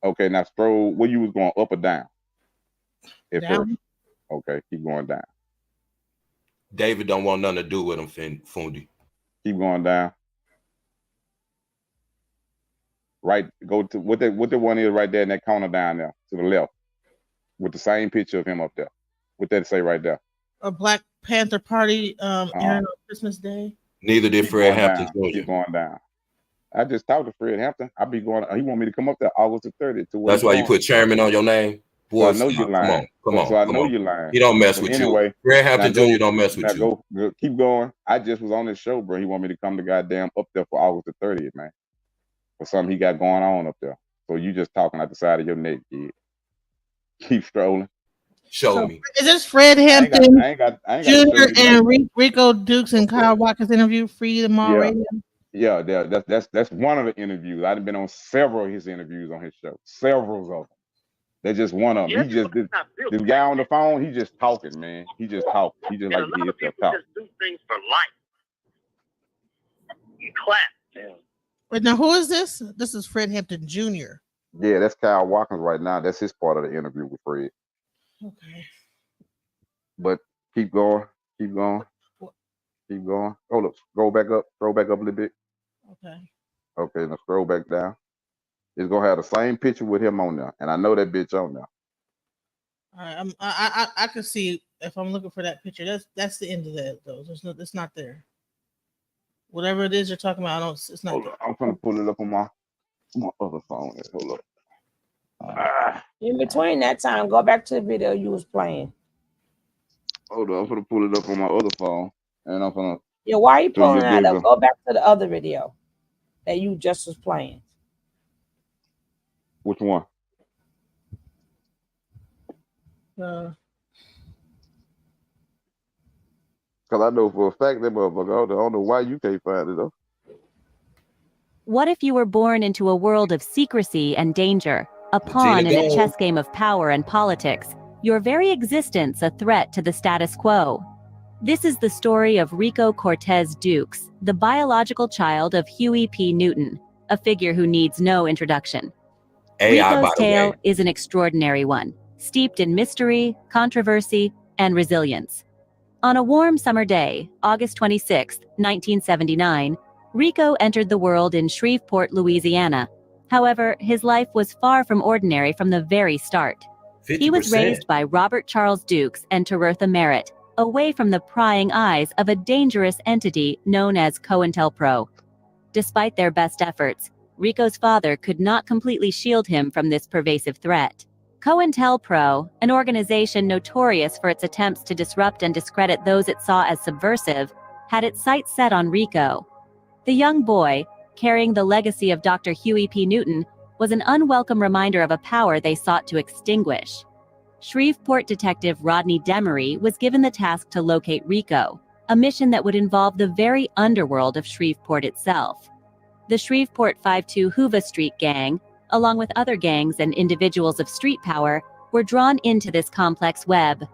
Okay, now scroll. Where you was going up or down at first? down. Okay, keep going down. David don't want nothing to do with him, Fundi. Keep going down. Right, go to what the one is right there in that corner down there to the left, with the same picture of him up there. What that say right there? A Black Panther party airing on Christmas Day. Neither did Keep Fred going Hampton down. Jr. Keep going down. I just talked to Fred Hampton. I be going. He want me to come up there August the 30th to where That's he why you going. put chairman on your name. So I Boy, know you're stop. Come lying. on. Come on. So I Come know on. you're lying. He don't mess But with you. anyway, Fred now Hampton Jr. don't mess with now you. go. Keep going. I just was on this show, bro. He want me to come to goddamn up there for August the 30th, man. For something he got going on up there. So you just talking out the side of your neck, kid. Keep strolling. Show So me. is this Fred I ain't got Hampton to show Jr. you nothing. and Rico Dukes and Kyle Walker's interview free tomorrow Yeah. radio? Yeah, that's one of the interviews. I've been on several of his interviews on his show. Several of them. That's just one of them. He just this guy on the phone, he just talking, man. He just talking. He just like to hear himself talk. just do things for life. You clap. Yeah. Wait, now who is this? This is Fred Hampton Jr. Yeah, that's Kyle Watkins right now. That's his part of the interview with Fred. Okay. But keep going, keep going, keep going. Hold up, scroll back up a little bit. Okay. Okay, now scroll back down. It's gonna have the same picture with him on there, and I know that bitch on there. All right. I can see if I'm looking for that picture. That's the end of that though. It's not there. Whatever it is you're talking about, it's not Hold there. up, I'm gonna pull it up on my other phone. Hold up. In between that time, go back to the video you was playing. Hold on, I'm gonna pull it up on my other phone, and I'm gonna. Yeah, why are you So you pulling that give up? them- Go back to the other video that you just was playing. Which one? Uh, Cause I know for a fact that motherfucker. I don't know why you can't find it though. what if you were born into a world of secrecy and danger, a pawn in a chess game of power and politics, your very existence a threat to the status quo? This is the story of Rico Cortez Dukes, the biological child of Huey P. Newton, a figure who needs no introduction. AI, by Rico's the tale way. is an extraordinary one, steeped in mystery, controversy, and resilience. On a warm summer day, August 26, 1979, Rico entered the world in Shreveport, Louisiana. However, his life was far from ordinary from the very start. 50%. He was raised by Robert Charles Dukes and Terutha Merritt, away from the prying eyes of a dangerous entity known as COINTELPRO. Despite their best efforts, Rico's father could not completely shield him from this pervasive threat. COINTELPRO, an organization notorious for its attempts to disrupt and discredit those it saw as subversive, had its sights set on Rico. The young boy, carrying the legacy of Dr. Huey P. Newton, was an unwelcome reminder of a power they sought to extinguish. Shreveport detective Rodney Demery was given the task to locate Rico, a mission that would involve the very underworld of Shreveport itself. The Shreveport 5-2 Hoover Street gang, along with other gangs and individuals of street power, were drawn into this complex web.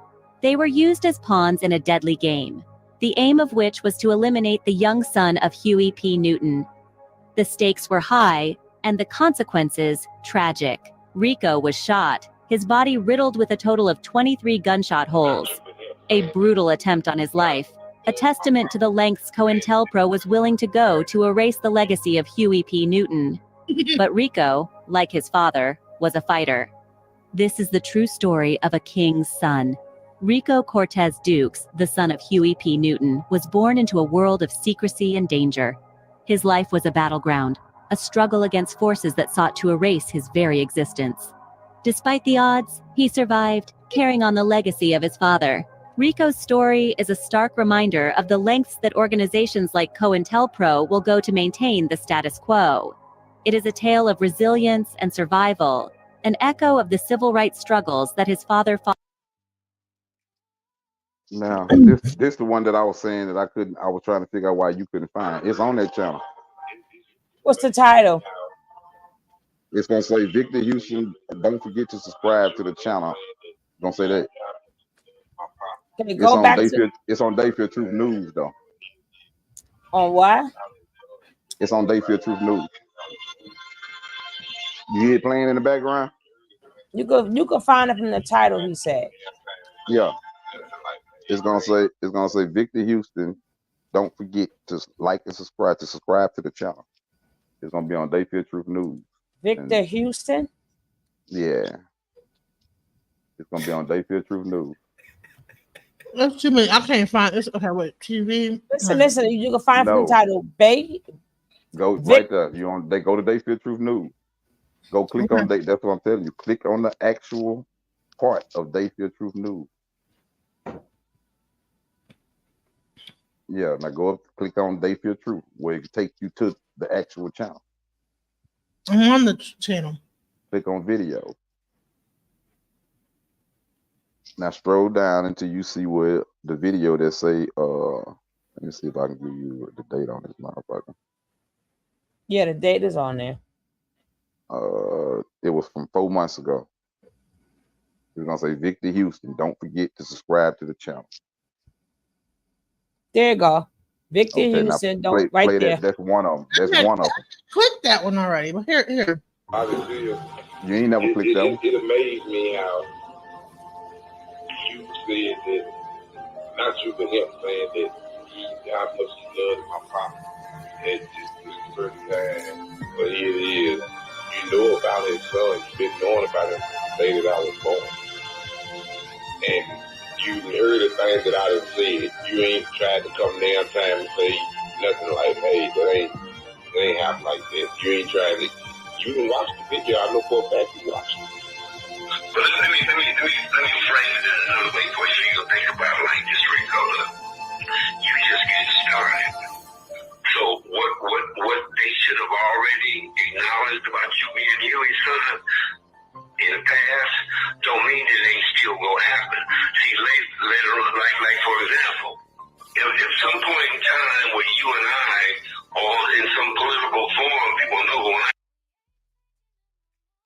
They were used as pawns in a deadly game, the aim of which was to eliminate the young son of Huey P. Newton. The stakes were high, and the consequences tragic. Rico was shot, his body riddled with a total of 23 gunshot holes. A brutal attempt on his life, a testament to the lengths COINTELPRO was willing to go to erase the legacy of Huey P. Newton. But Rico, like his father, was a fighter. This is the true story of a king's son. Rico Cortez Dukes, the son of Huey P. Newton, was born into a world of secrecy and danger. His life was a battleground, a struggle against forces that sought to erase his very existence. Despite the odds, he survived, carrying on the legacy of his father. Rico's story is a stark reminder of the lengths that organizations like COINTELPRO will go to maintain the status quo. It is a tale of resilience and survival, an echo of the civil rights struggles that his father fought. Now, this the one that I was saying that I was trying to figure out why you couldn't find. It's on that channel. What's the title? It's gonna say Victor Houston. Don't forget to subscribe to the channel. It's gonna say that. Can you go back to It's on Dayfield Truth News though. on what? It's on Dayfield Truth News. You hear it playing in the background? You can find it from the title. He said. Yeah. It's gonna say Victor Houston. Don't forget to like and subscribe to the channel. It's gonna be on Dayfield Truth News. Victor Houston. Yeah. It's gonna be on Dayfield Truth News. That's too many. I can't find this. Okay, wait. TV. Listen. You can find from the title. Go right there. They go to Dayfield Truth News. Go click on That's what I'm telling you. Click on the actual part of Dayfield Truth News. Yeah, now go up, click on Dayfield Truth, where it take you to the actual channel. I'm on the channel. Click on video. Now scroll down until you see where the video that say, let me see if I can give you the date on this motherfucker. Yeah, the date is on there. It was from 4 months ago. It's gonna say Victor Houston. Don't forget to subscribe to the channel. There you go. Victor Houston. Don't play there. That's one of them. That's one of them. Click that one already. But here. You ain't never clicked that one. It amazed me how you said that, not you, but him saying that how much he loved my papa. That just was the first time. But here it is. You know about his son. You've been knowing about him since the day that I was born. And you heard the things that I done said. You ain't tried to come downtown and say nothing like, hey, that ain't happen like that. You ain't tried to. You didn't watch the video. I know for a fact you watched it. But let me frame it in another way for you to think about it like this, Rico. You just getting started. So what they should have already acknowledged about you being Huey's son in the past don't mean that they still gonna happen. See, later on, like for example, if some point in time where you and I are in some political forum, people know who I am.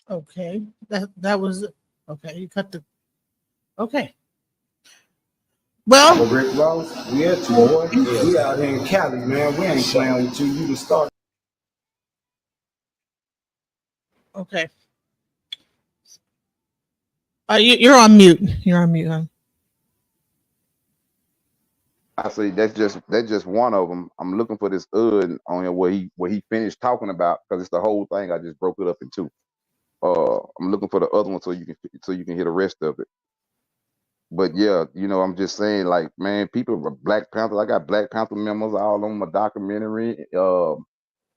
Okay, that was okay. You cut the. Okay. Well, Rick Ross, we at you, boy. We out here in Cali, man. We ain't playing with you. You the start. Okay. You're on mute. You're on mute, huh? I say that's just one of them. I'm looking for this on here where he finished talking about, because it's the whole thing. I just broke it up in two. I'm looking for the other one so you can hear the rest of it. But yeah, I'm just saying, like, man, people, Black Panther. I got Black Panther members all on my documentary.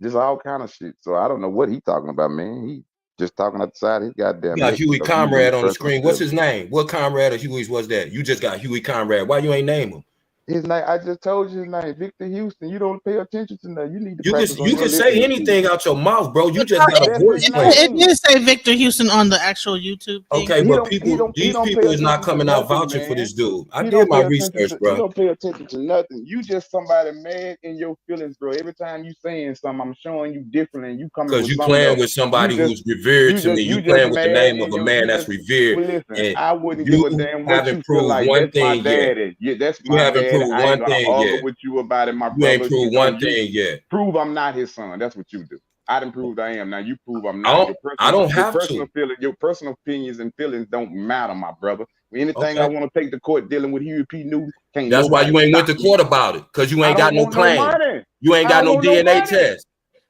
Just all kind of shit. So I don't know what he talking about, man. He just talking outside his goddamn. You got Huey Conrad on the screen. What's his name? What Conrad of Huey's was that? You just got Huey Conrad. Why you ain't name him? His name, I just told you his name, Victor Houston. You don't pay attention to that. You need to. You can say anything out your mouth, bro. You just got a voice. It did say Victor Houston on the actual YouTube thing. Okay, but these people is not coming out vouching for this dude. I did my research, bro. You don't pay attention to nothing. You just somebody mad in your feelings, bro. Every time you saying something, I'm showing you different, and you coming. Because you playing with somebody who's revered to me. You playing with the name of a man that's revered. Listen, I wouldn't give a damn what you feel like. That's my daddy. Yeah, that's my daddy. You haven't proved one thing. With you about it, my brother. You ain't proved one thing yet. Prove I'm not his son. That's what you do. I didn't prove I am. Now you prove I'm not. I don't have to. Your personal opinions and feelings don't matter, my brother. Anything I want to take to court dealing with Huey P. Newton, can't. That's why you ain't went to court about it, because you ain't got no claim. You ain't got no DNA test.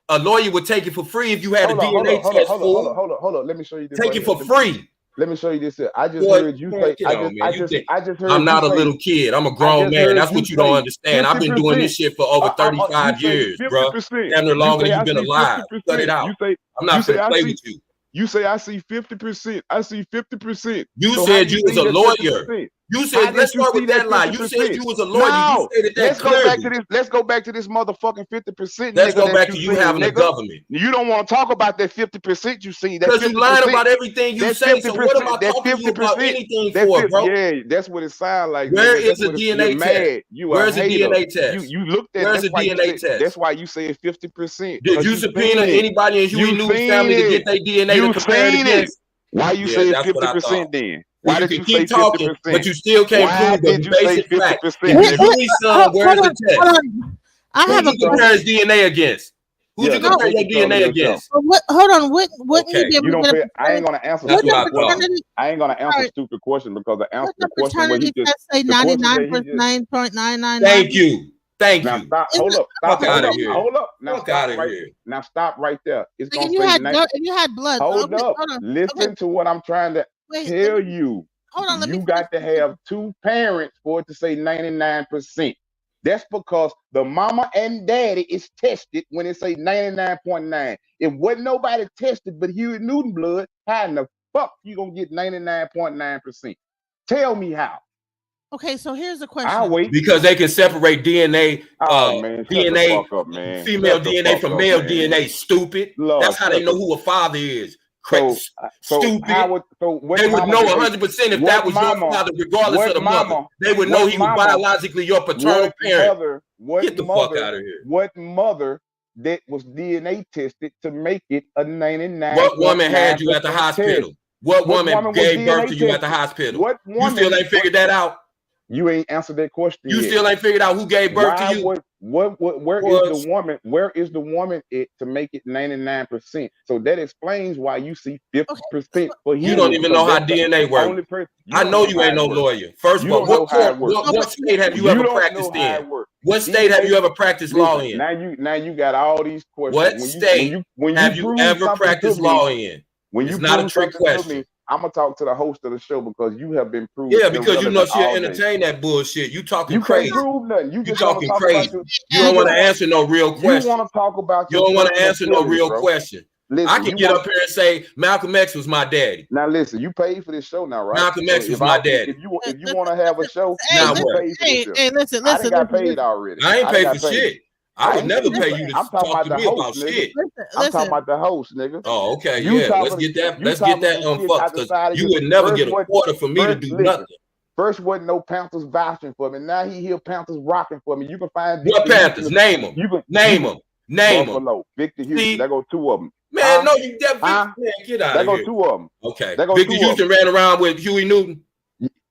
A lawyer would take it for free if you had a DNA test. Hold on. Let me show you this. Take it for free. Let me show you this here. I just heard you say. I just heard. I'm not a little kid. I'm a grown man. That's what you don't understand. I've been doing this shit for over 35 years, bro. Damn near longer than you've been alive. Cut it out. I'm not gonna play with you. You say I see 50%. I see 50%. You said you was a lawyer. You said, let's start with that lie. You said you was a lawyer. You stated that clearly. Let's go back to this motherfucking 50%. Let's go back to you having the government. You don't want to talk about that 50% you see. Because you lied about everything you say. So what am I talking to you about anything for, bro? Yeah, that's what it sounds like. Where is a DNA test? Where's a DNA test? You looked at. Where's a DNA test? That's why you said 50%. Did you subpoena anybody in Huey Newton's family to get their DNA to compare it against? Why you say 50% then? Why did you say 50%? But you still can't prove the basic fact. Huey's son, where's the test? I have a compare his DNA against. Who'd you compare your DNA against? Hold on. Wouldn't you be able to get I ain't gonna answer. I ain't gonna answer stupid question because the answer to the question where he just say 99.999. Thank you. Thank you. Now stop. Hold up. Stop out of here. Hold up. Now stop out of here. Now stop right there. It's gonna you had blood. Hold up. Listen to what I'm trying to tell you. Hold on. You got to have two parents for it to say 99%. That's because the mama and daddy is tested when it say 99.9. If wasn't nobody tested but Huey Newton blood, how in the fuck you gonna get 99.9%? Tell me how. Okay, so here's the question. I'll wait. Because they can separate DNA, DNA, female DNA from male DNA. Stupid. That's how they know who a father is. Stupid. They would know 100% if that was your father, regardless of the mother. They would know he was biologically your paternal parent. Get the fuck out of here. What mother that was DNA tested to make it a 99? What woman had you at the hospital? What woman gave birth to you at the hospital? You still ain't figured that out? You ain't answered that question. You still ain't figured out who gave birth to you? Where is the woman? Where is the woman to make it 99%? So that explains why you see 50% for him. You don't even know how DNA works. I know you ain't no lawyer. First of all, what state have you ever practiced in? What state have you ever practiced law in? Now you got all these questions. What state have you ever practiced law in? It's not a trick question. I'm gonna talk to the host of the show because you have been proved. Yeah, because you know she'll entertain that bullshit. You talking crazy. You can't prove nothing. You just talking crazy. You don't want to answer no real question. You want to talk about. You don't want to answer no real question. Listen, I can get up here and say Malcolm X was my daddy. Now listen, you paid for this show now, right? Malcolm X was my daddy. If you want to have a show, now what? Hey, listen. I got paid already. I ain't paid for shit. I would never pay you to talk to me about shit. I'm talking about the host, nigga. Oh, okay, yeah. Let's get that unfucked because you would never get a quarter for me to do nothing. First wasn't no Panthers vouching for me. Now he hear Panthers rocking for me. You can find what Panthers? Name them. Name them. Buffalo, Victor Houston. There go two of them. Man, no, you definitely man, get out of here. There go two of them. Okay. Victor Houston ran around with Huey Newton.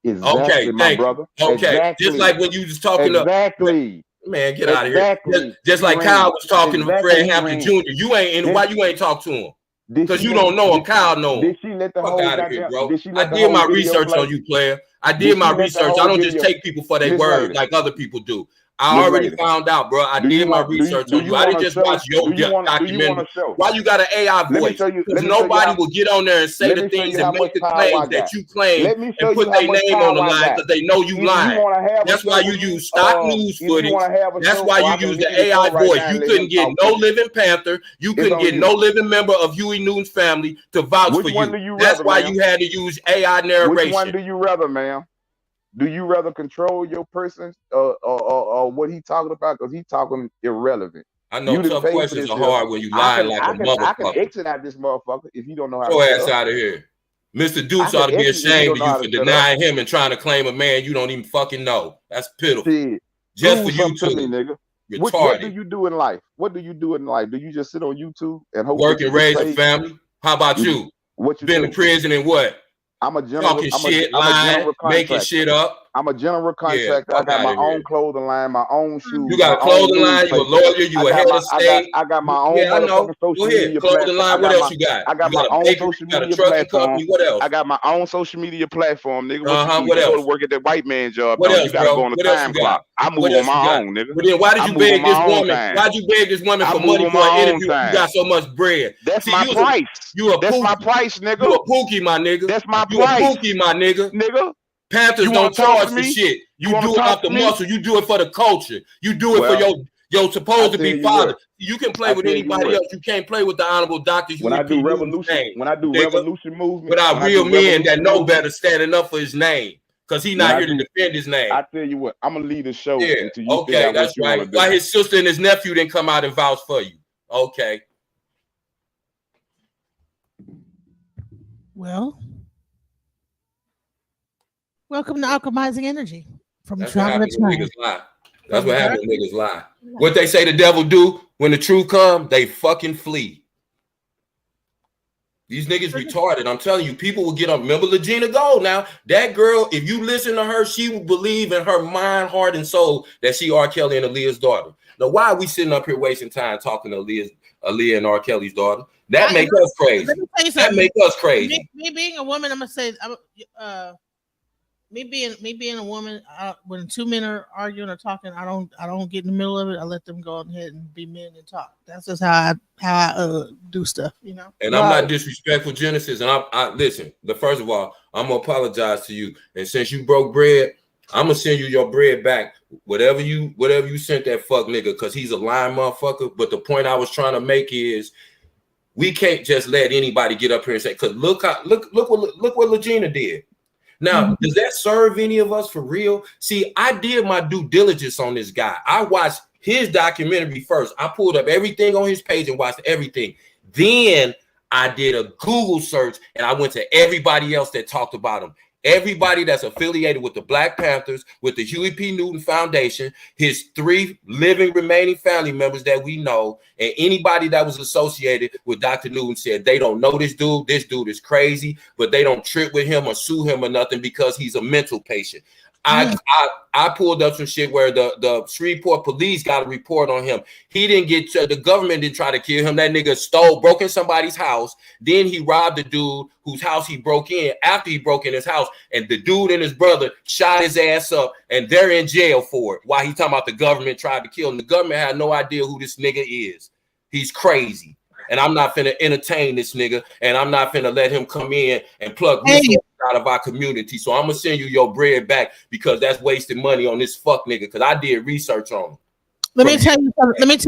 Exactly, okay, my brother. Okay, exactly. Just like when you was talking exactly. Man, get out of here. Just like Kyle was talking to Fred Hampton Jr. You ain't in. Why you ain't talk to him? Because you don't know him. Kyle know him. Did she let the fuck out of here, bro? I did my research on you, player. I did my research. I don't just take people for their word like other people do. I already found out, bro. I did my research on you. I didn't just watch your documentary. Why you got an AI voice? Because nobody will get on there and say the things and make the claims that you claim and put their name on the line because they know you lying. That's why you use stock news footage. That's why you use the AI voice. You couldn't get no living Panther. You couldn't get no living member of Huey Newton's family to vouch for you. That's why you had to use AI narration. Which one do you rather, ma'am? Do you rather control your person or what he talking about? Because he talking irrelevant. I know tough questions are hard when you lie like a motherfucker. I can exit out this motherfucker if you don't know how to go ass out of here. Mr. Dukes ought to be ashamed of you for denying him and trying to claim a man you don't even fucking know. That's pitiful. See, just for you two, nigga. What do you do in life? What do you do in life? Do you just sit on YouTube and hope work and raise a family? How about you? What you been in prison and what? I'm a general. Talking shit, lying, making shit up. I'm a general contractor. I got my own clothing line, my own shoes. You got a clothing line. You a lawyer. You a head of state. I got my own. Yeah, I know. Go ahead. Clothing line. What else you got? I got my own social media platform. What else? I got my own social media platform, nigga. What else? You go to work at that white man job. What else, you gotta go on the time clock. I move on my own, nigga. But then why did you beg this woman? Why'd you beg this woman for money for an interview? You got so much bread. That's my price. That's my price, nigga. You a pookie, my nigga. That's my price. You a pookie, my nigga. Nigga. Panthers don't charge for shit. You do it off the muscle. You do it for the culture. You do it for your supposed to be father. You can play with anybody else. You can't play with the honorable Dr. When I do revolution movement, without real men that know better standing up for his name. because he's When not I here to do, defend his name. I tell you what, I'm gonna leave the show Yeah, until you figure okay, out that's what you want right. to do. Why his sister and his nephew didn't come out and vouch for you? Okay. Well, welcome to Alchemizing Energy from That's what Trauma to happens when niggas Trauma. lie. That's From what happens dark- when niggas lie. What they say the devil do when the truth come, they fucking flee. These niggas retarded. I'm telling you, people will get on. Remember Legina Gold now. That girl, if you listen to her, she will believe in her mind, heart, and soul that she R. Kelly and Aaliyah's daughter. Now, why are we sitting up here wasting time talking to Aaliyah and R. Kelly's daughter? That make us crazy. Let me tell you That something. make us crazy. Me being a woman, I'm gonna say, me being a woman, when two men are arguing or talking, I don't get in the middle of it. I let them go ahead and be men and talk. That's just how I do stuff, you know. And I'm not disrespectful, Genesis. And I listen. First of all, I'm gonna apologize to you. And since you broke bread, I'm gonna send you your bread back. Whatever you sent that fuck nigga, because he's a lying motherfucker. But the point I was trying to make is, we can't just let anybody get up here and say, because look what Legina did. Now, does that serve any of us for real? See, I did my due diligence on this guy. I watched his documentary first. I pulled up everything on his page and watched everything. Then I did a Google search and I went to everybody else that talked about him. Everybody that's affiliated with the Black Panthers, with the Huey P. Newton Foundation, his 3 living remaining family members that we know, and anybody that was associated with Dr. Newton said they don't know this dude. This dude is crazy, but they don't trip with him or sue him or nothing because he's a mental patient. I pulled up some shit where the Shreveport police got a report on him. He didn't get the government didn't try to kill him. That nigga broke in somebody's house. Then he robbed the dude whose house he broke in after he broke in his house. And the dude and his brother shot his ass up, and they're in jail for it. While he talking about the government tried to kill him. The government had no idea who this nigga is. He's crazy. And I'm not finna entertain this nigga, and I'm not finna let him come in and plug resources out of our community. So I'm gonna send you your bread back because that's wasting money on this fuck nigga. Because I did research on him. Let me tell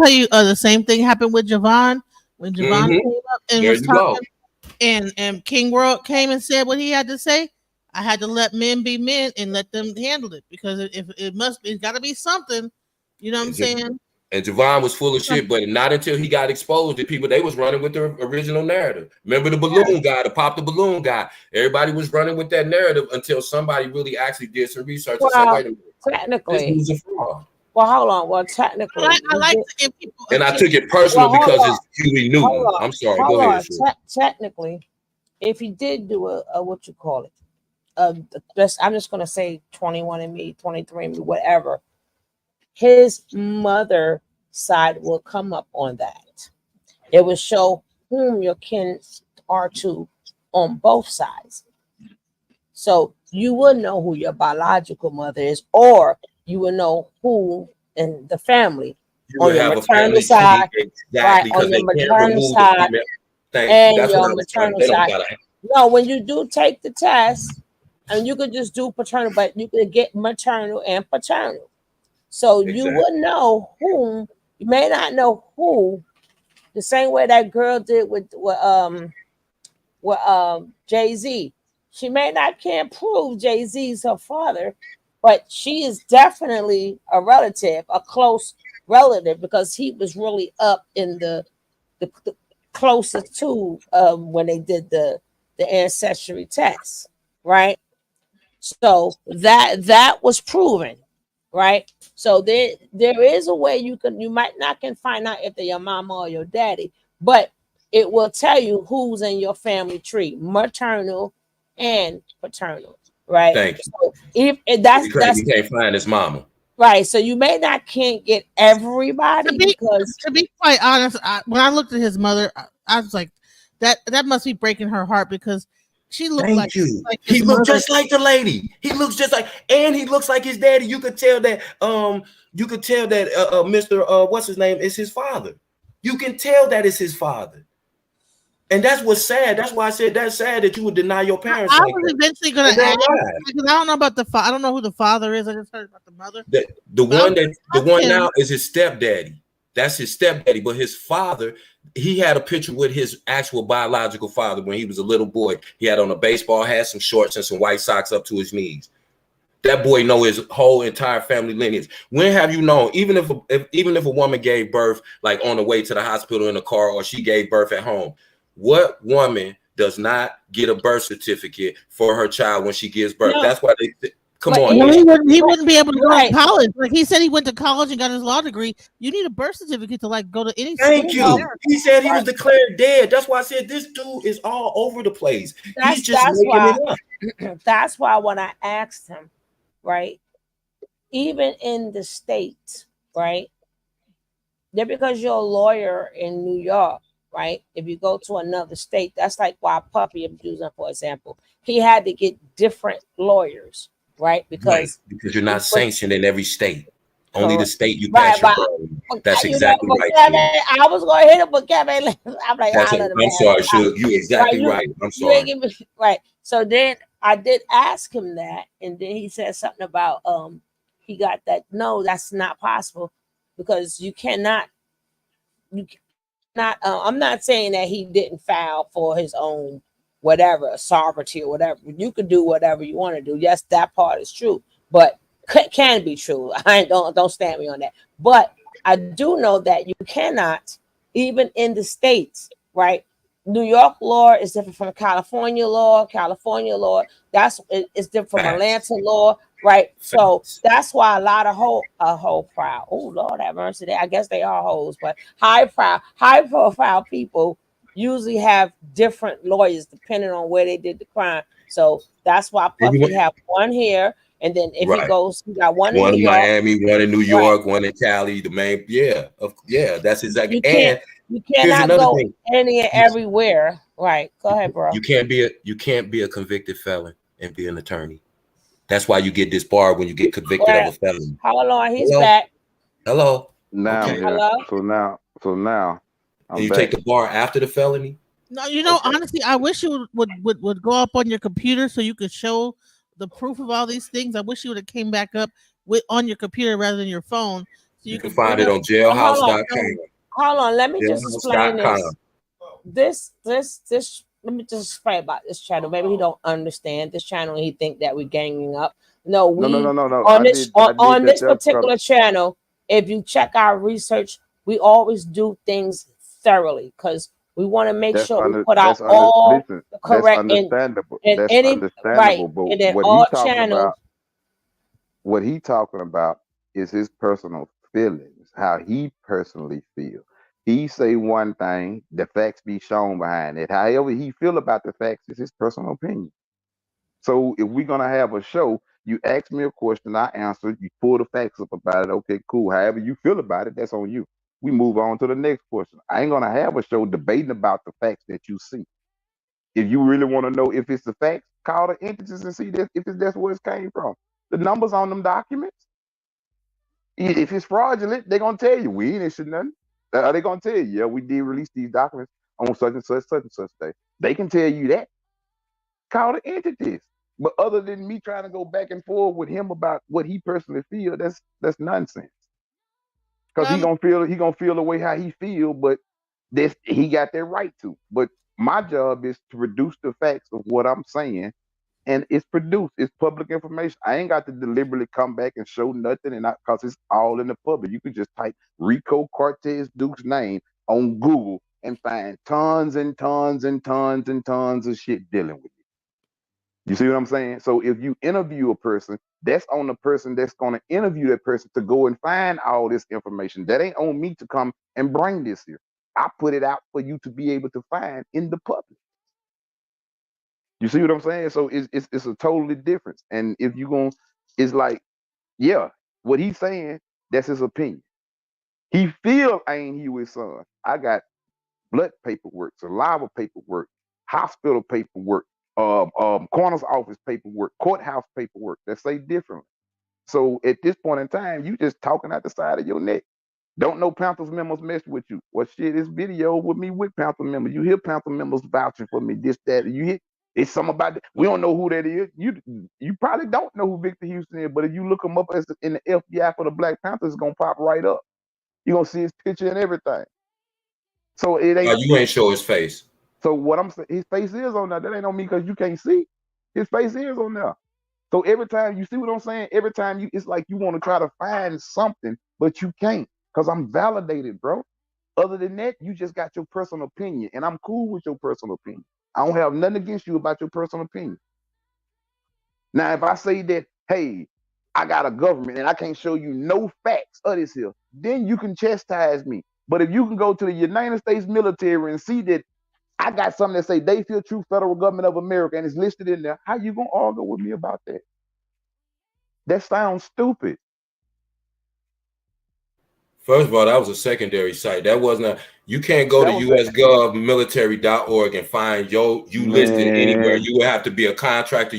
you, the same thing happened with Javon when Javon came up and was talking, and King World came and said what he had to say. I had to let men be men and let them handle it because it's got to be something. You know what I'm saying? And Javon was full of shit, but not until he got exposed to people, they was running with the original narrative. Remember the balloon guy, the pop the balloon guy? Everybody was running with that narrative until somebody really actually did some research and said, wait a minute, technically, this was a fraud. Well, hold on. Well, technically, I like to give people. And I took it personal because it's Huey Newton. I'm sorry. Go ahead. Technically, if he did do a what you call it, I'm just gonna say 21andMe, 23andMe, whatever. His mother side will come up on that. It will show whom your kin are to on both sides. So you will know who your biological mother is, or you will know who in the family on your maternal side, right? On your maternal side and your maternal side. No, when you do take the test, and you could just do paternal, but you could get maternal and paternal. So you would know whom. You may not know who, the same way that girl did with Jay-Z. She may not can't prove Jay-Z's her father, but she is definitely a relative, a close relative, because he was really up in the closest to when they did the ancestry test, right? So that was proven. Right, so there is a way you might not can find out if they're your mama or your daddy, but it will tell you who's in your family tree, maternal and paternal. Right. Thank you. So if that's you can't find his mama. Right. So you may not can't get everybody because to be quite honest, when I looked at his mother, I was like, that must be breaking her heart because. She looked like he looked just like the lady. He looks just like, and he looks like his daddy. You could tell that. Mr. What's his name is his father. You can tell that it's his father, and that's what's sad. That's why I said that's sad that you would deny your parents. I was eventually going to ask because I don't know about the father. I don't know who the father is. I just heard about the mother. The one now is his stepdaddy. That's his stepdaddy, but his father. He had a picture with his actual biological father when he was a little boy. He had on a baseball hat, some shorts, and some white socks up to his knees. That boy know his whole entire family lineage. When have you known, even if a woman gave birth like on the way to the hospital in a car, or she gave birth at home, what woman does not get a birth certificate for her child when she gives birth? No, That's why they come but on. Well, even he wouldn't be able to go to right. college. Like he said, he went to college and got his law degree. You need a birth certificate to like go to any Thank school in you. America. He said he was Right. declared dead. That's why I said this dude is all over the place. He's just That's making why it up. that's why when I asked him, right, even in the States, right, just because you're a lawyer in New York, right, if you go to another state, that's like why puppy abusing, for example, he had to get different lawyers, right, Right. because Because you're not but sanctioned in every state. Only the correct. state you Right, pass your but bar in. That's you know, exactly but right, Kevin, Suge. I was going to hit him, but Kevin, I'm like, That's I it. let him I'm have sorry, it. Suge. You Right, exactly right. I'm you ain't sorry. give me right. So then I did ask him that, and then he said something about he got that. No, that's not possible because you cannot. You cannot. I'm not saying that he didn't file for his own whatever sovereignty or whatever. You could do whatever you want to do. Yes, that part is true, but can be true. I don't stand me on that. But I do know that you cannot, even in the states, right? New York law is different from California law. California law it's different from Facts. Atlanta law, right? So Facts. that's why a whole proud. Oh Lord have mercy. I guess they are hoes, but high profile people usually have different lawyers depending on where they did the crime. So that's why And you Puffy went have one here, and then if he right. goes, he got one in One New in York. Miami, one in New Right. York, one in Cali. The main, yeah, that's exactly. You can't And you here's cannot another go thing: any and you, everywhere. Right. Go ahead, bro. you can't be a convicted felon and be an attorney. That's why you get disbarred when you get convicted of Well, a felony. hold on, he's Hello, back. hello. Now I'm Okay, here. Hello. So now and I'm you take back. the bar after the felony. No, you know, Okay. honestly, I wish you would go up on your computer so you could show the proof of all these things. I wish you would have came back up with on your computer rather than your phone, so You you can could find bring it up on Hold on. jailhouse.com. Hold on. Let me just explain this. Jailhouse.com. This let me just explain about this channel. Maybe he don't understand this channel and he think that we're ganging up. No, No, no, no, we no, no. on this I did on that. this That's because particular channel, if you check our research, we always do things thoroughly because we want to make sure we put out all listen, the that's correct understandable. in That's any right understandable. But and in all channels. what he talking about is his personal feelings, how he personally feel. He say one thing, the facts be shown behind it. However he feel about the facts is his personal opinion. So if we're gonna have a show, you ask me a question, I answer, you pull the facts up about it. Okay, cool. However you feel about it, that's on you. We move on to the next question. I ain't gonna have a show debating about the facts that you see. If you really want to know if it's the facts, call the entities and see that if that's where it came from. The numbers on them documents. If it's fraudulent, they're gonna tell you we ain't issued nothing. They're gonna tell you, yeah, we did release these documents on such and such day. They can tell you that. Call the entities. But other than me trying to go back and forth with him about what he personally feel, that's nonsense. Because um he gonna feel the way how he feel, but this he got that right to. But my job is to reduce the facts of what I'm saying, and it's produced. It's public information. I ain't got to deliberately come back and show nothing, and because it's all in the public. You can just type Rico Cortez Duke's name on Google and find tons and tons and tons and tons of shit dealing with it. You see what I'm saying? So if you interview a person, that's on the person that's going to interview that person to go and find all this information. That ain't on me to come and bring this here. I put it out for you to be able to find in the public. You see what I'm saying? So it's a totally difference. And if you going, it's like, yeah, what he's saying, that's his opinion. He feel I ain't Huey's son. I got blood paperwork, saliva paperwork, hospital paperwork, coroner's office paperwork, courthouse paperwork that say differently. So at this point in time, you just talking out the side of your neck. Don't know Panthers members mess with you. Well, shit, this video with me with Panther members. You hear Panther members vouching for me, this, that. You hear it's something about that. We don't know who that is. You probably don't know who Victor Houston is, but if you look him up as in the FBI for the Black Panthers, it's gonna pop right up. You're gonna see his picture and everything. So it ain't You ain't show his face. so what I'm saying, his face is on there. That ain't on me because you can't see. His face is on there. So every time you see what I'm saying, every time it's like you want to try to find something, but you can't, because I'm validated, bro. Other than that, you just got your personal opinion, and I'm cool with your personal opinion. I don't have nothing against you about your personal opinion. Now, if I say that, hey, I got a government and I can't show you no facts of this here, then you can chastise me. But if you can go to the United States military and see that I got something that say they feel true federal government of America and it's listed in there, how you gonna argue with me about that? That sounds stupid. First of all, that was a secondary site. That wasn't you can't go That to was usgovmilitary.org and find you listed anywhere. Man, You would have to be a contractor.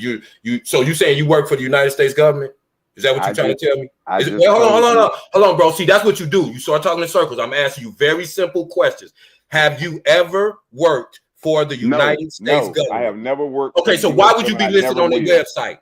So you saying you work for the United States government? Is that what you're trying to tell me? Hold on, bro. See, that's what you do. You start talking in circles. I'm asking you very simple questions. Have you ever worked for the United States government? I have never worked. Okay, so why would you be listed on their website?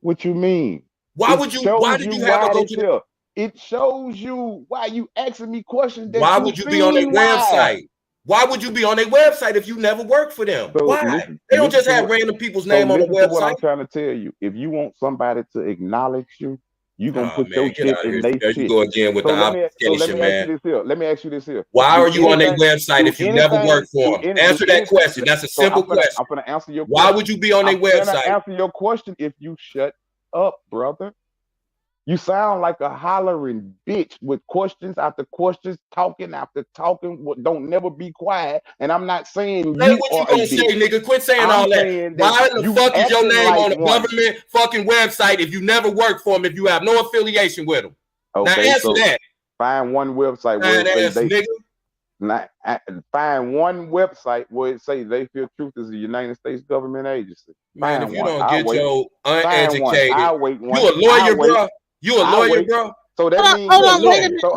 What you mean? Why did you have to go to the... It shows you why you asking me questions. Why would you be on their website? Why would you be on their website if you never worked for them? So why? They don't just have random people's name on the website. What I'm trying to tell you, if you want somebody to acknowledge you, you gonna put your shit in their shit. You go again with the obfuscation, man. Let me ask you this here. Why are you on their website if you never worked for them? Answer that question. That's a simple question. I'm gonna answer your question. Why would you be on their website? I'm gonna answer your question if you shut up, brother. You sound like a hollering bitch with questions after questions, talking after talking. Don't never be quiet. And I'm not saying you are gonna say, nigga. Quit saying all that. Why the fuck is your name on a government fucking website if you never worked for them? If you have no affiliation with them? Okay, now answer that. Find one website where it says find one website where it says they feel truth is the United States government agency. Man, if you don't get your uneducated, you a lawyer, bro. You a lawyer, bro? So that means hold on,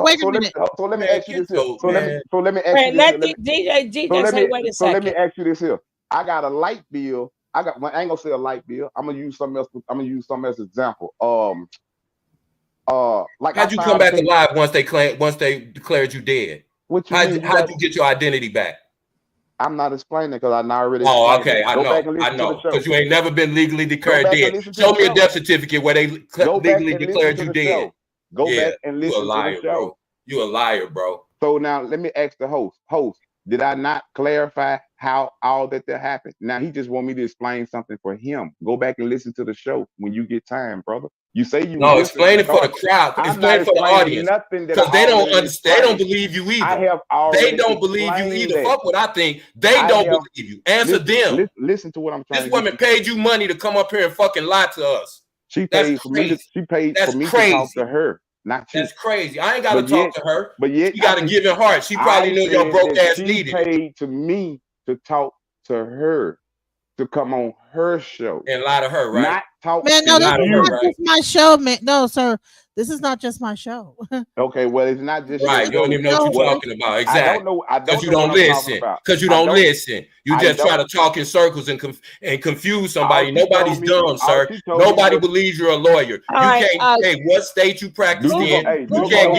wait a minute. So let me ask you this here. So let me ask you this. Let DJ say wait a second. So let me ask you this here. I got a light bill. I ain't gonna say a light bill. I'm gonna use something else. I'm gonna use something as an example. Like how'd you come back alive once they declared you dead? How'd you get your identity back? I'm not explaining because I now already. Oh, okay. I know. Because you ain't never been legally declared dead. Show me a death certificate where they legally declared you dead. Go back and listen to the show. Bro. You a liar, bro. So now let me ask the host. Host, did I not clarify how all that happened? Now he just want me to explain something for him. Go back and listen to the show when you get time, brother. You say you explain it for the crowd. Explain for the audience. Because they don't understand. They don't believe you either. They don't believe you either. Fuck what I think. They don't believe you. Answer them. Listen to what I'm trying to do. This woman paid you money to come up here and fucking lie to us. She paid for me to talk to her. Not you. That's crazy. I ain't got to talk to her. But yet you got a giving heart. She probably knew your broke ass needed. She paid to me to talk to her, to come on her show and lie to her, right? Not talk. Man, no, this is not just my show, man. No, sir, this is not just my show. Okay, well, it's not just right. You don't even know what you're talking about. Exactly. I don't know. Because you don't listen. Because you don't listen. You just try to talk in circles and confuse somebody. Nobody's dumb, sir. Nobody believes you're a lawyer. You can't. Hey, what state you practice in? You can't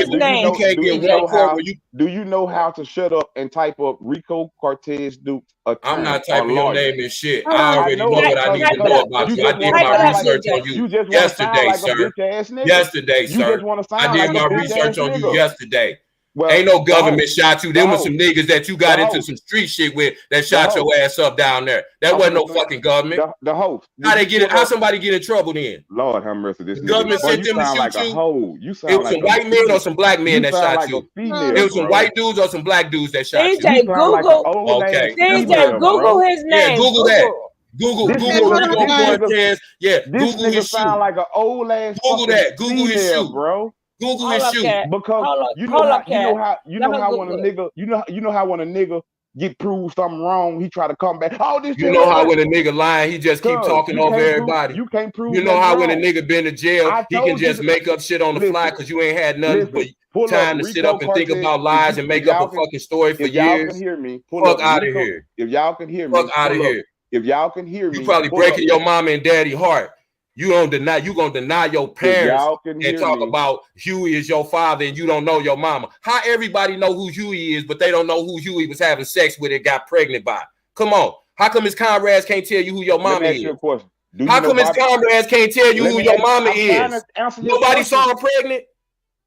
get one court where you. Do you know how to shut up and type up Rico Dukes? I'm not typing your name and shit. I already know what I need to know about you. I did my research on you yesterday, sir. Yesterday, sir. I did my research on you yesterday. Ain't no government shot you. There was some niggas that you got into some street shit with that shot your ass up down there. That wasn't no fucking government. The host. How they get it? How somebody get in trouble then? Lord have mercy. This government sent them to shoot you. It was some white men or some black men that shot you. It was some white dudes or some black dudes that shot you. DJ Google. Okay. DJ Google his name. Yeah, Google that. Google Rico Cortez. Yeah, Google his shoe. Sound like an old ass. Google that. Google his shoe, bro. Google his shoe. Because you know how when a nigga get proved something wrong, he try to come back. Oh, this. You know how when a nigga lying, he just keep talking over everybody. You can't prove. You know how when a nigga been to jail, he can just make up shit on the fly because you ain't had nothing but time to sit up and think about lies and make up a fucking story for years. Y'all can hear me. Fuck out of here. If y'all can hear me. Fuck out of here. If y'all can hear me. You probably breaking your mama and daddy heart. You gonna deny your parents and talk about Huey is your father and you don't know your mama. How everybody know who Huey is, but they don't know who Huey was having sex with and got pregnant by? Come on. How come his comrades can't tell you who your mama is? Let me ask you a question. How come his comrades can't tell you who your mama is? Nobody saw her pregnant.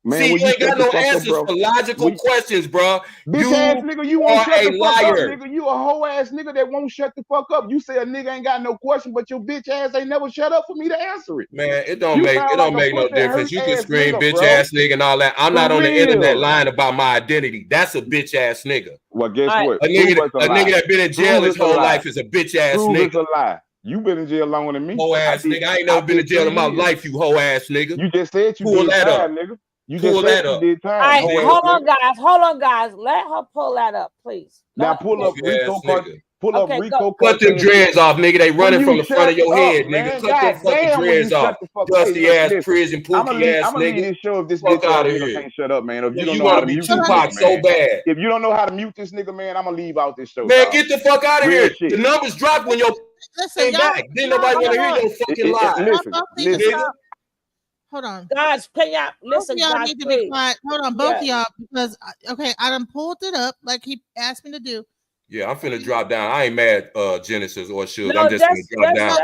Man, See, will you ain't shut got the no fuck up, answers bro? for logical questions, bro. Bitch You ass nigga, you won't are shut a the fuck up, liar. nigga. You a hoe ass nigga that won't shut the fuck up. You say a nigga ain't got no question, but your bitch ass ain't never shut up for me to answer it. Man, it don't You make sound like a no pussy difference. hurt You can ass scream nigga, bitch bro. ass nigga and all that. I'm For not on the internet real. lying about my identity. That's a bitch ass nigga. Well, guess All right. what? A nigga Prove it's a lie. that been in jail Prove his it's a whole lie. life is a bitch ass Prove nigga. it's a lie. You been in jail longer than me. Hoe ass nigga. I ain't never been in jail in my life, you hoe ass nigga. You just said you Pull did that up. time, nigga. You Pull just said that you up. did time. All right, hoe ass hold nigga. on, guys. Let her pull that up, please. Now pull up Pussy ass Rico nigga. pull up Okay, Rico Cut them Cortez. dreads off, nigga. They Will running you from the front shut of your up, head, nigga. man? Cut them God fucking damn, will you dreads shut off. the fuck up? Dusty Hey, ass listen, prison I'm pookie ass gonna leave nigga. this show if this Fuck bitch ass out of nigga here. can't shut up, man. If Yeah, you don't you know how want to to be mute this Tupac nigga, so man. bad. If you don't know how to mute this nigga, man, I'm gonna leave out this show, Man, dog. get the fuck out of Real here. shit. The numbers dropped when your Listen, came y'all. back. Didn't nobody want to hear your fucking lies. Listen, Both need to listen. stop. Hold on. Guys, can y'all Both of listen? y'all Guys, need to be please. quiet. Hold on, both of Yeah. y'all, because okay, I done pulled it up like he asked me to do. Yeah, I'm finna drop down. I ain't mad, Genesis or Suge. No, I'm just finna drop down.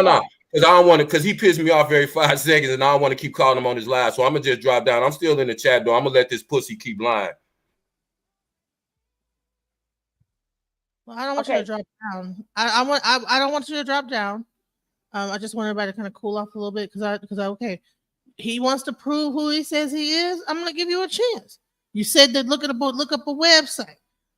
No. Because I don't want to, because he pissed me off every 5 seconds and I don't want to keep calling him on his live. So I'm gonna just drop down. I'm still in the chat though. I'm gonna let this pussy keep lying. Well, I don't want you to drop down. I don't want you to drop down. I just want everybody to kind of cool off a little bit because okay, he wants to prove who he says he is. I'm gonna give you a chance. You said that look up a website.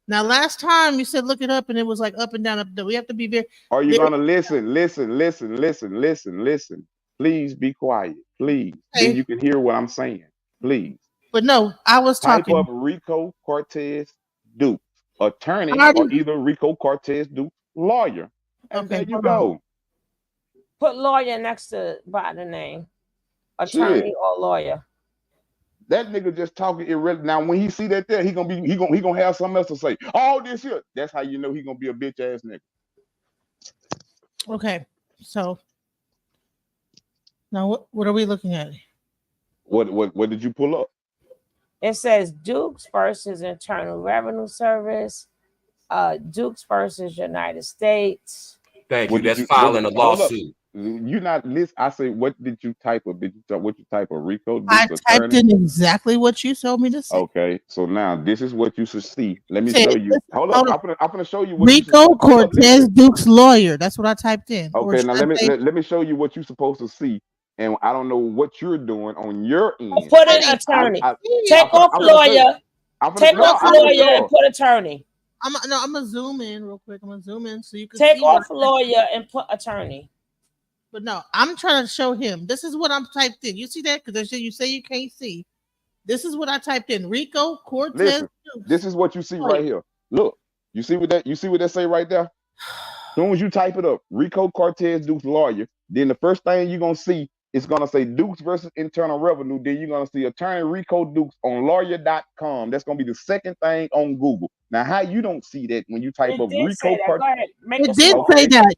Now, last time you said look it up and it was like up and down, up and down. We have to be very. Are you gonna listen? Listen. Please be quiet. Please. Okay. Then you can hear what I'm saying. Please. But no, I was talking. Type up Rico Cortez Dukes, attorney, or either Rico Cortez Dukes lawyer. And there you go. Put lawyer next to by the name. Attorney or lawyer. That nigga just talking irrelevant. Now, when he see that there, he gonna have something else to say. All this here. That's how you know he gonna be a bitch ass nigga. Okay, so now what are we looking at? What did you pull up? It says Dukes versus Internal Revenue Service. Dukes versus United States. Thank you. That's filing a lawsuit. You're not list. I say, what did you type of? What you type of Rico? I typed in exactly what you told me to say. Okay, so now this is what you should see. Let me show you. Hold up, I'm gonna show you what Rico Cortez Dukes lawyer. That's what I typed in. Okay, now let me show you what you're supposed to see. And I don't know what you're doing on your end. Put in attorney. Take off lawyer. Take off lawyer and put attorney. I'm gonna zoom in real quick. I'm gonna zoom in so you can take see off lawyer and put attorney. But no, I'm trying to show him. This is what I'm typed in. You see that? Because you say you can't see. This is what I typed in. Rico Cortez. Listen, this is what you see right here. Look, you see what that say right there? As soon as you type it up, Rico Cortez Dukes lawyer, then the first thing you're gonna see is gonna say Dukes versus Internal Revenue. Then you're gonna see attorney Rico Dukes on lawyer.com. That's gonna be the second thing on Google. Now, how you don't see that when you type up Rico Cortez? It did say that.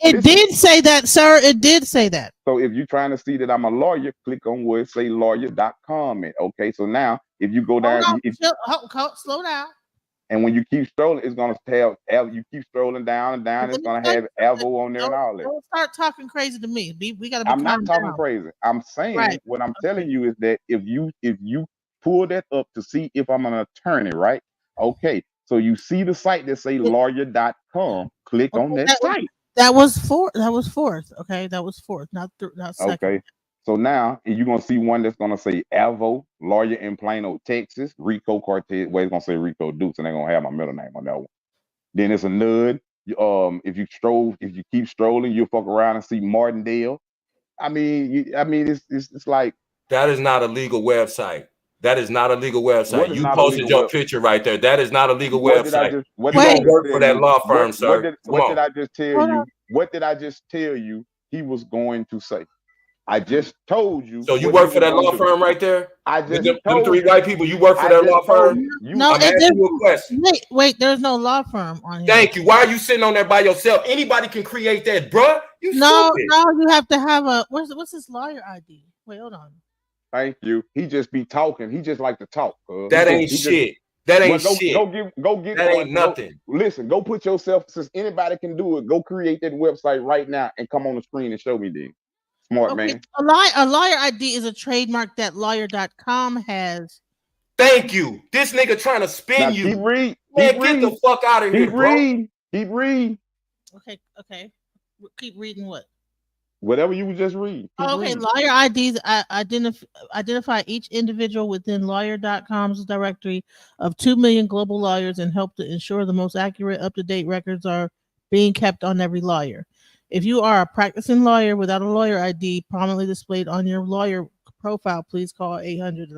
It did say that, sir. It did say that. So if you're trying to see that I'm a lawyer, click on where it say lawyer.com. Okay, so now if you go down, slow down. And when you keep scrolling, it's gonna have you keep scrolling down and down. It's gonna have Avo on there and all that. Don't start talking crazy to me. We gotta be. I'm not talking crazy. I'm saying what I'm telling you is that if you pull that up to see if I'm an attorney, right? Okay, so you see the site that say lawyer.com. Click on that site. That was fourth. Okay, that was fourth, not second. Okay. So now you're gonna see one that's gonna say Avo, lawyer in Plano, Texas, Rico Cortez. Well, it's gonna say Rico Dukes, and they're gonna have my middle name on that one. Then it's a nud. If you keep strolling, you'll fuck around and see Martindale. I mean, it's like that is not a legal website. That is not a legal website. You posted your picture right there. That is not a legal website. You don't work for that law firm, sir. What did I just tell you? What did I just tell you he was going to say? I just told you. So you work for that law firm right there? I just them three white people. You work for that law firm? No, I'm asking you a question. Wait. There's no law firm on here. Thank you. Why are you sitting on there by yourself? Anybody can create that, bruh. No. You have to have a. What's his lawyer ID? Wait, hold on. Thank you. He just be talking. He just like to talk. That ain't shit. That ain't Well, shit. go get That one. ain't nothing. Listen, go put yourself, since anybody can do it, go create that website right now and come on the screen and show me then. Smart Okay, man. a lawyer ID is a trademark that lawyer.com has. Thank you. This nigga trying to spin Now you. keep read. Man, get the fuck out of here, Keep bro. read. Keep read. Okay. Keep reading what? Whatever you just read. Okay, lawyer IDs identify each individual within lawyer.com's directory of 2 million global lawyers and help to ensure the most accurate, up-to-date records are being kept on every lawyer. If you are a practicing lawyer without a lawyer ID prominently displayed on your lawyer profile, please call 800.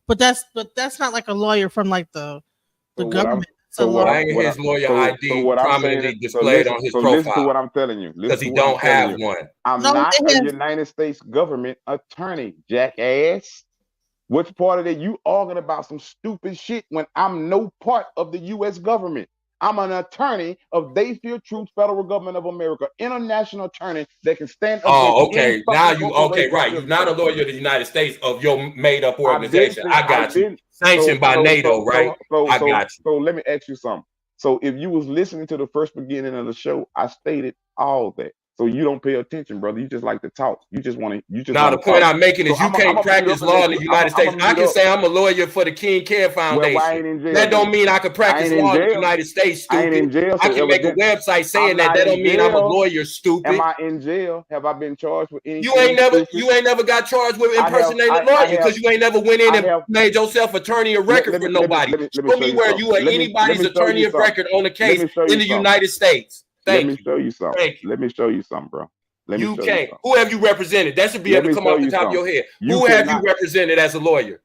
But that's not like a lawyer from like the government. Why ain't his lawyer ID prominently displayed on his profile? Listen to what I'm telling you. Because he don't have one. I'm not a United States government attorney, jackass. What's part of that? You arguing about some stupid shit when I'm no part of the U.S. government. I'm an attorney of They Fear Truth, Federal Government of America, international attorney that can stand up. Oh, okay. Now you right. You're not a lawyer of the United States of your made-up organization. I got you. Sanctioned by NATO, right? I got you. So let me ask you something. So if you was listening to the first beginning of the show, I stated all that. So you don't pay attention, brother. You just like to talk. You just want to. Now the point I'm making is you can't practice law in the United States. I can say I'm a lawyer for the King Care Foundation. That don't mean I can practice law in the United States. Stupid. I ain't in jail. I can make a website saying that. That don't mean I'm a lawyer. Stupid. Am I in jail? Have I been charged with anything? You ain't never got charged with impersonating a lawyer because you ain't never went in and made yourself attorney of record for nobody. Show me where you are anybody's attorney of record on a case in the United States. Let me show you something. Let me show you something, bro. You can't. Who have you represented? That should be able to come off the top of your head. Who have you represented as a lawyer?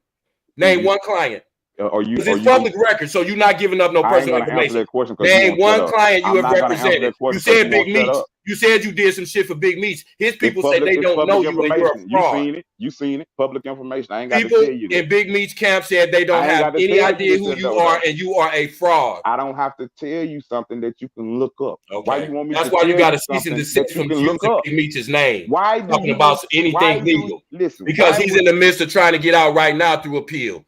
Name one client. Because it's public record, so you're not giving up no personal information. Name one client you have represented. You said Big Meats. You said you did some shit for Big Meats. His people say they don't know you and you're a fraud. You seen it. Public information. I ain't got to tell you. People in Big Meats camp said they don't have any idea who you are and you are a fraud. I don't have to tell you something that you can look up. Okay. Why you want me? That's why you got to cease and desist from using Big Meats' name. Why talking about anything legal? Listen, because he's in the midst of trying to get out right now through appeal.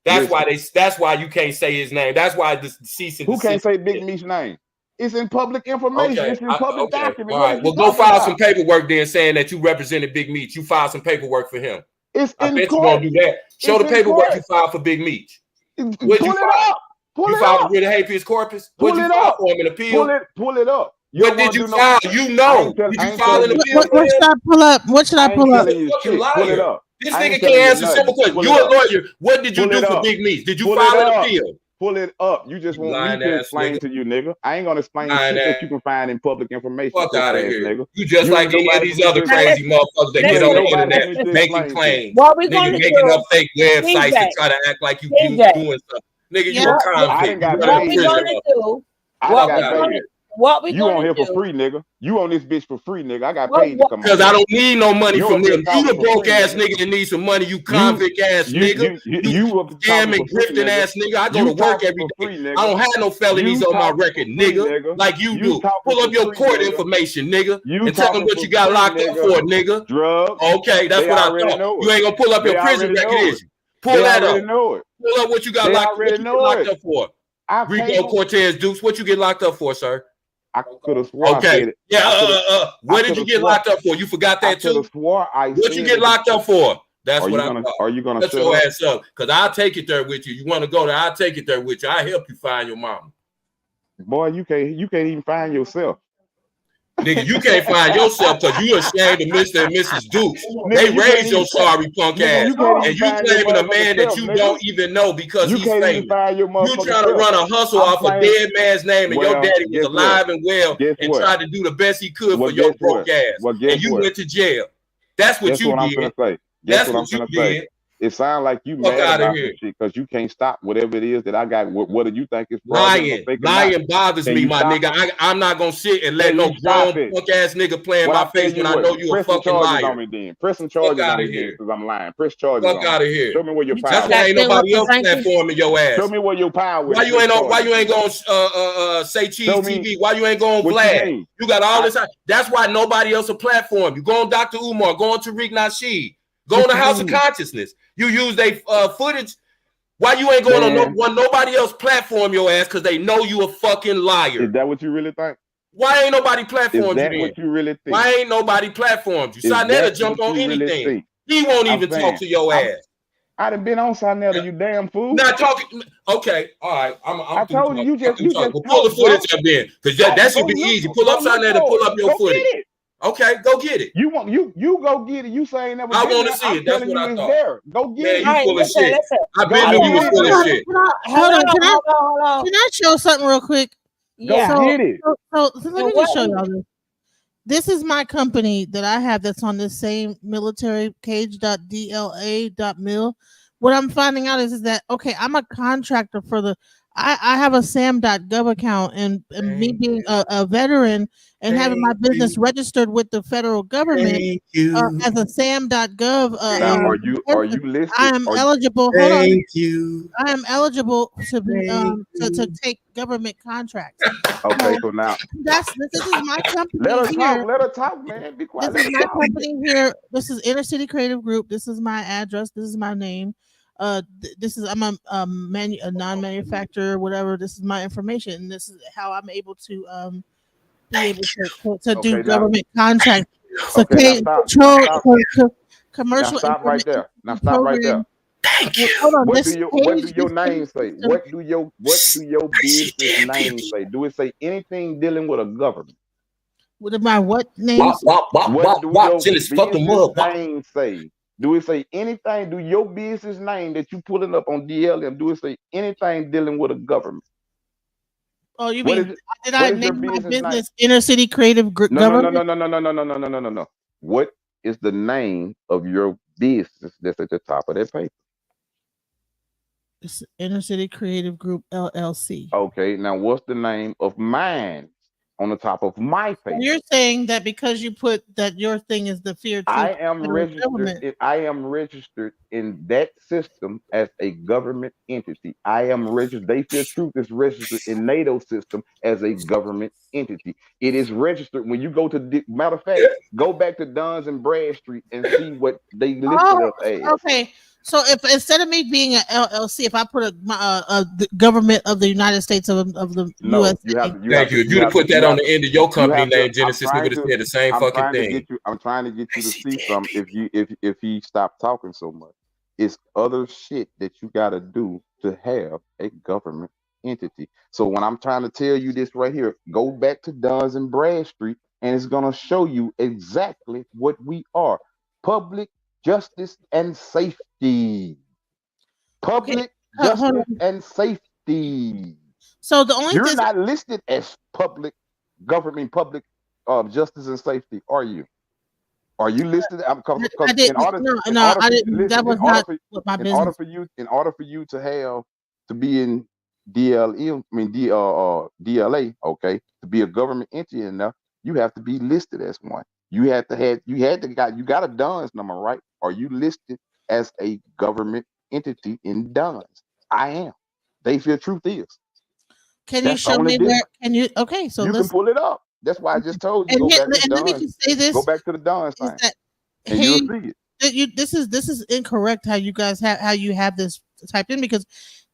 That's why you can't say his name. That's why the cease and desist. Who can't say Big Meat's name? It's in public information. Okay. It's in public documents. All right. Well, go file some paperwork then saying that you represented Big Meat. You filed some paperwork for him. It's I in bet court. you won't do that. Show the paperwork you filed for Big Meat. What'd you file? You filed a writ of habeas corpus? What'd you file for him in appeal? Pull it up. What did you file? You know. Did you file an appeal? What should I pull up? What should I pull up? Pull it up. This nigga can't answer simple questions. You're a lawyer. What did you do for Big Meats? Did you file an appeal? Pull it up. You just want me to explain to you, nigga. I ain't gonna explain shit that you can find in public information. Fuck out of here, nigga. You just like any of these other crazy motherfuckers that get on the internet making claims. Nigga making up fake websites to try to act like you doing stuff. Nigga, you a convict. What we you on here for free, nigga. You on this bitch for free, nigga. I got paid to come on. Because I don't need no money from them. You the broke ass nigga that needs some money. You convict ass nigga. You scamming, grifting ass nigga. I go to work every day. I don't have no felonies on my record, nigga. Like you do. Pull up your court information, nigga, and tell them what you got locked up for, nigga. Drugs. Okay, that's what I thought. You ain't gonna pull up your prison record, is you? Pull that up. Pull up what you got locked up for. Rico Cortez Dukes, what you get locked up for, sir? I could have sworn. Okay. What did you get locked up for? You forgot that too? What you get locked up for? That's what I'm talking. Are you gonna shut your ass up? Because I'll take it there with you. You want to go there? I'll take it there with you. I'll help you find your mama. Boy, you can't even find yourself. Nigga, you can't find yourself because you ashamed of Mr. and Mrs. Dukes. They raised your sorry punk ass. And you claiming a man that you don't even know because he's famous. You trying to run a hustle off a dead man's name and your daddy was alive and well and tried to do the best he could for your broke ass. And you went to jail. That's what you did. That's what you did. It sounds like you mad about this shit because you can't stop whatever it is that I got. What do you think is lying? Lying bothers me, my nigga. I'm not gonna sit and let no grown punk ass nigga play in my face when I know you a fucking liar. On me then. Press some charges on me then because I'm lying. Press charges. Fuck out of here. Show me where your power. That's why ain't nobody else platforming your ass. Show me where your power is. Why you ain't gonna say Cheese TV? Why you ain't going Vlad? You got all this. That's why nobody else a platform. You go on Dr. Umar. Go on Tariq Nasheed. Go on the House of Consciousness. You use their footage Why you ain't going Man. on nobody else platform your ass? Because they know you a fucking liar. Is that what you really think? Why ain't nobody Is platformed you that then? what you really think? Why ain't nobody platformed you? Is Sinetta that jumped what on you really anything. think? He won't I'm even saying, talk to your ass. I done been on Sinetta, you damn fool. Not talking. Okay, all right. I'm I told you, you just Well, pull talk, the footage up then, because that should go be look, easy. Pull up go look Sinetta, for pull it. up your Go footage. get it. Okay, go get it. You go get it. You say ain't never I been want to there. see I'm it. That's telling what you I it's thought. there. Go get Man, it. you All right, full of shit. listen. I been knew you was full of shit. Hold on, can I Hold on. can I show something real quick? Go Yeah. get it. So let me And just show what- y'all this. This is my company that I have that's on this same military cage.dla.mil. What I'm finding out is that okay, I'm a contractor for the I have a sam.gov account and me being a veteran and having my business registered with the federal government as a sam.gov Now, are you listed? I am eligible. Hold on. I am eligible to be to take government contracts. Okay, so now This is my company let her here. talk. Let her talk, man. Be quiet. This Let is her my talk. company here. This is Inner City Creative Group. This is my address. This is my name. This is I'm a non-manufacturer, whatever. This is my information. And this is how I'm able to be able to do Okay, now- government contracts. So Okay, now stop. control Now commercial. stop right there. Now stop right there. Thank you. Hold on. What This do your page- name this say? system- What do your business name say? Do it say anything dealing with a government? What my what names? What do your Genesis fucking business mud. name say? Do it say anything? Do your business name that you pulling up on DLM? Do it say anything dealing with a government? Oh, you What mean is it? did What I is your name my business name? business Inner City Creative Government? No. What is the name of your business that's at the top of that paper? It's Inner City Creative Group LLC. Okay, now what's the name of mine on the top of my So paper? you're saying that because you put that your thing is the fear I truth am federal registered. government. I am registered in that system as a government entity. I am registered. They Fear Truth is registered in NATO system as a government entity. It is registered when you go to. Matter of fact, go back to Duns and Bradstreet and see what they listed us as. Okay. So if instead of me being an LLC, if I put the government of the United States of the No, USA, you have to. Thank you. If you'd have put that on the end of your company name, Genesis, we would have said the same fucking thing. I'm trying to get you to see something. If he stopped talking so much, it's other shit that you got to do to have a government entity. So when I'm trying to tell you this right here, go back to Duns and Bradstreet, and it's gonna show you exactly what we are: public justice and safety. Public justice and safety. So the only You're not listed as public government, public justice and safety, are you? Are you listed? I didn't. I didn't. That was not what my business. In order for you to be in DLA, okay, to be a government entity enough, you have to be listed as one. You got a DUNS number, right? Are you listed as a government entity in DUNS? I am. They Fear Truth is. Can you show me where? Can you? Okay, so you can pull it up. That's why I just told you. Let me just say this. Go back to the DUNS thing, and you'll see it. This is incorrect. How you guys have this typed in, because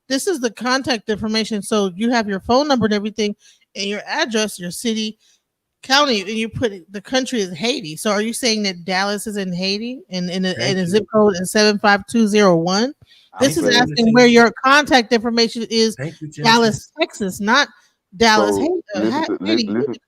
this is the contact information. So you have your phone number and everything, and your address, your city, county, and you put the country is Haiti. So are you saying that Dallas is in Haiti and a zip code is 75201? This is asking where your contact information is. Dallas, Texas, not Dallas, Haiti. United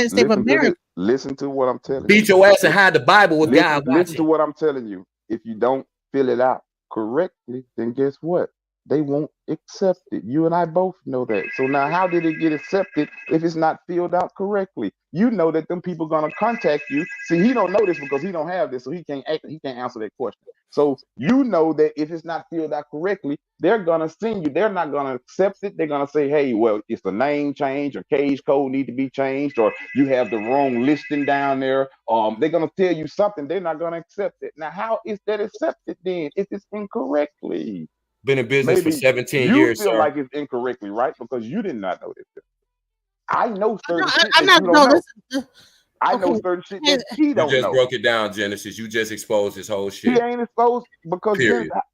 States of America. Listen to what I'm telling you. Beat your ass and hide the Bible with God. Listen to what I'm telling you. If you don't fill it out correctly, then guess what? They won't accept it. You and I both know that. So now how did it get accepted if it's not filled out correctly? You know that them people gonna contact you. See, he don't know this because he don't have this, so he can't answer that question. So you know that if it's not filled out correctly, they're gonna send you. They're not gonna accept it. They're gonna say, hey, well, it's a name change, or cage code need to be changed, or you have the wrong listing down there. They're gonna tell you something. They're not gonna accept it. Now, how is that accepted then if it's incorrectly? Been in business for 17 years. You feel like it's incorrectly, right? Because you did not know this. I know certain shit that you don't know. I know certain shit that he don't know. You just broke it down, Genesis. You just exposed this whole shit. He ain't exposed because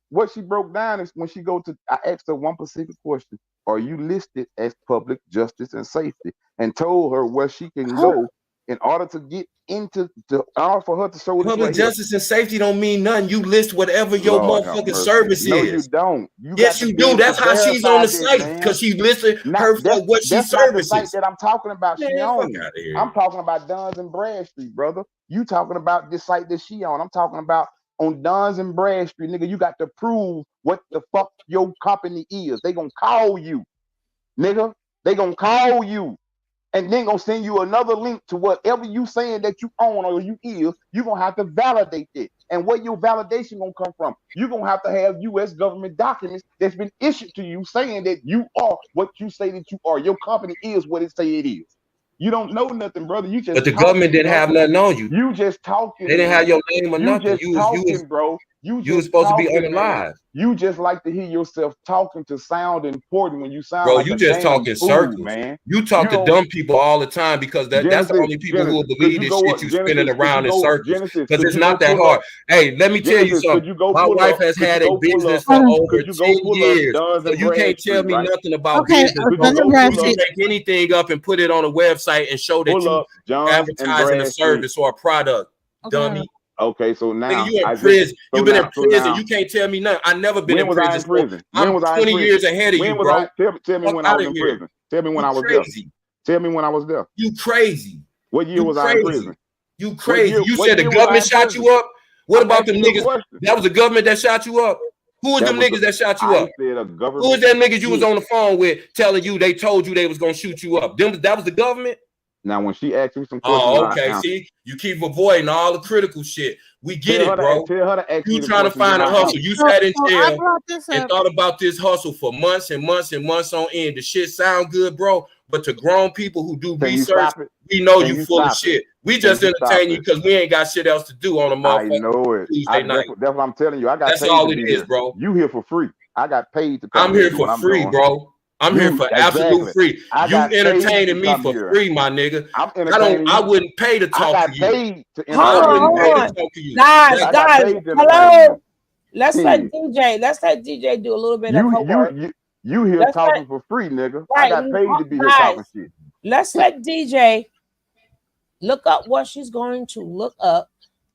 what she broke down is when she go to, I asked her one specific question: are you listed as public justice and safety? And told her where she can go in order to get into the, for her to show this Public right here. justice and safety don't mean nothing. You list whatever your Lord have motherfucking mercy. service No, is. you don't. You Yes, got to you be do. able That's to how she's on verify the this, site man. because she listed her for what she That's not the site services. that I'm talking about. She Man, fuck owns. out of here. I'm talking about Duns and Bradstreet, brother. You talking about this site that she on. I'm talking about on Duns and Bradstreet, nigga. You got to prove what the fuck your company is. They gonna call you, nigga. They gonna call you. And then gonna send you another link to whatever you saying that you own or you is. You're gonna have to validate it. And where your validation gonna come from? You're gonna have to have U.S. government documents that's been issued to you saying that you are what you say that you are. Your company is what it say it is. You don't know nothing, brother. You just But the talking, government didn't bro. have nothing on you. You just talking. They didn't man. have your name or You nothing. just talking, bro. You You was just supposed to be talking, man. unalive. You just like to hear yourself talking to sound important when you sound Bro, like you a just damn talk in fool, circles. man. You talk You to don't- dumb people all the time because that's the Genesis, only people who will Genesis, could believe you this go shit up- you Genesis, spinning could around you in go- circles. Genesis, Because could it's you not go that pull hard. up- Hey, let me tell you Genesis, could something. you go My pull wife up- has could you had a go pull business up- for Hold on. over Could you 10 go pull up years. Duns So and you can't tell Bradstreet, me right? nothing about Okay, business, Could you bro. Duns and go You pull can up- Bradstreet. make anything up and put it on a website and show that Pull you up Duns and advertising a Bradstreet? service or a product, Okay, hold on. dummy. Okay, so now Nigga, you in I just prison. so You've been in now so prison. now You can't tell me nothing. I never been when in was I prison. in So prison? When I'm was I in 20 prison? years ahead of When you, was bro. I? Tell me Fuck when I out was of in here. prison. Tell me when You I was there. crazy. Tell me when I was there. You crazy. What year You was I in crazy. prison? You crazy. You what said the year was I government in shot prison? you up? What I'm about them asking you a niggas? question. That was the government that shot you up? Who was That them was niggas that shot you I up? said a Who was government. that niggas you was shit. on the phone with telling you they told you they was gonna shoot you up? That was the government? Now, when she asked me some questions, Oh, I okay. answered. See, you keep avoiding all the critical shit. We get Tell it, bro. her to ask me You the trying to questions, then find a I hustle. answer. You sat in I jail brought this and up. thought about this hustle for months and months and months on end. The shit sound good, bro. But to grown people who do Can you research, stop it? we know Can you you full of stop it? shit. We Can just you stop entertain you it? because we ain't got shit else to do on a I motherfucking know it. Tuesday night. That's what I'm telling you. I got That's paid all to it be is, here. bro. You here for free. I got paid to come I'm here here and do for what I'm free, doing. bro. I'm here for absolute Exactly. free. I You got paid to entertaining me come for here. free, my nigga. I'm entertaining I you. wouldn't pay to I talk got to you. paid to Hold I on, entertain you, wouldn't hold pay brother. to on. talk to you. Guys, I got guys, paid to entertain hello. you. Let's let DJ do a little bit of her work. You here Let's talking for free, nigga. I Right, got paid to be here guys. talking shit. Let's let DJ look up what she's going to look up,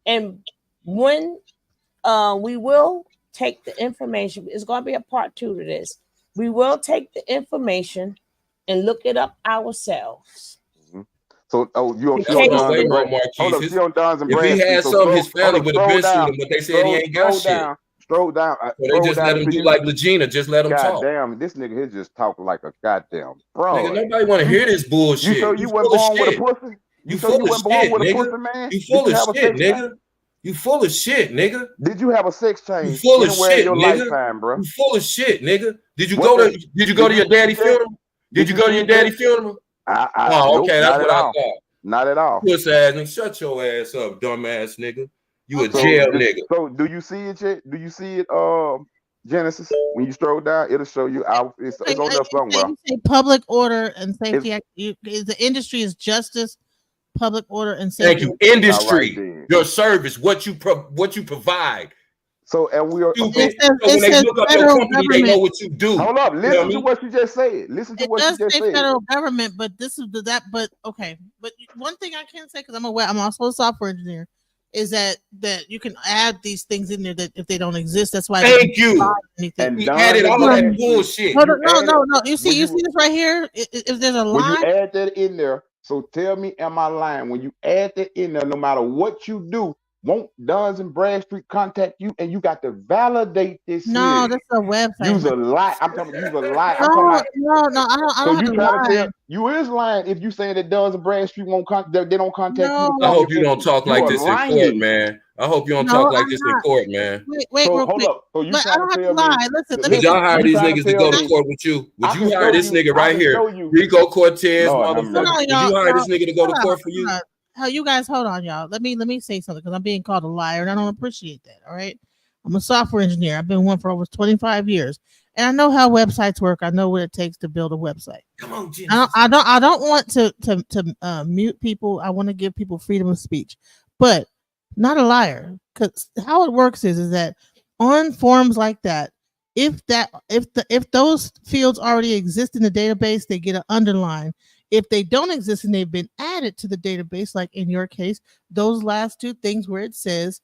and when we will take the information. It's going to be a part 2 to this. We will take the information and look it up ourselves. So, you In she on case- Duns and Wait, Bradstreet. Marquise. Hold up, she on Duns and If he Bradstreet. had So some, his family would have scroll been sued down. him, but they said he ain't got Scroll shit. down. Scroll down. So they Scroll just down let him until do you. like Legina. Just let him talk. Goddamn, this nigga here just talking like a goddamn Nigga, fraud. nobody want to hear this bullshit. You sure you full wasn't of born with a shit. pussy? You sure full you of wasn't born shit, with a nigga. pussy, man? You Did full you of have a shit, sex nigga. change? You full of shit, nigga. Did you have a sex You change full of anywhere in shit, your nigga. lifetime, bro? You full of shit, nigga. Did you What go to the- Did you go to did your you see daddy that? funeral? Did you go to your see daddy that? funeral? Nope, Okay, that's not what at I all. thought. Not at all. Puss ass nigga, shut your ass up, dumbass nigga. You a Okay. jail nigga. So do you see it yet? Do you see it, Genesis? When you scroll down, it'll show you out. It's on there somewhere. You say public order and safety act. The industry is justice, public order and safety. Thank you. Industry, All right, then. your service, what you provide. So and we are Stupid. It says- So when it they says look up your federal company, they know government. what you do. hold up. You know Listen what I to mean? what she just said. Listen to It what she does just say said. federal government, but this is that. But okay, but one thing I can say because I'm also a software engineer is that you can add these things in there that if they don't exist, that's why. Thank you. Anything. And He Duns added and all that Bradstreet, bullshit. No, you no. You see this right here? If there's a when you line, add that in there, so tell me, am I lying? When you add that in there, no matter what you do, won't Duns and Bradstreet contact you, and you got to validate this no, shit. that's a website. Use a lie. I'm talking. Use a lie. I'm No, talking about. no, I don't So have you to trying to lie. tell you is lying if you saying that Duns and Bradstreet won't they don't contact you. No. I To hope you don't talk you like are this in lying. court, man. I hope you don't No, talk like I'm this in not. court, man. Wait, So real hold quick. up. So you But I trying don't to have to tell me? lie. Listen, let me. Would y'all hire You these trying to niggas to tell go to me- court with you? Would I you can hire show this you- nigga I right can here, show you- Rico Cortez, Lord, have motherfucker? mercy. Hold on, Would you hire this nigga to go to court for you? How you guys hold on, y'all. Let me say something because I'm being called a liar and I don't appreciate that. All right. I'm a software engineer. I've been one for over 25 years. And I know how websites work. I know what it takes to build a website. Come on, Jim. I don't want to mute people. I want to give people freedom of speech, but not a liar. Because how it works is that on forms like that, if those fields already exist in the database, they get an underline. If they don't exist and they've been added to the database, like in your case, those last two things where it says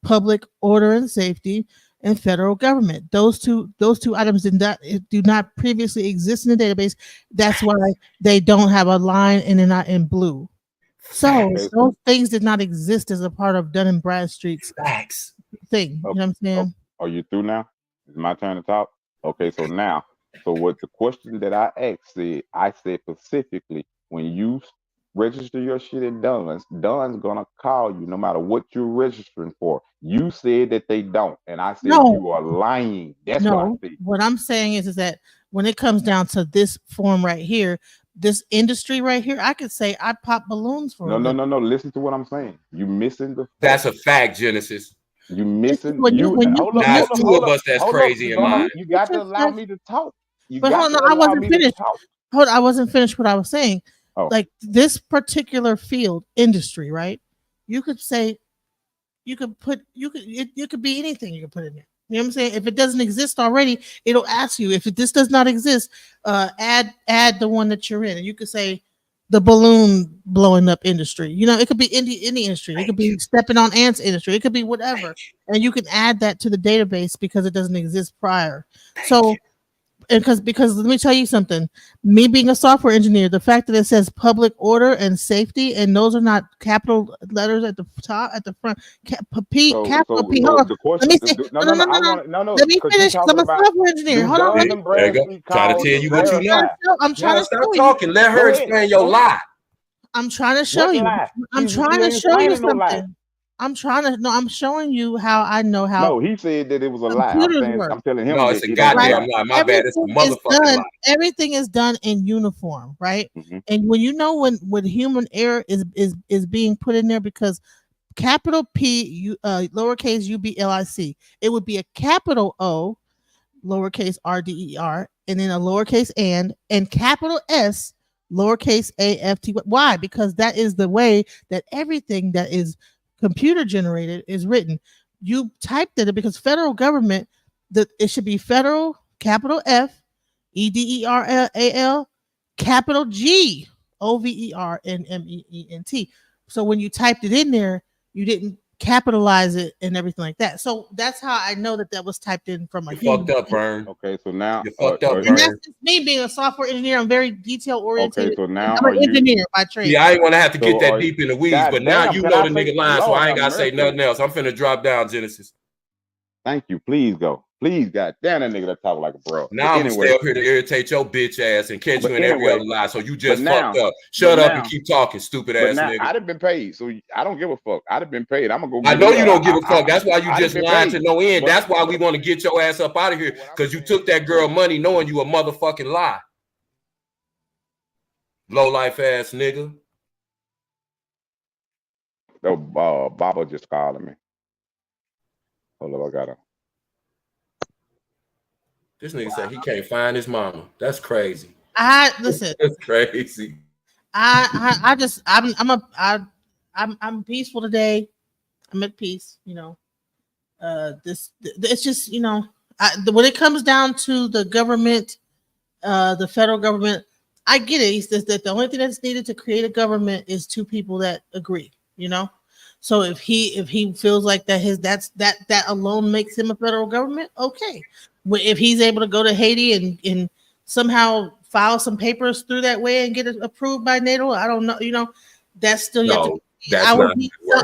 public order and safety and federal government, those two items do not previously exist in the database. That's why they don't have a line and they're not in blue. So Okay. those things did not exist as a part of Dun and Bradstreet's Facts. thing. You know what I'm saying? Are you through now? It's my turn to talk. Okay, so now, so what the question that I asked said, I said specifically, when you register your shit at Dunn's gonna call you no matter what you're registering for. You said that they don't, and I said No. you are lying. That's what I No, said. what I'm saying is that when it comes down to this form right here, this industry right here, I could say I pop balloons for a living. No. Listen to what I'm saying. You missing the fact. That's a fact, Genesis. You missing When you. you- Hold when up, That's you- two of us that's hold up. crazy in mind. You got to allow me to talk. You But got hold to on, I allow wasn't me to finished. talk. Hold on, I wasn't finished what I was saying. Oh. Like this particular field, industry, right? You could say, you could be anything you could put in there. You know what I'm saying? If it doesn't exist already, it'll ask you if this does not exist, add the one that you're in. And you could say the balloon blowing up industry. You know, it could be any industry. It could be stepping on ants industry. It could be whatever. And you can add that to the database because it doesn't exist prior. So and because let me tell you something, me being a software engineer, the fact that it says public order and safety and those are not capital letters at the top at the front, capital P. Hold on. The question, Let me say, no. Let me finish. I'm a software engineer. Hold on. There you go. Try to tell you what you know. I'm trying to Stop show talking. Let her explain your lie. I'm trying to show What you. lie? I'm You trying to ain't show you explaining no lie. something. I'm showing you how I know how. No, he said that it was a lie. computers work. I'm telling him No, that it's a it goddamn ain't lie. My bad. It's a motherfucking lie. Everything is done in uniform, right? Mhm. And when you know when human error is being put in there because capital P lowercase UBLIC, it would be a capital O lowercase RDER and then a lowercase and capital S lowercase AFT. Why? Because that is the way that everything that is computer generated is written. You typed it because federal government, it should be federal capital F EDERAL capital G OVERNMEENT. So when you typed it in there, you didn't capitalize it and everything like that. So that's how I know that was typed in from a You human. fucked up, Vern. Okay, so now You fucked up, And Vern. that's just me being a software engineer. I'm very detail oriented. Okay, so now I'm an engineer by trade. Yeah, I ain't want to have to get So that are- deep in the weeds, God but now damn, you can know I the say- nigga lying, so Lord I ain't have gotta say mercy. nothing else. I'm finna drop down, Genesis. Thank you. Please go. Please, God damn, that nigga that talk like a bro. Now I'm gonna stay up here to irritate your bitch ass and catch But you in every anyway, other lie. So you just now- fucked up. Shut up now- and keep talking, stupid But ass now nigga. I'd have been paid, so I don't give a fuck. I'd have been paid. I'm gonna go. I get know it you up. don't give a fuck. That's why you I'd just have been lying paid. to no end. But- That's why we want to get your ass up out of here because you took that girl money knowing you a motherfucking lie. Low life ass nigga. Oh, Baba just calling me. Hold up, I got her. This nigga said he can't find his mama. That's crazy. Listen. That's crazy. I'm peaceful today. I'm at peace, you know. It's just, you know, when it comes down to the government, the federal government, I get it. He says that the only thing that's needed to create a government is two people that agree, you know. So if he feels like that alone makes him a federal government, okay. If he's able to go to Haiti and somehow file some papers through that way and get it approved by NATO, I don't know, you know, that's still yet to.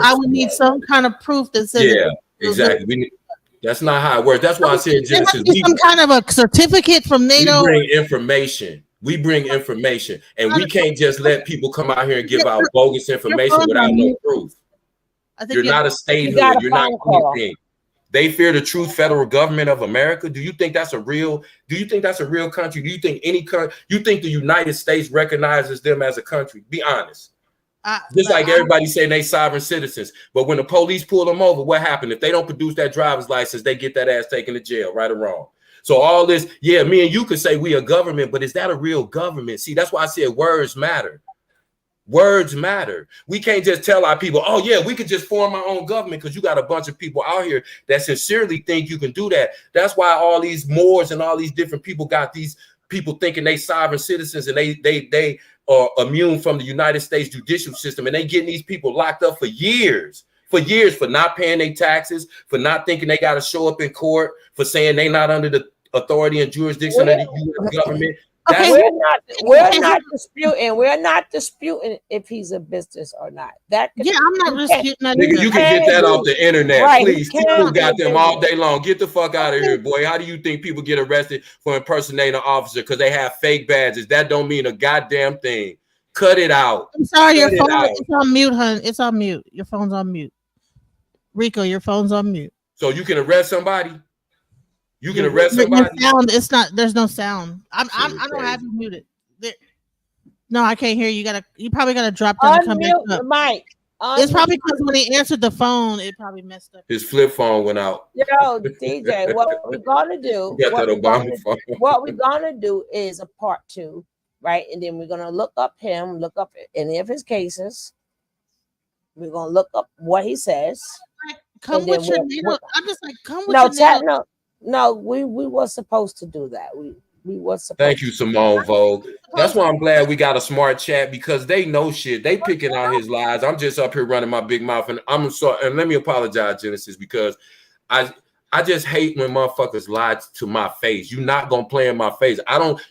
I would need some kind of proof that says exactly. That's not how it works. That's why I said Genesis. Some kind of a certificate from NATO. We bring information. We bring information, and we can't just let people come out here and give out bogus information without no proof. You're not a statehood. You're not anything. They fear the true federal government of America. Do you think that's a real? Do you think that's a real country? Do you think any country? You think the United States recognizes them as a country? Be honest. Just like everybody saying they sovereign citizens, but when the police pull them over, what happened? If they don't produce that driver's license, they get that ass taken to jail, right or wrong. So all this, yeah, me and you could say we a government, but is that a real government? See, that's why I said words matter. Words matter. We can't just tell our people, oh yeah, we could just form our own government because you got a bunch of people out here that sincerely think you can do that. That's why all these Moors and all these different people got these people thinking they sovereign citizens and they are immune from the United States judicial system, and they getting these people locked up for years for not paying their taxes, for not thinking they got to show up in court, for saying they not under the authority and jurisdiction of the U.S. government. Okay, we're not disputing if he's a business or not. I'm not disputing that. Nigga, you can get that off the internet, right? Please. People got them all day long. Get the fuck out of here, boy. How do you think people get arrested for impersonating an officer because they have fake badges? That don't mean a goddamn thing. Cut it out. I'm sorry, your phone is on mute, hun. It's on mute. Your phone's on mute. Rico, your phone's on mute. So you can arrest somebody? You can arrest somebody? Sound, it's not, there's no sound. I don't have you muted. No, I can't hear you. You probably gotta drop down and come back up. Mike. It's probably because when he answered the phone, it probably messed up. His flip phone went out. Yo, DJ, what we're gonna do? What we're gonna do is a part 2, right? And then we're gonna look up any of his cases. We're gonna look up what he says. Come with your NATO. I'm just like, come with your NATO. No, we were supposed to do that. We were supposed. Thank you, Simone Vogue. That's why I'm glad we got a smart chat, because they know shit. They picking out his lies. I'm just up here running my big mouth, and I'm sorry. And let me apologize, Genesis, because I just hate when motherfuckers lie to my face. You're not gonna play in my face.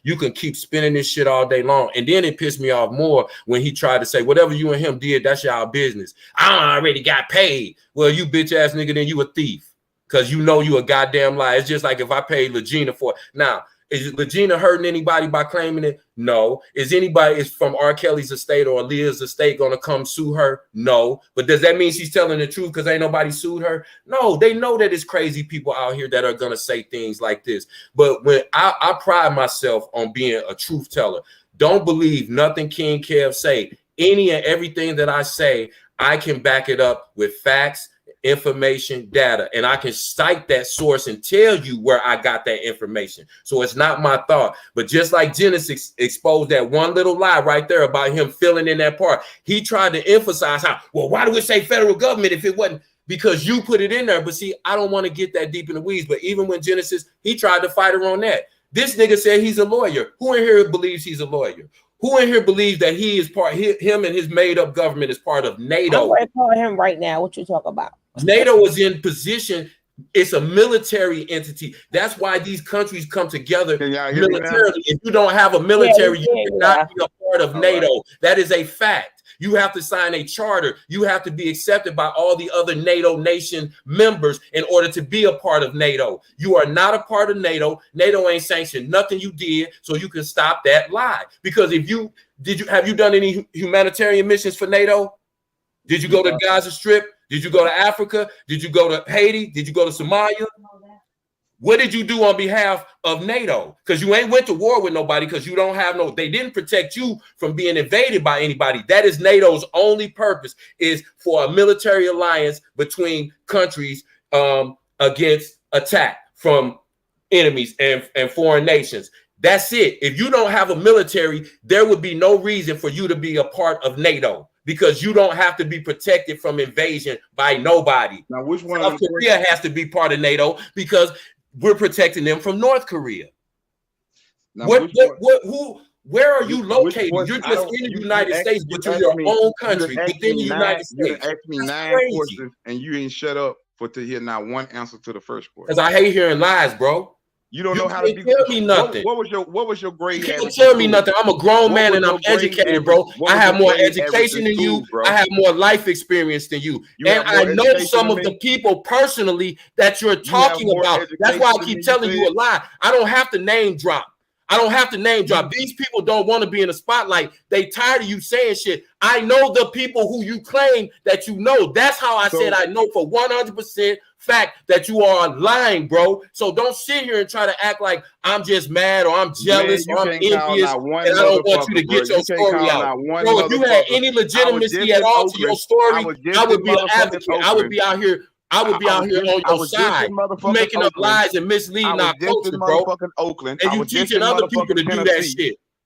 You can keep spinning this shit all day long. And then it pissed me off more when he tried to say, whatever you and him did, that's y'all business. I already got paid. Well, you bitch ass nigga, then you a thief. Because you know you a goddamn lie. It's just like if I paid Legina for it. Now, is Legina hurting anybody by claiming it? No. Is anybody from R. Kelly's estate or Aaliyah's estate going to come sue her? No. But does that mean she's telling the truth because ain't nobody sued her? No. They know that it's crazy people out here that are going to say things like this. But when I pride myself on being a truth teller. Don't believe nothing King Kev say. Any and everything that I say, I can back it up with facts, information, data, and I can cite that source and tell you where I got that information. So it's not my thought. But just like Genesis exposed that one little lie right there about him filling in that part, he tried to emphasize how, well, why do we say federal government if it wasn't? Because you put it in there. But see, I don't want to get that deep in the weeds. But even when Genesis, he tried to fight her on that. This nigga said he's a lawyer. Who in here believes he's a lawyer? Who in here believes that he is him and his made up government is part of NATO? I'm going to call him right now. What you talk about? NATO is in position. It's a military entity. That's why these countries come together militarily. If you don't have a military, you cannot be a part of NATO. That is a fact. You have to sign a charter. You have to be accepted by all the other NATO nation members in order to be a part of NATO. You are not a part of NATO. NATO ain't sanctioned nothing you did, so you can stop that lie. Because have you done any humanitarian missions for NATO? Did you go to Gaza Strip? Did you go to Africa? Did you go to Haiti? Did you go to Somalia? What did you do on behalf of NATO? Because you ain't went to war with nobody, because you don't have they didn't protect you from being invaded by anybody. That is NATO's only purpose, is for a military alliance between countries against attack from enemies and foreign nations. That's it. If you don't have a military, there would be no reason for you to be a part of NATO, because you don't have to be protected from invasion by nobody. Now, which one? South Korea has to be part of NATO because we're protecting them from North Korea. Now, where are you located? You're just in the United States, but you're your own country within the United States. You asked me 9 questions and you ain't shut up to hear not one answer to the first question. Because I hate hearing lies, bro. You don't know how to tell me nothing. What was your grade? You can't tell me nothing. I'm a grown man and I'm educated, bro. I have more education than you. I have more life experience than you. And I know some of the people personally that you're talking about. That's why I keep telling you a lie. I don't have to name drop. These people don't want to be in the spotlight. They tired of you saying shit. I know the people who you claim that you know. That's how I said I know for 100% fact that you are lying, bro. So don't sit here and try to act like I'm just mad or I'm jealous or I'm envious and I don't want you to get your story out. Bro, if you had any legitimacy at all to your story, I would be an advocate. I would be out here. I would be out here on your side, making up lies and misleading our culture, bro. And you teaching other people to do that shit.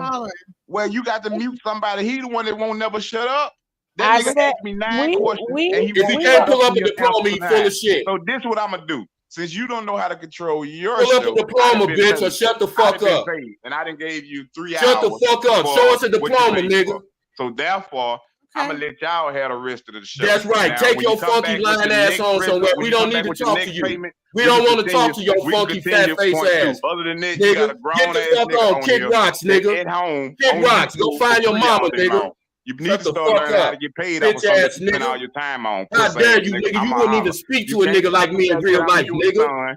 hollering. Well, you got to mute somebody. He the one that won't never shut up. I That nigga said asked me 9 questions, and he If won't he shut can't pull up till a you diploma, answer he the full time. of shit. So this what I'm gonna do. Since you don't know how to control your Pull up show, a diploma, been bitch, or paid. shut the I fuck done been up. paid, and I done gave you 3 Shut the hours fuck up. for Show us a what you diploma, paid nigga. for. So therefore, I'm gonna let y'all have the rest of the show. That's right. Now, Take when you your come funky back with lying the ass next on rest somewhere. of- when We you don't come need back to with the talk next to you. payment, We can don't want to continue- talk to your we can funky continue fat face point two. ass. Other than that, you got a Nigga, grown get the ass fuck nigga on. on Kick here rocks, nigga. at home Kick on rocks. Go YouTube find for your free mama, all day nigga. long. You need Shut to the start fuck learning how up. to get paid off of Bitch something ass that you spend nigga. all your time on. How Pussy dare ass you, nigga. nigga? I'm You a wouldn't even holler. speak You to a can't nigga like sit me in there real tell me life, you a nigga. son.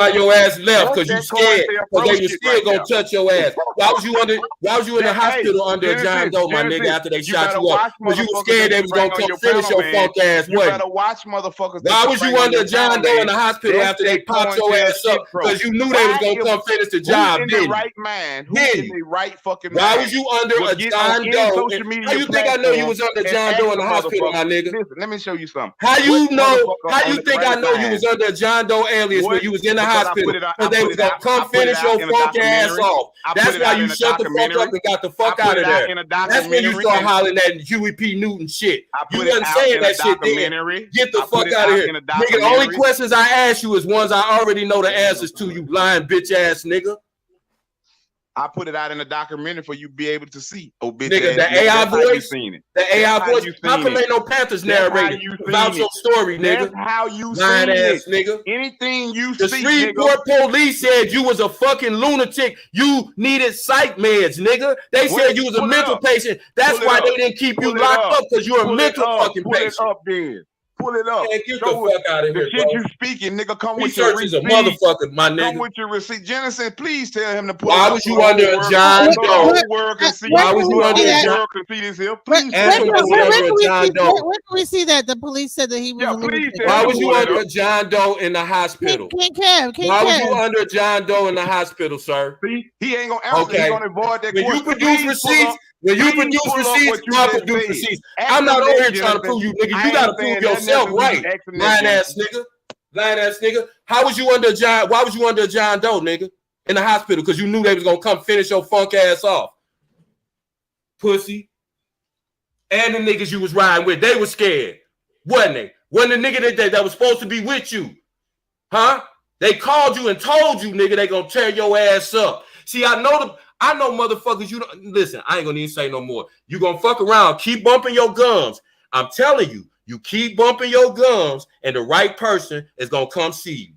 why your ass left, because you That scared, Cointel because they Pro were shit still right gonna there. touch your ass. Why was you in the hospital under a John Doe, my nigga, after they shot you up? Because you were scared they was gonna come finish your funk ass You way. better watch motherfuckers. Why was you under John Doe in the hospital after they popped your ass up? Because you knew they was gonna come finish the job, Who in didn't the you? right mind? Who in the right fucking mind? Why was you under a would get on John any Doe? social media How you think I know you was under John Doe in the hospital, my nigga? Listen, let me show you something. How you What know? motherfucker How on you the think I know you was under a John Doe alias when you was in the Because I hospital? put it out- Because I they put was it gonna out- come I put it finish out your in a funk ass documentary. off. I That's put it why out you in a shut the fuck documentary. up and got the I fuck put out it of out there. in a That's when you documentary start and- hollering that Huey P. Newton shit. I You put it wasn't out saying in a that shit then. documentary. Get the I fuck put it out of out here. in a Nigga, the only documentary. questions I ask you is ones I already know the answers to, you lying bitch ass nigga. I put it out in a documentary for you to be able to see. Oh, bitch Nigga, ass the nigga. AI That's how you voice, seen it. the AI That's how voice. you How seen come it. ain't no Panthers That's how narrated you about seen your it. story, nigga? That's how you Lying seen ass it. nigga. Anything you The see, Shreveport police said you was a fucking lunatic. You needed psych meds, nigga. They said you was a Pull it mental up. patient. That's Pull it why up. they didn't keep you Pull it locked up. up because you're a Pull it mental up. fucking Pull patient. it up, then. Pull it up. Man, get Show the fuck out of the here, shit bro. you speaking, nigga. Come with your Research is a receipt. motherfucker, my Come nigga. with your receipt. Jensen, please tell him to pull Why it up was so you the under whole a world- John so the Doe? whole world can see. Why was so you the under a whole John? world can see this here? Where, Please Ask tell him him to to pull pull under it a up. John Doe. where can we see that the police said that he was Yeah, a please lunatic? tell Why him was to you pull it under up. a John Doe in the hospital? King Kev, Why was you under a John Doe in the hospital, sir? See, he ain't gonna answer. Okay. He gonna avoid that When you question. produce Please pull receipts, up. when you Please produce pull up receipts, what you I'll just produce said. receipts. Ask I'm not him over that, here trying to Jensen. prove you, nigga. I You gotta ain't prove saying nothing yourself else if right. you ask him that, Lying ass Jensen. nigga. Lying ass nigga. How was you under a John? Why was you under a John Doe, nigga? In the hospital because you knew they was gonna come finish your funk ass off. Pussy. And the niggas you was riding with, they were scared. Wasn't they? Wasn't the nigga that was supposed to be with you? Huh? They called you and told you, nigga, they gonna tear your ass up. See, I know motherfuckers, you don't listen, I ain't gonna even say no more. You gonna fuck around, keep bumping your gums. I'm telling you, you keep bumping your gums, and the right person is gonna come see you.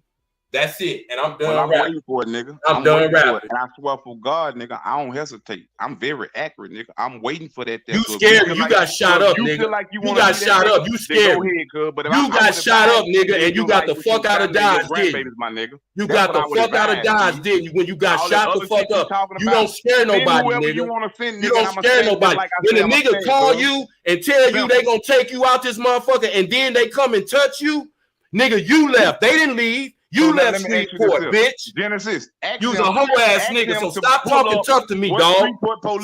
That's it. And I'm done. Well, I'm rapping. waiting for it, nigga. I'm done waiting for rapping. it. And I swear for God, nigga, I don't hesitate. I'm very accurate, nigga. I'm waiting for that. You scared. You got shot up, you nigga. Feel like you got shot up. You scared. Go ahead, cuz. But you got shot up, nigga, and you got the fuck out of Dodge, didn't you? My nigga. You got the fuck out of Dodge, didn't you? When you got shot the fuck up. You don't scare nobody, nigga. You don't scare nobody. When a nigga call you and tell you they gonna take you out this motherfucker and then they come and touch you, nigga, you left. They didn't leave. You left Shreveport, bitch. Genesis. You was a hoe ass nigga, so stop talking tough to me, dog.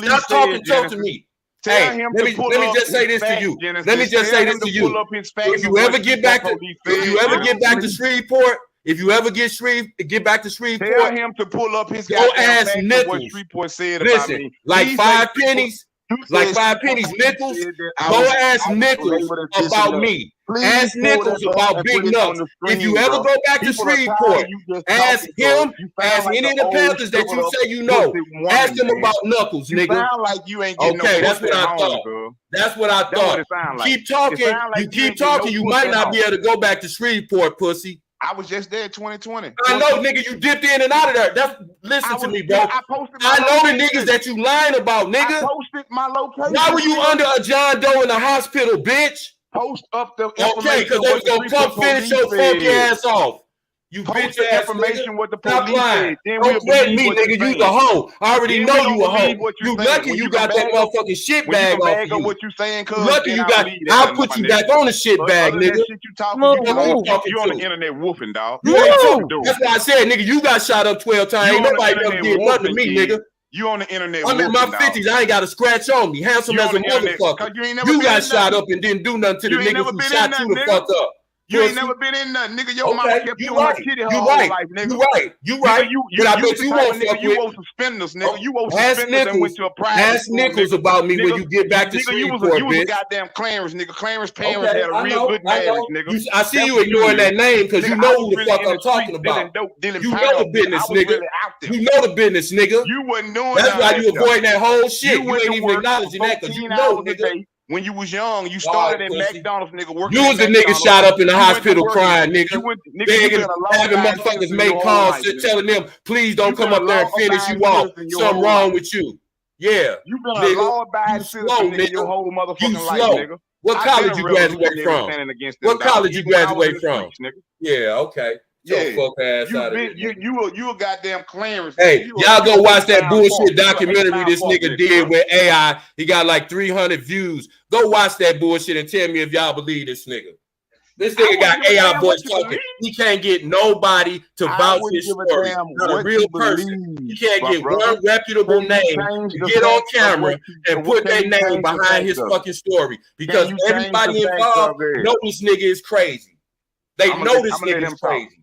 Stop talking tough to me. Hey, let me just say this to you. Let me just say this to you. If you ever get back to Shreveport, if you ever get back to Shreveport, tell him to pull up his go ask Nichols. What Shreveport said about Listen, me. like 5 pennies. Like 5 pennies, Nichols. Go ask Nichols about me. Ask Nichols about Big Nuts. If you ever go back to Shreveport, ask him, ask any of the Panthers that you say you know. Ask them about Knuckles, nigga. Sound like you ain't getting okay, no that's what I thought. That's what I thought. Keep talking. You keep talking. You might not be able to go back to Shreveport, pussy. I was just there in 2020. I know, nigga, you dipped in and out of there. Listen to me, bro. I know the niggas that you lying about, nigga. I posted my location. Why were you under a John Doe in the hospital, bitch? Post up the okay, because they was gonna come finish your funky ass off. You bitch ass information nigga. what the police said. Don't threaten me, nigga. You the hoe. I already know you a hoe. You lucky you got that motherfucking shit bag off you. What you saying, cuz? Lucky you got. I'll put you back on the shit bag, nigga. You on the internet woofing, dog. You ain't talking. That's why I said, nigga, you got shot up 12 times. Ain't nobody ever did nothing to me, nigga. You on the internet? I'm in my 50s. I ain't got a scratch on me. Handsome as a motherfucker. You got shot up and didn't do nothing to the niggas who shot you the fuck up. You ain't never been in nothing, nigga. Your mama kept you on her kitty her whole life, nigga. You right. But I bet you won't fuck with. You wore suspenders, nigga. You wore suspenders and went to a private. Ask Nichols about me when you get back to Shreveport, bitch. You was a goddamn Clarence, nigga. Clarence parents had a real good marriage, nigga. I see you ignoring that name because you know who the fuck I'm talking about. You know the business, nigga. You know the business, nigga. You wasn't doing that. That's why you avoiding that whole shit. You ain't even acknowledging that because you know, nigga. When you was young, you started at McDonald's, nigga. You was the nigga shot up in the hospital crying, nigga. Begging, having motherfuckers make calls, telling them, please don't come up there and finish you off. Something wrong with you. Yeah. You been a law-abiding citizen nigga your whole motherfucking life, nigga. What college you graduate from? What college you graduate from? Yeah, okay. Yeah, fuck ass out of here. You a goddamn Clarence. Hey, y'all go watch that bullshit documentary this nigga did with AI. He got like 300 views. Go watch that bullshit and tell me if y'all believe this nigga. This nigga got wouldn't give a AI damn voice what you talking. believe. He can't get nobody to I vouch wouldn't his give a story. damn Not a what real you person. believe, He can't my get brother. one reputable Can you name change to the get on fact of camera what and put can their you name change the behind fact his of it? fucking story Can because you change the everybody fact involved of it? know this nigga is crazy. They I'm know gonna this let nigga him is talk. crazy.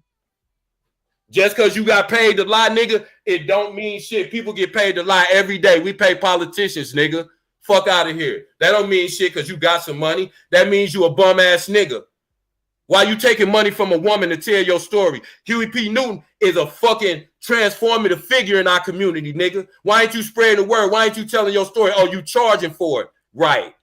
Just because you got paid to lie, nigga, it don't mean shit. People get paid to lie every day. We pay politicians, nigga. Fuck out of here. That don't mean shit because you got some money. That means you a bum ass nigga. Why you taking money from a woman to tell your story? Huey P. Newton is a fucking transformative figure in our community, nigga. Why ain't you spreading the word? Why ain't you telling your story? Oh, you charging for it. Right.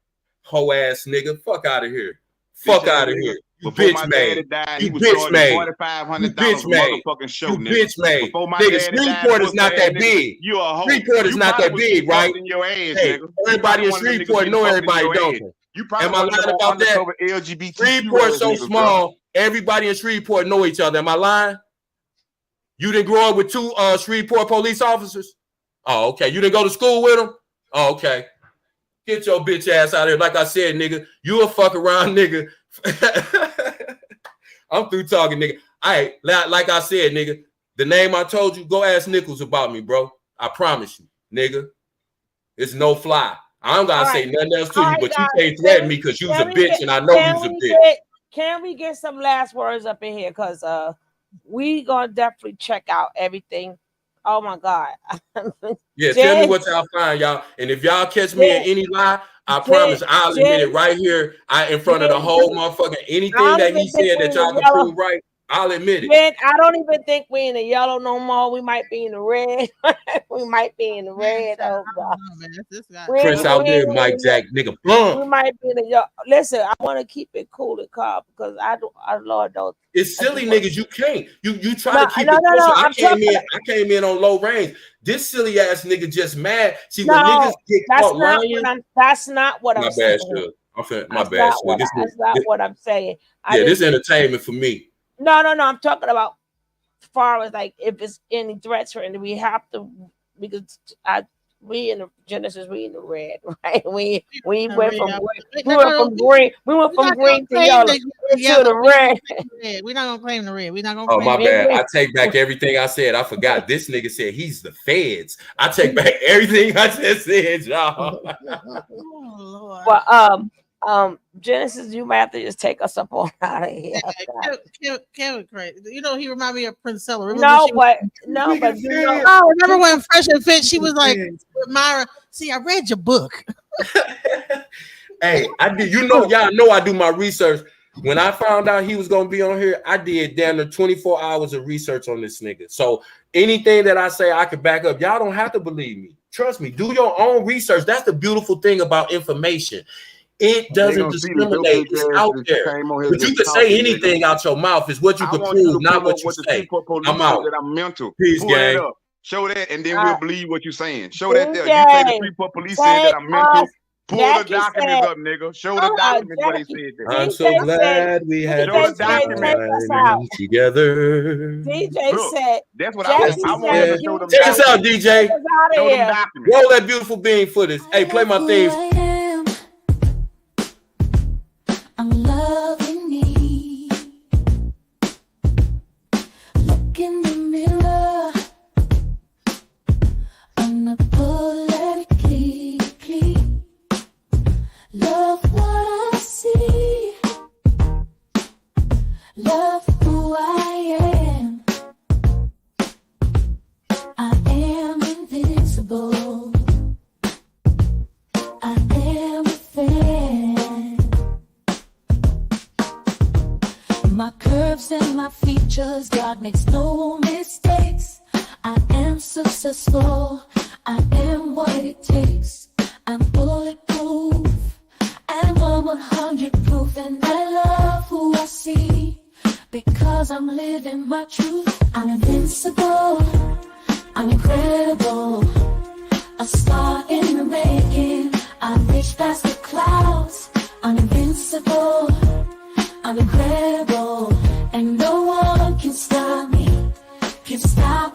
Hoe ass nigga. Fuck out of here. Fuck out of here. You Before bitch my made. daddy died, You he was bitch charging made. You $4,500 bitch a made. motherfucking show, You nigga. bitch made. Before my Nigga, daddy died, Shreveport is pussy not ass that nigga, big. you a hoe. Shreveport is You not probably that was big, getting right? fucked in your ass, Hey, nigga. everybody in one of them niggas Shreveport getting know fucked in everybody, your don't ass. they? You probably Am I one of lying them about that? undercover LGBTQ Shreveport ass so niggas, bro. small, everybody in Shreveport know each other. Am I lying? You didn't grow up with two Shreveport police officers? Oh, okay. You didn't go to school with them? Oh, okay. Get your bitch ass out of here. Like I said, nigga, you a fuck around nigga. I'm through talking, nigga. All right, like I said, nigga, the name I told you, go ask Nichols about me, bro. I promise you, nigga. It's no fly. I don't gotta say nothing else to you, but you can't threaten me because you was a bitch and I know you was a bitch. Can we get some last words up in here? Because we gonna definitely check out everything. Oh my God. Yeah, tell me what y'all find, y'all. And if y'all catch me in any lie, I promise I'll admit it right here. In front of the whole motherfucker. Anything that he said that y'all can prove right, I'll admit it. Man, I don't even think we in the yellow no more. We might be in the red. We might be in the red. Oh God. Prince out there, Mike Jack, nigga. We might be in the yellow. Listen, I want to keep it cool and calm because I Lord knows. It's silly niggas. You can't. You try to keep it pushing. I came in on low range. This silly ass nigga just mad. See, when niggas get caught lying. That's not what I'm saying. My bad, Suge. That's not what I'm saying. This entertainment for me. No. I'm talking about as far as like if it's any threats or anything, we have to because we in the Genesis, we in the red, right? We went from green to yellow to the red. We're not gonna claim the red. We're not gonna. Oh my bad. I take back everything I said. I forgot. This nigga said he's the feds. I take back everything I just said, y'all. Well, Genesis, you might have to just take us up on out of here. Kevin, crazy. You know, he reminded me of Prince Ella. Remember when Fresh and Fit, she was like, Myra, see, I read your book. Hey, I did. You know, y'all know I do my research. When I found out he was gonna be on here, I did damn near 24 hours of research on this nigga. So anything that I say, I can back up. Y'all don't have to believe me. Trust me. Do your own research. That's the beautiful thing about information. It doesn't discriminate. It's out there. But you can say anything out your mouth. Is what you can prove, not what you say. I'm out. That I'm mental. Peace, gang. That up. Show that, and then we'll believe what you're saying. Show that there. You say the Shreveport police said that I'm mental. Pull the documents up, nigga. Show the documents where they said that. I'm so glad we had this time together. DJ said, that's what I want to show them. Check us out, DJ. Show them documents. Roll that beautiful bean footage. Hey, play my theme. I'm loving me. Look in the mirror. I'm not politically clean. Love what I see. Love who I am. I am invincible. I am a fan. My curves and my features, God makes no mistakes. I am successful. I am what it takes. I'm bulletproof. I'm 100 proof, and I love who I see because I'm living my truth. I'm invincible. I'm incredible. A star in the making. I reach past the clouds. I'm invincible. I'm incredible, and no one can stop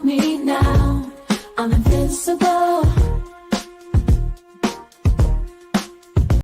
me now. I'm invincible.